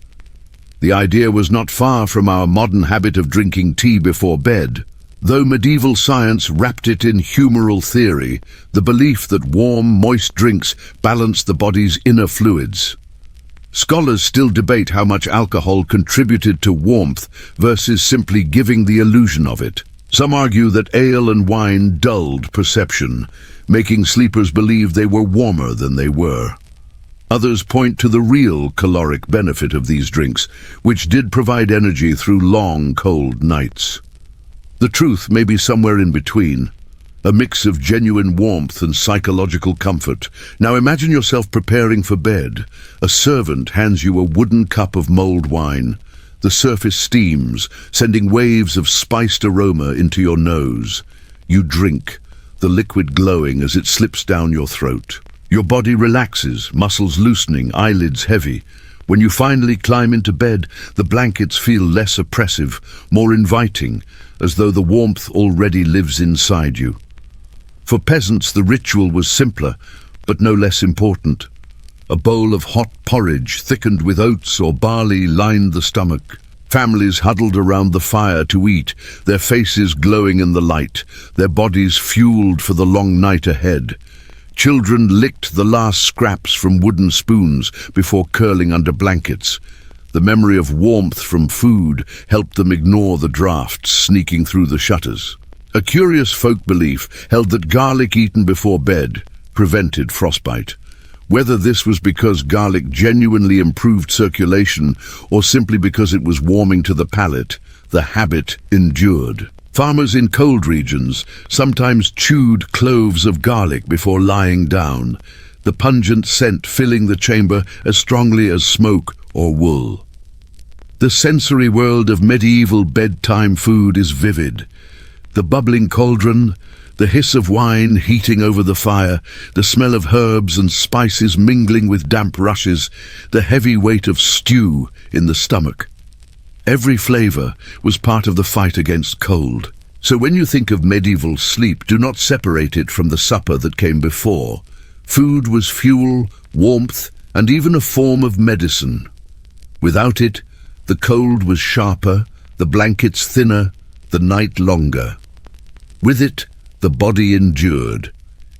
The idea was not far from our modern habit of drinking tea before bed. Though medieval science wrapped it in humoral theory, the belief that warm, moist drinks balanced the body's inner fluids. Scholars still debate how much alcohol contributed to warmth versus simply giving the illusion of it. Some argue that ale and wine dulled perception, making sleepers believe they were warmer than they were. Others point to the real caloric benefit of these drinks, which did provide energy through long, cold nights. The truth may be somewhere in between, a mix of genuine warmth and psychological comfort. Now imagine yourself preparing for bed. A servant hands you a wooden cup of mulled wine. The surface steams, sending waves of spiced aroma into your nose. You drink, the liquid glowing as it slips down your throat. Your body relaxes, muscles loosening, eyelids heavy. When you finally climb into bed, the blankets feel less oppressive, more inviting, as though the warmth already lives inside you. For peasants, the ritual was simpler, but no less important. A bowl of hot porridge, thickened with oats or barley, lined the stomach. Families huddled around the fire to eat, their faces glowing in the light, their bodies fueled for the long night ahead. Children licked the last scraps from wooden spoons before curling under blankets. The memory of warmth from food helped them ignore the drafts sneaking through the shutters. A curious folk belief held that garlic eaten before bed prevented frostbite. Whether this was because garlic genuinely improved circulation or simply because it was warming to the palate, the habit endured. Farmers in cold regions sometimes chewed cloves of garlic before lying down, the pungent scent filling the chamber as strongly as smoke or wool. The sensory world of medieval bedtime food is vivid. The bubbling cauldron, the hiss of wine heating over the fire, the smell of herbs and spices mingling with damp rushes, the heavy weight of stew in the stomach. Every flavor was part of the fight against cold. So when you think of medieval sleep, do not separate it from the supper that came before. Food was fuel, warmth, and even a form of medicine. Without it, the cold was sharper, the blankets thinner, the night longer. With it, the body endured.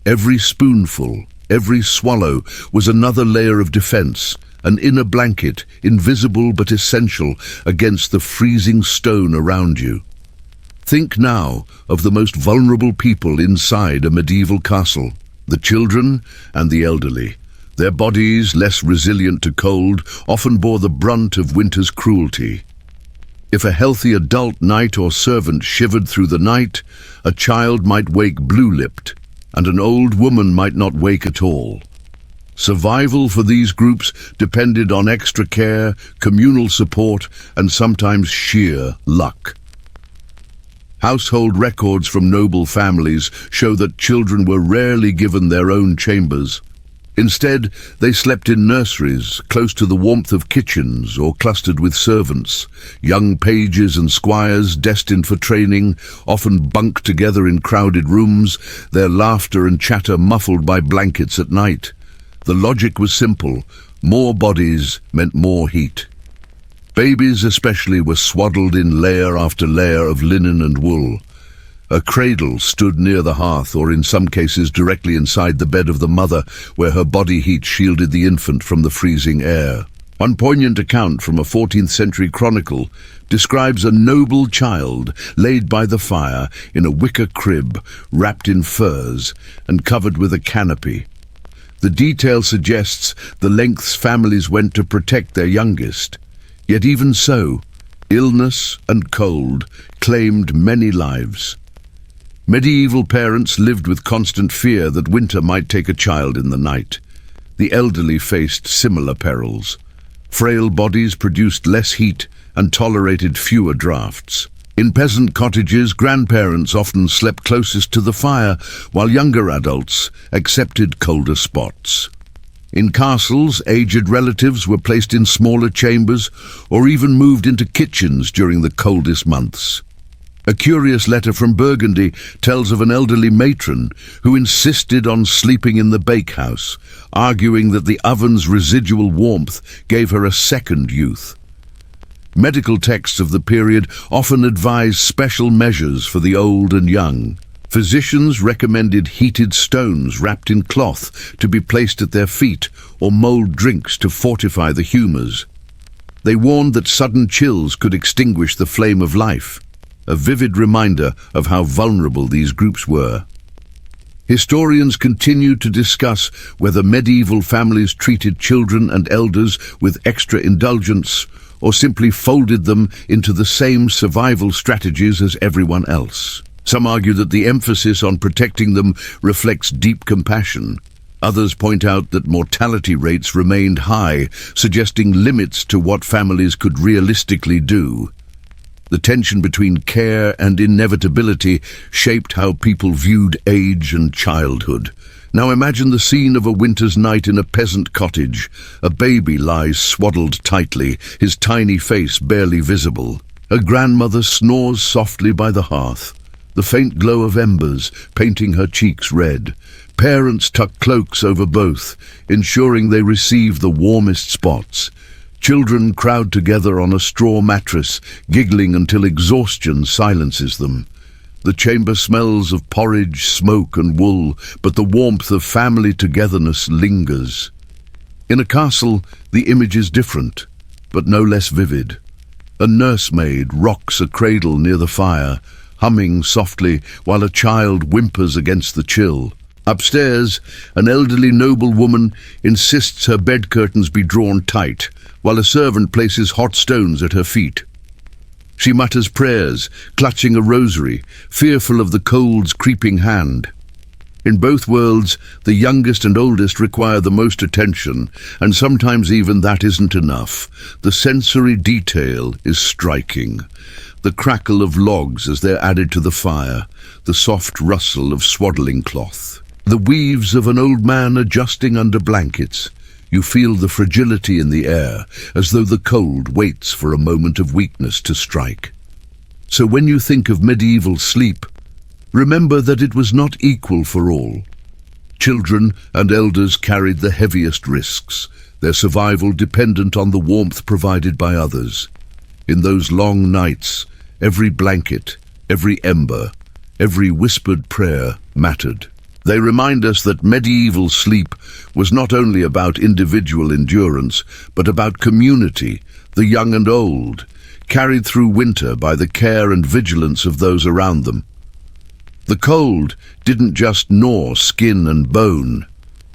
Every spoonful, every swallow was another layer of defense, an inner blanket, invisible but essential against the freezing stone around you. Think now of the most vulnerable people inside a medieval castle, the children and the elderly. Their bodies, less resilient to cold, often bore the brunt of winter's cruelty. If a healthy adult knight or servant shivered through the night, a child might wake blue-lipped. and an old woman might not wake at all. Survival for these groups depended on extra care, communal support, and sometimes sheer luck. Household records from noble families show that children were rarely given their own chambers. Instead, they slept in nurseries, close to the warmth of kitchens, or clustered with servants. Young pages and squires, destined for training, often bunked together in crowded rooms, their laughter and chatter muffled by blankets at night. The logic was simple: more bodies meant more heat. Babies especially were swaddled in layer after layer of linen and wool. A cradle stood near the hearth, or in some cases directly inside the bed of the mother, where her body heat shielded the infant from the freezing air. One poignant account from a 14th century chronicle describes a noble child laid by the fire in a wicker crib, wrapped in furs and covered with a canopy. The detail suggests the lengths families went to protect their youngest. Yet even so, illness and cold claimed many lives. Medieval parents lived with constant fear that winter might take a child in the night. The elderly faced similar perils. Frail bodies produced less heat and tolerated fewer drafts. In peasant cottages, grandparents often slept closest to the fire, while younger adults accepted colder spots. In castles, aged relatives were placed in smaller chambers or even moved into kitchens during the coldest months. A curious letter from Burgundy tells of an elderly matron who insisted on sleeping in the bakehouse, arguing that the oven's residual warmth gave her a second youth. Medical texts of the period often advised special measures for the old and young. Physicians recommended heated stones wrapped in cloth to be placed at their feet, or mulled drinks to fortify the humours. They warned that sudden chills could extinguish the flame of life, a vivid reminder of how vulnerable these groups were. Historians continue to discuss whether medieval families treated children and elders with extra indulgence or simply folded them into the same survival strategies as everyone else. Some argue that the emphasis on protecting them reflects deep compassion. Others point out that mortality rates remained high, suggesting limits to what families could realistically do. The tension between care and inevitability shaped how people viewed age and childhood. Now imagine the scene of a winter's night in a peasant cottage. A baby lies swaddled tightly, his tiny face barely visible. A grandmother snores softly by the hearth, the faint glow of embers painting her cheeks red. Parents tuck cloaks over both, ensuring they receive the warmest spots. Children crowd together on a straw mattress, giggling until exhaustion silences them. The chamber smells of porridge, smoke and wool, but the warmth of family togetherness lingers. In a castle, the image is different, but no less vivid. A nursemaid rocks a cradle near the fire, humming softly while a child whimpers against the chill. Upstairs, an elderly noblewoman insists her bed curtains be drawn tight, while a servant places hot stones at her feet. She mutters prayers, clutching a rosary, fearful of the cold's creeping hand. In both worlds, the youngest and oldest require the most attention, and sometimes even that isn't enough. The sensory detail is striking. The crackle of logs as they're added to the fire, the soft rustle of swaddling cloth, the weaves of an old man adjusting under blankets. You feel the fragility in the air, as though the cold waits for a moment of weakness to strike. So when you think of medieval sleep, remember that it was not equal for all. Children and elders carried the heaviest risks, their survival dependent on the warmth provided by others. In those long nights, every blanket, every ember, every whispered prayer mattered. They remind us that medieval sleep was not only about individual endurance, but about community, the young and old, carried through winter by the care and vigilance of those around them. The cold didn't just gnaw skin and bone.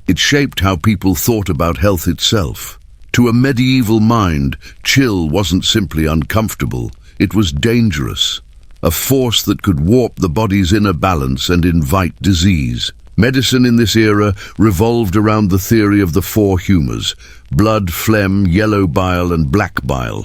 It shaped how people thought about health itself. To a medieval mind, chill wasn't simply uncomfortable, it was dangerous, a force that could warp the body's inner balance and invite disease. Medicine in this era revolved around the theory of the four humours: blood, phlegm, yellow bile and black bile.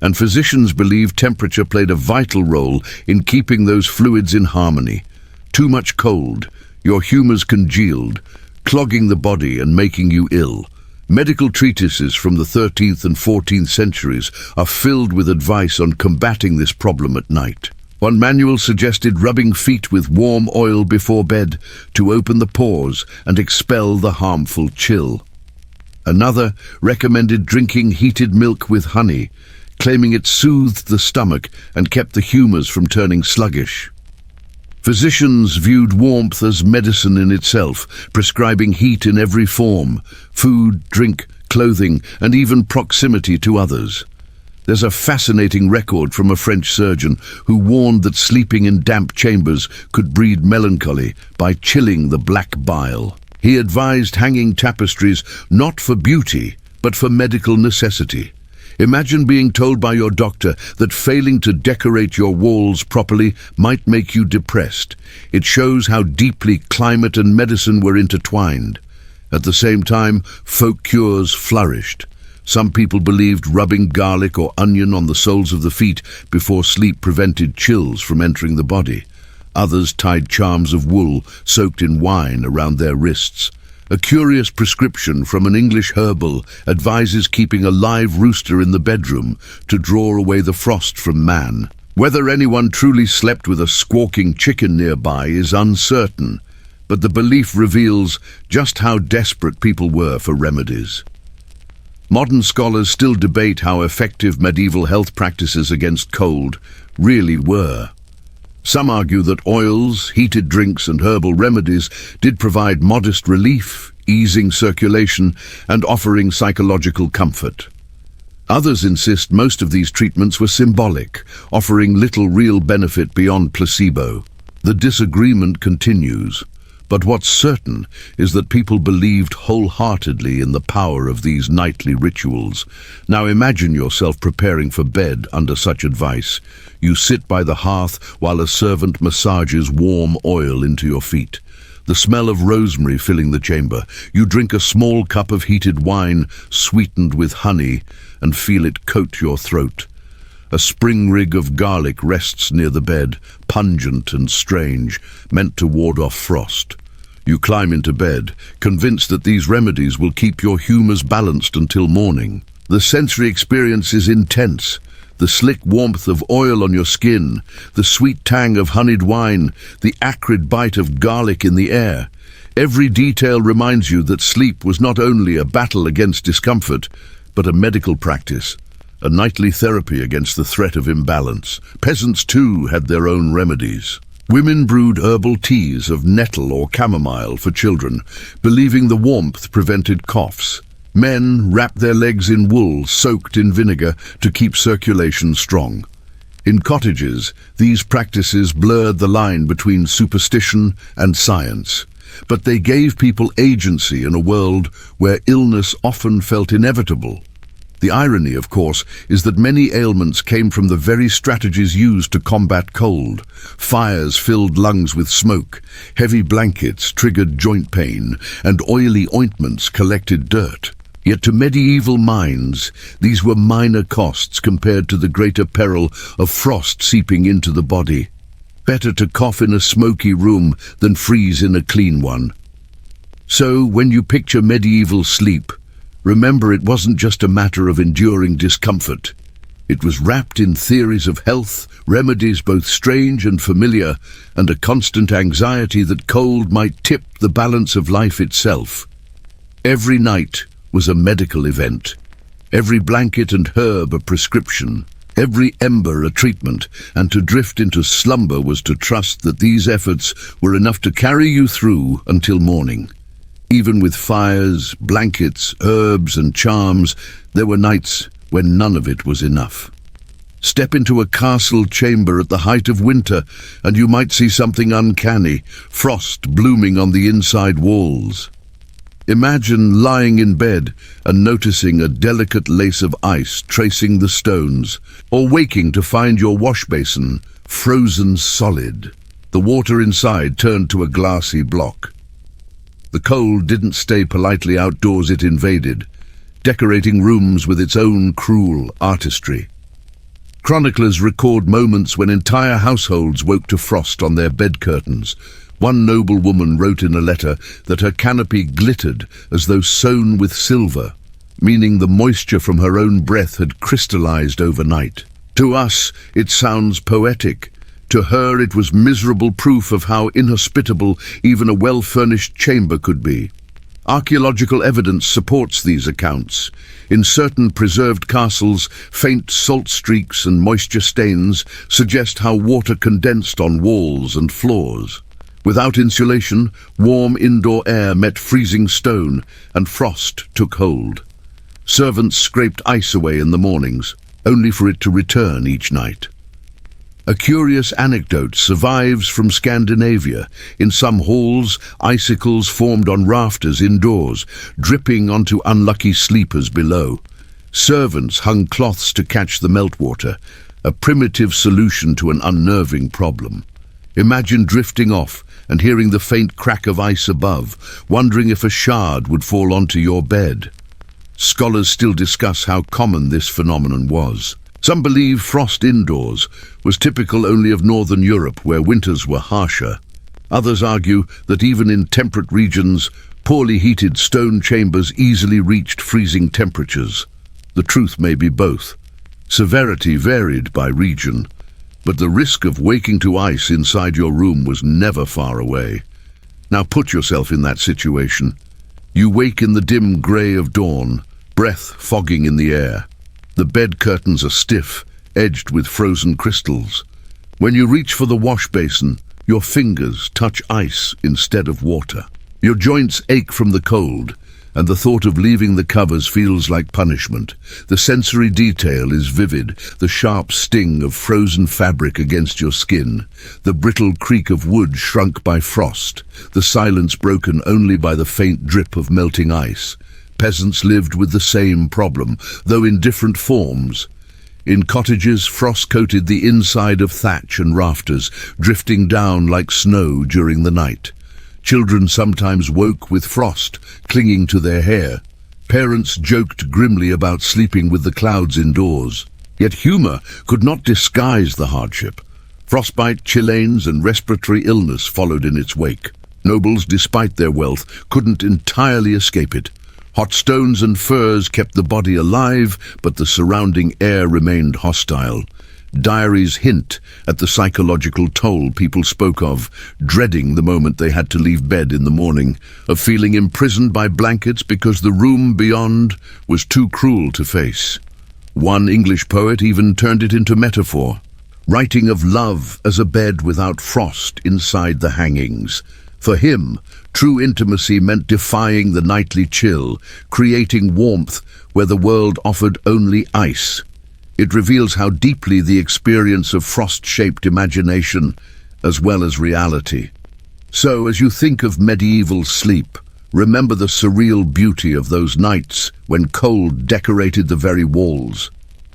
And physicians believed temperature played a vital role in keeping those fluids in harmony. Too much cold, your humours congealed, clogging the body and making you ill. Medical treatises from the 13th and 14th centuries are filled with advice on combating this problem at night. One manual suggested rubbing feet with warm oil before bed to open the pores and expel the harmful chill. Another recommended drinking heated milk with honey, claiming it soothed the stomach and kept the humours from turning sluggish. Physicians viewed warmth as medicine in itself, prescribing heat in every form: food, drink, clothing, and even proximity to others. There's a fascinating record from a French surgeon who warned that sleeping in damp chambers could breed melancholy by chilling the black bile. He advised hanging tapestries not for beauty, but for medical necessity. Imagine being told by your doctor that failing to decorate your walls properly might make you depressed. It shows how deeply climate and medicine were intertwined. At the same time, folk cures flourished. Some people believed rubbing garlic or onion on the soles of the feet before sleep prevented chills from entering the body. Others tied charms of wool soaked in wine around their wrists. A curious prescription from an English herbal advises keeping a live rooster in the bedroom to draw away the frost from man. Whether anyone truly slept with a squawking chicken nearby is uncertain, but the belief reveals just how desperate people were for remedies. Modern scholars still debate how effective medieval health practices against cold really were. Some argue that oils, heated drinks and herbal remedies did provide modest relief, easing circulation and offering psychological comfort. Others insist most of these treatments were symbolic, offering little real benefit beyond placebo. The disagreement continues, but what's certain is that people believed wholeheartedly in the power of these nightly rituals. Now imagine yourself preparing for bed under such advice. You sit by the hearth while a servant massages warm oil into your feet. The smell of rosemary filling the chamber. You drink a small cup of heated wine sweetened with honey and feel it coat your throat. A spring rig of garlic rests near the bed, pungent and strange, meant to ward off frost. You climb into bed, convinced that these remedies will keep your humours balanced until morning. The sensory experience is intense. The slick warmth of oil on your skin, the sweet tang of honeyed wine, the acrid bite of garlic in the air. Every detail reminds you that sleep was not only a battle against discomfort, but a medical practice, a nightly therapy against the threat of imbalance. Peasants too had their own remedies. Women brewed herbal teas of nettle or chamomile for children, believing the warmth prevented coughs. Men wrapped their legs in wool soaked in vinegar to keep circulation strong. In cottages, these practices blurred the line between superstition and science, but they gave people agency in a world where illness often felt inevitable. The irony, of course, is that many ailments came from the very strategies used to combat cold. Fires filled lungs with smoke, heavy blankets triggered joint pain, and oily ointments collected dirt. Yet to medieval minds, these were minor costs compared to the greater peril of frost seeping into the body. Better to cough in a smoky room than freeze in a clean one. So, when you picture medieval sleep, remember it wasn't just a matter of enduring discomfort. It was wrapped in theories of health, remedies both strange and familiar, and a constant anxiety that cold might tip the balance of life itself. Every night was a medical event. Every blanket and herb a prescription. Every ember a treatment, and to drift into slumber was to trust that these efforts were enough to carry you through until morning. Even with fires, blankets, herbs and charms, there were nights when none of it was enough. Step into a castle chamber at the height of winter, and you might see something uncanny, frost blooming on the inside walls. Imagine lying in bed and noticing a delicate lace of ice tracing the stones, or waking to find your wash basin frozen solid, the water inside turned to a glassy block. The cold didn't stay politely outdoors, it invaded, decorating rooms with its own cruel artistry. Chroniclers record moments when entire households woke to frost on their bed curtains. One noble woman wrote in a letter that her canopy glittered as though sewn with silver, meaning the moisture from her own breath had crystallized overnight. To us, it sounds poetic. To her, it was miserable proof of how inhospitable even a well-furnished chamber could be. Archaeological evidence supports these accounts. In certain preserved castles, faint salt streaks and moisture stains suggest how water condensed on walls and floors. Without insulation, warm indoor air met freezing stone, and frost took hold. Servants scraped ice away in the mornings, only for it to return each night. A curious anecdote survives from Scandinavia. In some halls, icicles formed on rafters indoors, dripping onto unlucky sleepers below. Servants hung cloths to catch the meltwater, a primitive solution to an unnerving problem. Imagine drifting off and hearing the faint crack of ice above, wondering if a shard would fall onto your bed. Scholars still discuss how common this phenomenon was. Some believe frost indoors was typical only of northern Europe, where winters were harsher. Others argue that even in temperate regions, poorly heated stone chambers easily reached freezing temperatures. The truth may be both. Severity varied by region, but the risk of waking to ice inside your room was never far away. Now put yourself in that situation. You wake in the dim grey of dawn, breath fogging in the air. The bed curtains are stiff, edged with frozen crystals. When you reach for the wash basin, your fingers touch ice instead of water. Your joints ache from the cold, and the thought of leaving the covers feels like punishment. The sensory detail is vivid, the sharp sting of frozen fabric against your skin, the brittle creak of wood shrunk by frost, the silence broken only by the faint drip of melting ice. Peasants lived with the same problem, though in different forms. In cottages, frost coated the inside of thatch and rafters, drifting down like snow during the night. Children sometimes woke with frost, clinging to their hair. Parents joked grimly about sleeping with the clouds indoors. Yet humor could not disguise the hardship. Frostbite, chilblains, and respiratory illness followed in its wake. Nobles, despite their wealth, couldn't entirely escape it. Hot stones and furs kept the body alive, but the surrounding air remained hostile. Diaries hint at the psychological toll people spoke of, dreading the moment they had to leave bed in the morning, of feeling imprisoned by blankets because the room beyond was too cruel to face. One English poet even turned it into metaphor, writing of love as a bed without frost inside the hangings. For him, true intimacy meant defying the nightly chill, creating warmth where the world offered only ice. It reveals how deeply the experience of frost shaped imagination as well as reality. So, as you think of medieval sleep, remember the surreal beauty of those nights when cold decorated the very walls.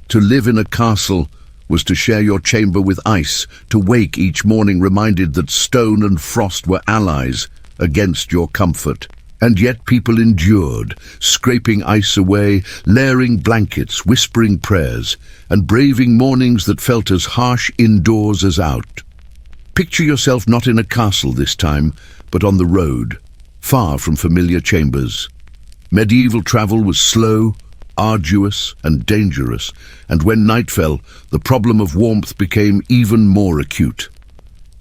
To live in a castle was to share your chamber with ice, to wake each morning reminded that stone and frost were allies against your comfort. And yet people endured, scraping ice away, layering blankets, whispering prayers, and braving mornings that felt as harsh indoors as out. Picture yourself not in a castle this time, but on the road, far from familiar chambers. Medieval travel was slow, arduous, and dangerous, and when night fell, the problem of warmth became even more acute.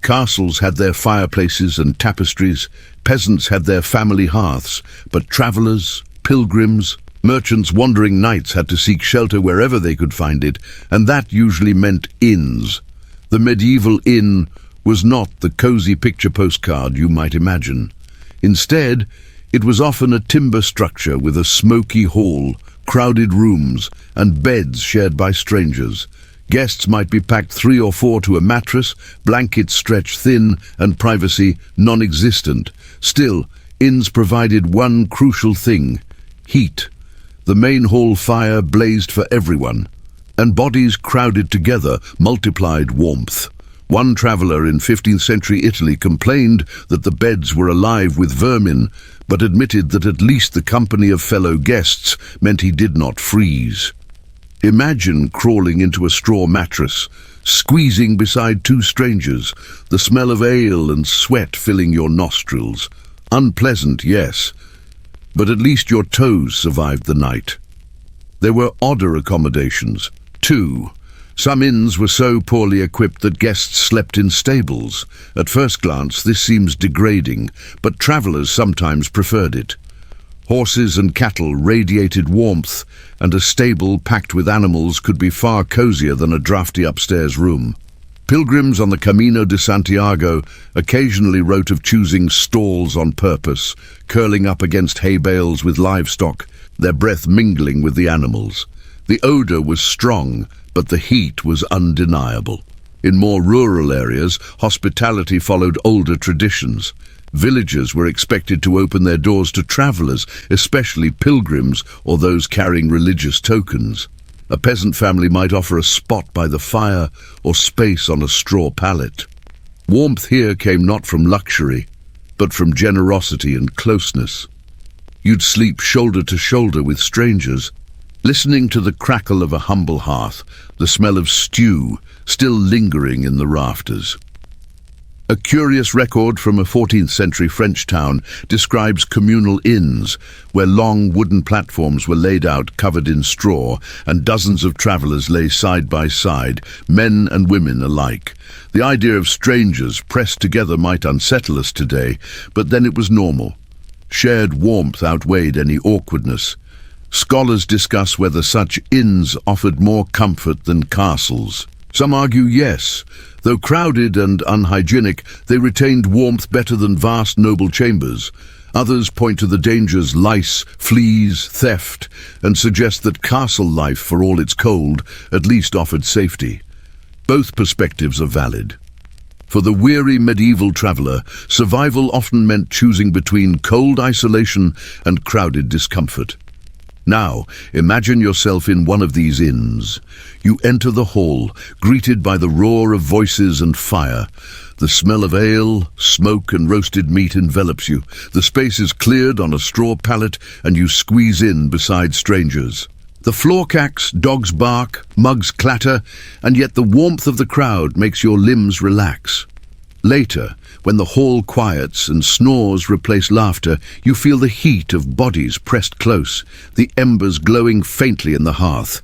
Castles had their fireplaces and tapestries, peasants had their family hearths, but travelers, pilgrims, merchants wandering nights had to seek shelter wherever they could find it, and that usually meant inns. The medieval inn was not the cozy picture postcard you might imagine. Instead, it was often a timber structure with a smoky hall, crowded rooms, and beds shared by strangers. Guests might be packed 3 or 4 to a mattress, blankets stretched thin, and privacy non-existent. Still, inns provided one crucial thing: heat. The main hall fire blazed for everyone, and bodies crowded together multiplied warmth. One traveller in 15th century Italy complained that the beds were alive with vermin, but admitted that at least the company of fellow guests meant he did not freeze. Imagine crawling into a straw mattress, squeezing beside two strangers, the smell of ale and sweat filling your nostrils. Unpleasant, yes, but at least your toes survived the night. There were odder accommodations, too. Some inns were so poorly equipped that guests slept in stables. At first glance, this seems degrading, but travellers sometimes preferred it. Horses and cattle radiated warmth, and a stable packed with animals could be far cozier than a drafty upstairs room. Pilgrims on the Camino de Santiago occasionally wrote of choosing stalls on purpose, curling up against hay bales with livestock, their breath mingling with the animals. The odour was strong, but the heat was undeniable. In more rural areas, hospitality followed older traditions. Villagers were expected to open their doors to travellers, especially pilgrims or those carrying religious tokens. A peasant family might offer a spot by the fire or space on a straw pallet. Warmth here came not from luxury, but from generosity and closeness. You'd sleep shoulder to shoulder with strangers, listening to the crackle of a humble hearth, the smell of stew still lingering in the rafters. A curious record from a 14th century French town describes communal inns, where long wooden platforms were laid out covered in straw, and dozens of travellers lay side by side, men and women alike. The idea of strangers pressed together might unsettle us today, but then it was normal. Shared warmth outweighed any awkwardness. Scholars discuss whether such inns offered more comfort than castles. Some argue yes. Though crowded and unhygienic, they retained warmth better than vast noble chambers. Others point to the dangers lice, fleas, theft, and suggest that castle life, for all its cold, at least offered safety. Both perspectives are valid. For the weary medieval traveller, survival often meant choosing between cold isolation and crowded discomfort. Now, imagine yourself in one of these inns. You enter the hall, greeted by the roar of voices and fire. The smell of ale, smoke and roasted meat envelops you. The space is cleared on a straw pallet and you squeeze in beside strangers. The floor cracks, dogs bark, mugs clatter, and yet the warmth of the crowd makes your limbs relax. Later, when the hall quiets and snores replace laughter, you feel the heat of bodies pressed close, the embers glowing faintly in the hearth.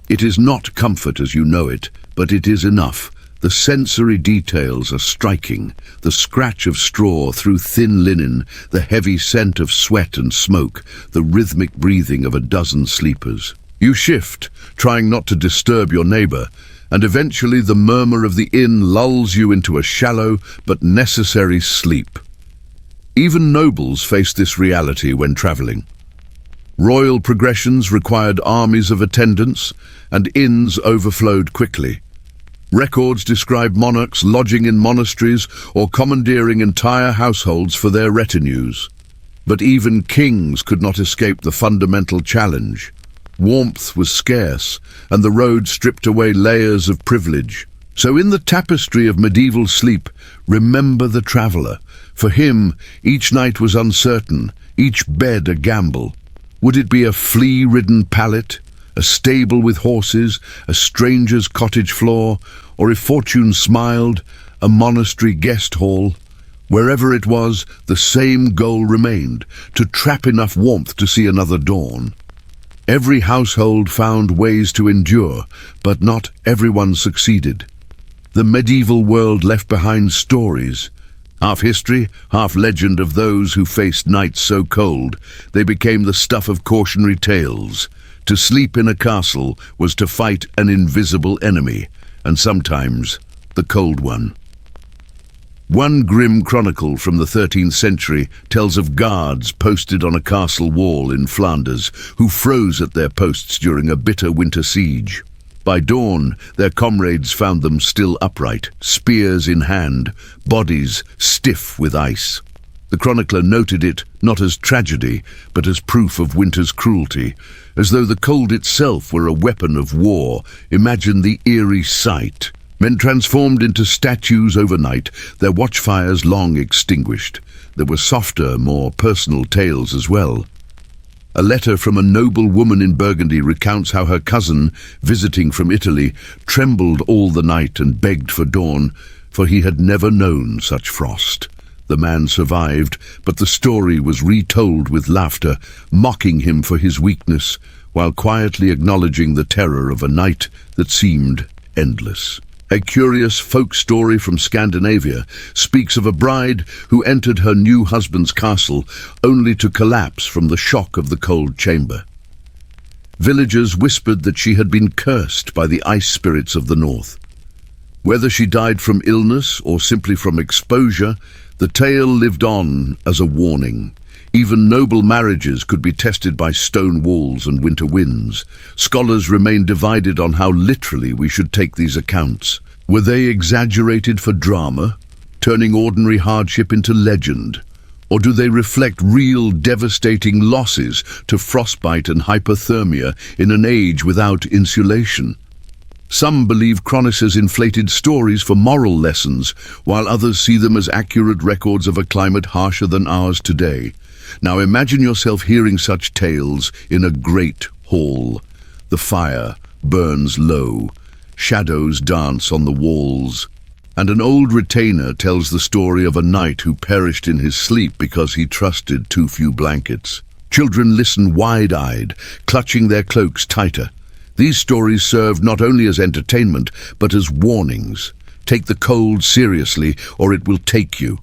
It is not comfort as you know it, but it is enough. The sensory details are striking. The scratch of straw through thin linen, the heavy scent of sweat and smoke, the rhythmic breathing of a dozen sleepers. You shift, trying not to disturb your neighbour, and eventually the murmur of the inn lulls you into a shallow but necessary sleep. Even nobles faced this reality when travelling. Royal progressions required armies of attendants, and inns overflowed quickly. Records describe monarchs lodging in monasteries or commandeering entire households for their retinues. But even kings could not escape the fundamental challenge. Warmth was scarce, and the road stripped away layers of privilege. So in the tapestry of medieval sleep, remember the traveller. For him, each night was uncertain, each bed a gamble. Would it be a flea-ridden pallet, a stable with horses, a stranger's cottage floor, or if fortune smiled, a monastery guest hall? Wherever it was, the same goal remained, to trap enough warmth to see another dawn. Every household found ways to endure, but not everyone succeeded. The medieval world left behind stories, half history, half legend of those who faced nights so cold they became the stuff of cautionary tales. To sleep in a castle was to fight an invisible enemy, and sometimes the cold one. One grim chronicle from the 13th century tells of guards posted on a castle wall in Flanders who froze at their posts during a bitter winter siege. By dawn, their comrades found them still upright, spears in hand, bodies stiff with ice. The chronicler noted it not as tragedy, but as proof of winter's cruelty. As though the cold itself were a weapon of war, imagine the eerie sight. Men transformed into statues overnight, their watchfires long extinguished. There were softer, more personal tales as well. A letter from a noble woman in Burgundy recounts how her cousin, visiting from Italy, trembled all the night and begged for dawn, for he had never known such frost. The man survived, but the story was retold with laughter, mocking him for his weakness, while quietly acknowledging the terror of a night that seemed endless. A curious folk story from Scandinavia speaks of a bride who entered her new husband's castle only to collapse from the shock of the cold chamber. Villagers whispered that she had been cursed by the ice spirits of the north. Whether she died from illness or simply from exposure, the tale lived on as a warning. Even noble marriages could be tested by stone walls and winter winds. Scholars remain divided on how literally we should take these accounts. Were they exaggerated for drama, turning ordinary hardship into legend? Or do they reflect real devastating losses to frostbite and hypothermia in an age without insulation? Some believe chroniclers inflated stories for moral lessons, while others see them as accurate records of a climate harsher than ours today. Now imagine yourself hearing such tales in a great hall. The fire burns low, shadows dance on the walls, and an old retainer tells the story of a knight who perished in his sleep because he trusted too few blankets. Children listen wide-eyed, clutching their cloaks tighter. These stories serve not only as entertainment, but as warnings. Take the cold seriously, or it will take you.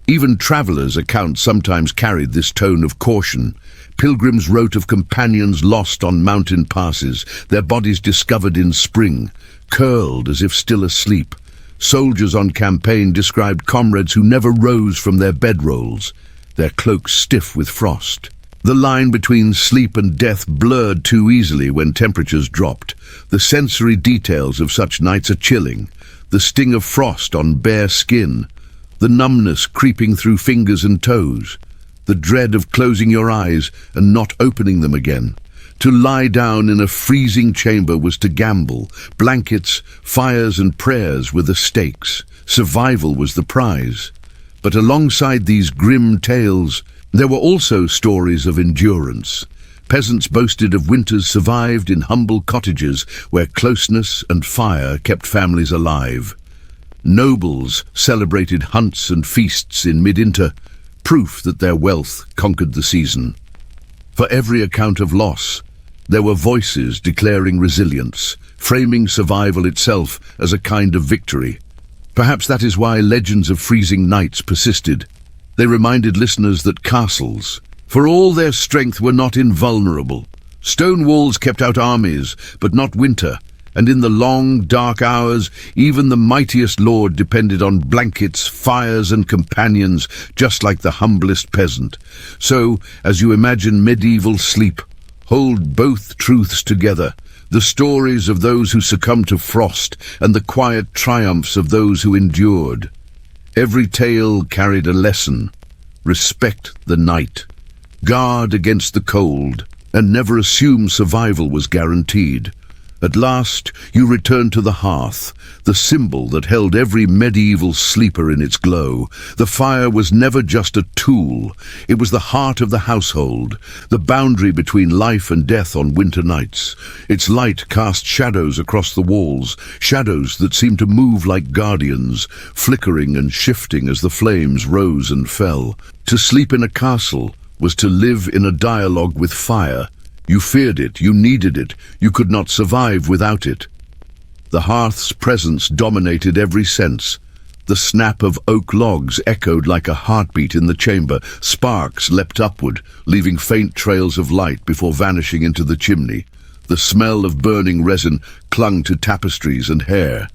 Even travelers' accounts sometimes carried this tone of caution. Pilgrims wrote of companions lost on mountain passes, their bodies discovered in spring, curled as if still asleep. Soldiers on campaign described comrades who never rose from their bedrolls, their cloaks stiff with frost. The line between sleep and death blurred too easily when temperatures dropped. The sensory details of such nights are chilling. The sting of frost on bare skin, the numbness creeping through fingers and toes, the dread of closing your eyes and not opening them again. To lie down in a freezing chamber was to gamble. Blankets, fires and prayers were the stakes. Survival was the prize. But alongside these grim tales, there were also stories of endurance. Peasants boasted of winters survived in humble cottages where closeness and fire kept families alive. Nobles celebrated hunts and feasts in mid-winter, proof that their wealth conquered the season. For every account of loss, there were voices declaring resilience, framing survival itself as a kind of victory. Perhaps that is why legends of freezing nights persisted. They reminded listeners that castles, for all their strength, were not invulnerable. Stone walls kept out armies, but not winter. And in the long, dark hours, even the mightiest lord depended on blankets, fires and companions, just like the humblest peasant. So, as you imagine medieval sleep, hold both truths together, the stories of those who succumbed to frost and the quiet triumphs of those who endured. Every tale carried a lesson. Respect the night, guard against the cold, and never assume survival was guaranteed. At last, you return to the hearth, the symbol that held every medieval sleeper in its glow. The fire was never just a tool. It was the heart of the household, the boundary between life and death on winter nights. Its light cast shadows across the walls, shadows that seemed to move like guardians, flickering and shifting as the flames rose and fell. To sleep in a castle was to live in a dialogue with fire. You feared it, you needed it, you could not survive without it. The hearth's presence dominated every sense. The snap of oak logs echoed like a heartbeat in the chamber. Sparks leapt upward, leaving faint trails of light before vanishing into the chimney. The smell of burning resin clung to tapestries and hair.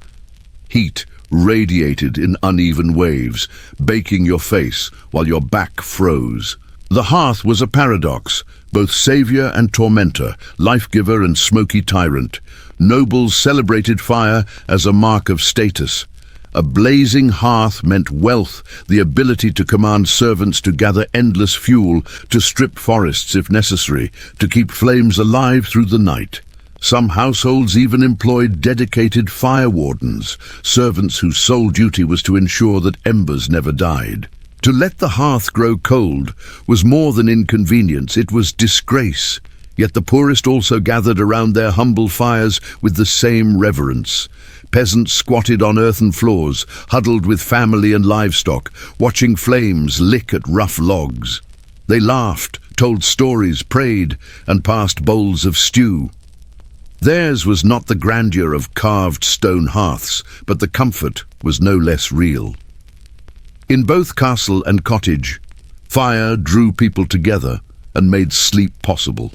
Heat radiated in uneven waves, baking your face while your back froze. The hearth was a paradox, both savior and tormentor, life-giver and smoky tyrant. Nobles celebrated fire as a mark of status. A blazing hearth meant wealth, the ability to command servants to gather endless fuel, to strip forests if necessary, to keep flames alive through the night. Some households even employed dedicated fire wardens, servants whose sole duty was to ensure that embers never died. To let the hearth grow cold was more than inconvenience, it was disgrace. Yet the poorest also gathered around their humble fires with the same reverence. Peasants squatted on earthen floors, huddled with family and livestock, watching flames lick at rough logs. They laughed, told stories, prayed, and passed bowls of stew. Theirs was not the grandeur of carved stone hearths, but the comfort was no less real. In both castle and cottage, fire drew people together and made sleep possible.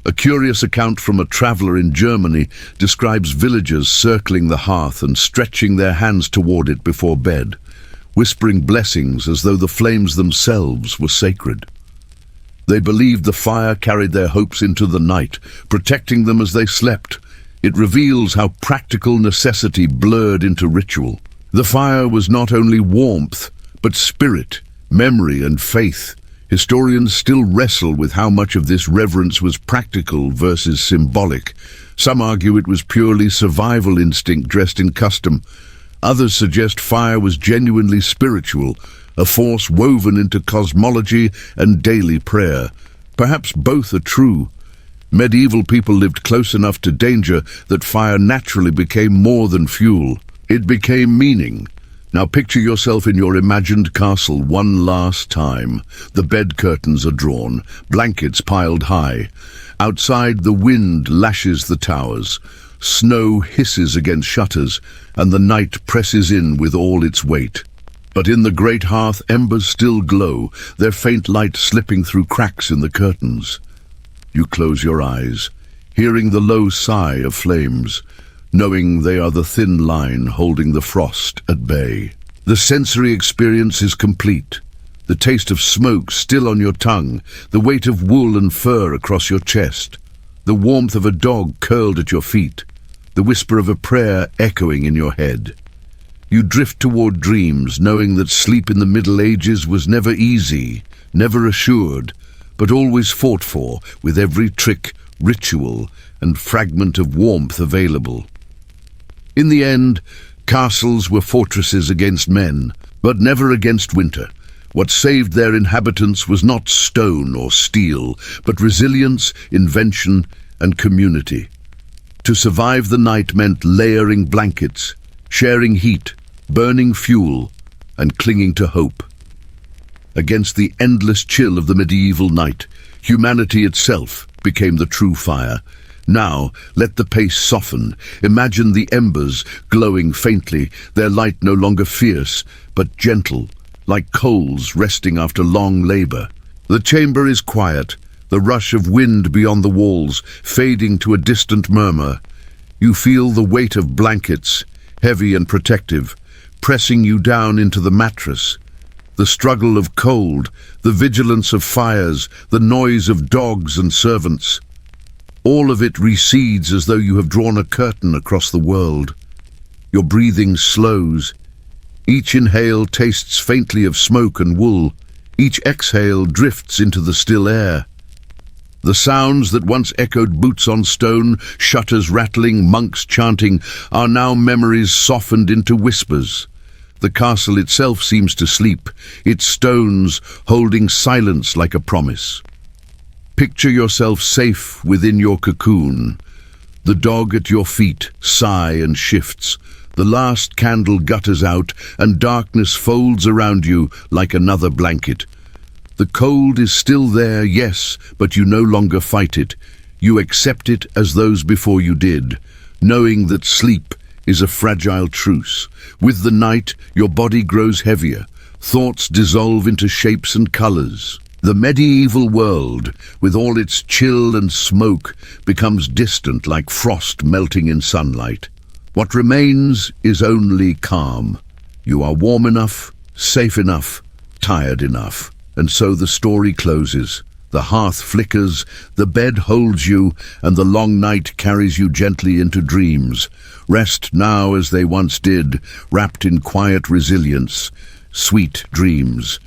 A curious account from a traveller in Germany describes villagers circling the hearth and stretching their hands toward it before bed, whispering blessings as though the flames themselves were sacred. They believed the fire carried their hopes into the night, protecting them as they slept. It reveals how practical necessity blurred into ritual. The fire was not only warmth, but spirit, memory, and faith. Historians still wrestle with how much of this reverence was practical versus symbolic. Some argue it was purely survival instinct dressed in custom. Others suggest fire was genuinely spiritual, a force woven into cosmology and daily prayer. Perhaps both are true. Medieval people lived close enough to danger that fire naturally became more than fuel. It became meaning. Now picture yourself in your imagined castle one last time. The bed curtains are drawn, blankets piled high. Outside, the wind lashes the towers. Snow hisses against shutters, and the night presses in with all its weight. But in the great hearth, embers still glow, their faint light slipping through cracks in the curtains. You close your eyes, hearing the low sigh of flames, knowing they are the thin line holding the frost at bay. The sensory experience is complete. The taste of smoke still on your tongue, the weight of wool and fur across your chest, the warmth of a dog curled at your feet, the whisper of a prayer echoing in your head. You drift toward dreams, knowing that sleep in the Middle Ages was never easy, never assured, but always fought for, with every trick, ritual, and fragment of warmth available. In the end, castles were fortresses against men, but never against winter. What saved their inhabitants was not stone or steel, but resilience, invention, and community. To survive the night meant layering blankets, sharing heat, burning fuel, and clinging to hope. Against the endless chill of the medieval night, humanity itself became the true fire. Now, let the pace soften. Imagine the embers glowing faintly, their light no longer fierce, but gentle, like coals resting after long labor. The chamber is quiet, the rush of wind beyond the walls fading to a distant murmur. You feel the weight of blankets, heavy and protective, pressing you down into the mattress. The struggle of cold, the vigilance of fires, the noise of dogs and servants. All of it recedes as though you have drawn a curtain across the world. Your breathing slows. Each inhale tastes faintly of smoke and wool. Each exhale drifts into the still air. The sounds that once echoed boots on stone, shutters rattling, monks chanting, are now memories softened into whispers. The castle itself seems to sleep, its stones holding silence like a promise. Picture yourself safe within your cocoon. The dog at your feet sighs and shifts. The last candle gutters out, and darkness folds around you like another blanket. The cold is still there, yes, but you no longer fight it. You accept it as those before you did, knowing that sleep is a fragile truce. With the night, your body grows heavier. Thoughts dissolve into shapes and colors. The medieval world, with all its chill and smoke, becomes distant like frost melting in sunlight. What remains is only calm. You are warm enough, safe enough, tired enough. And so the story closes. The hearth flickers, the bed holds you, and the long night carries you gently into dreams. Rest now as they once did, wrapped in quiet resilience. Sweet dreams.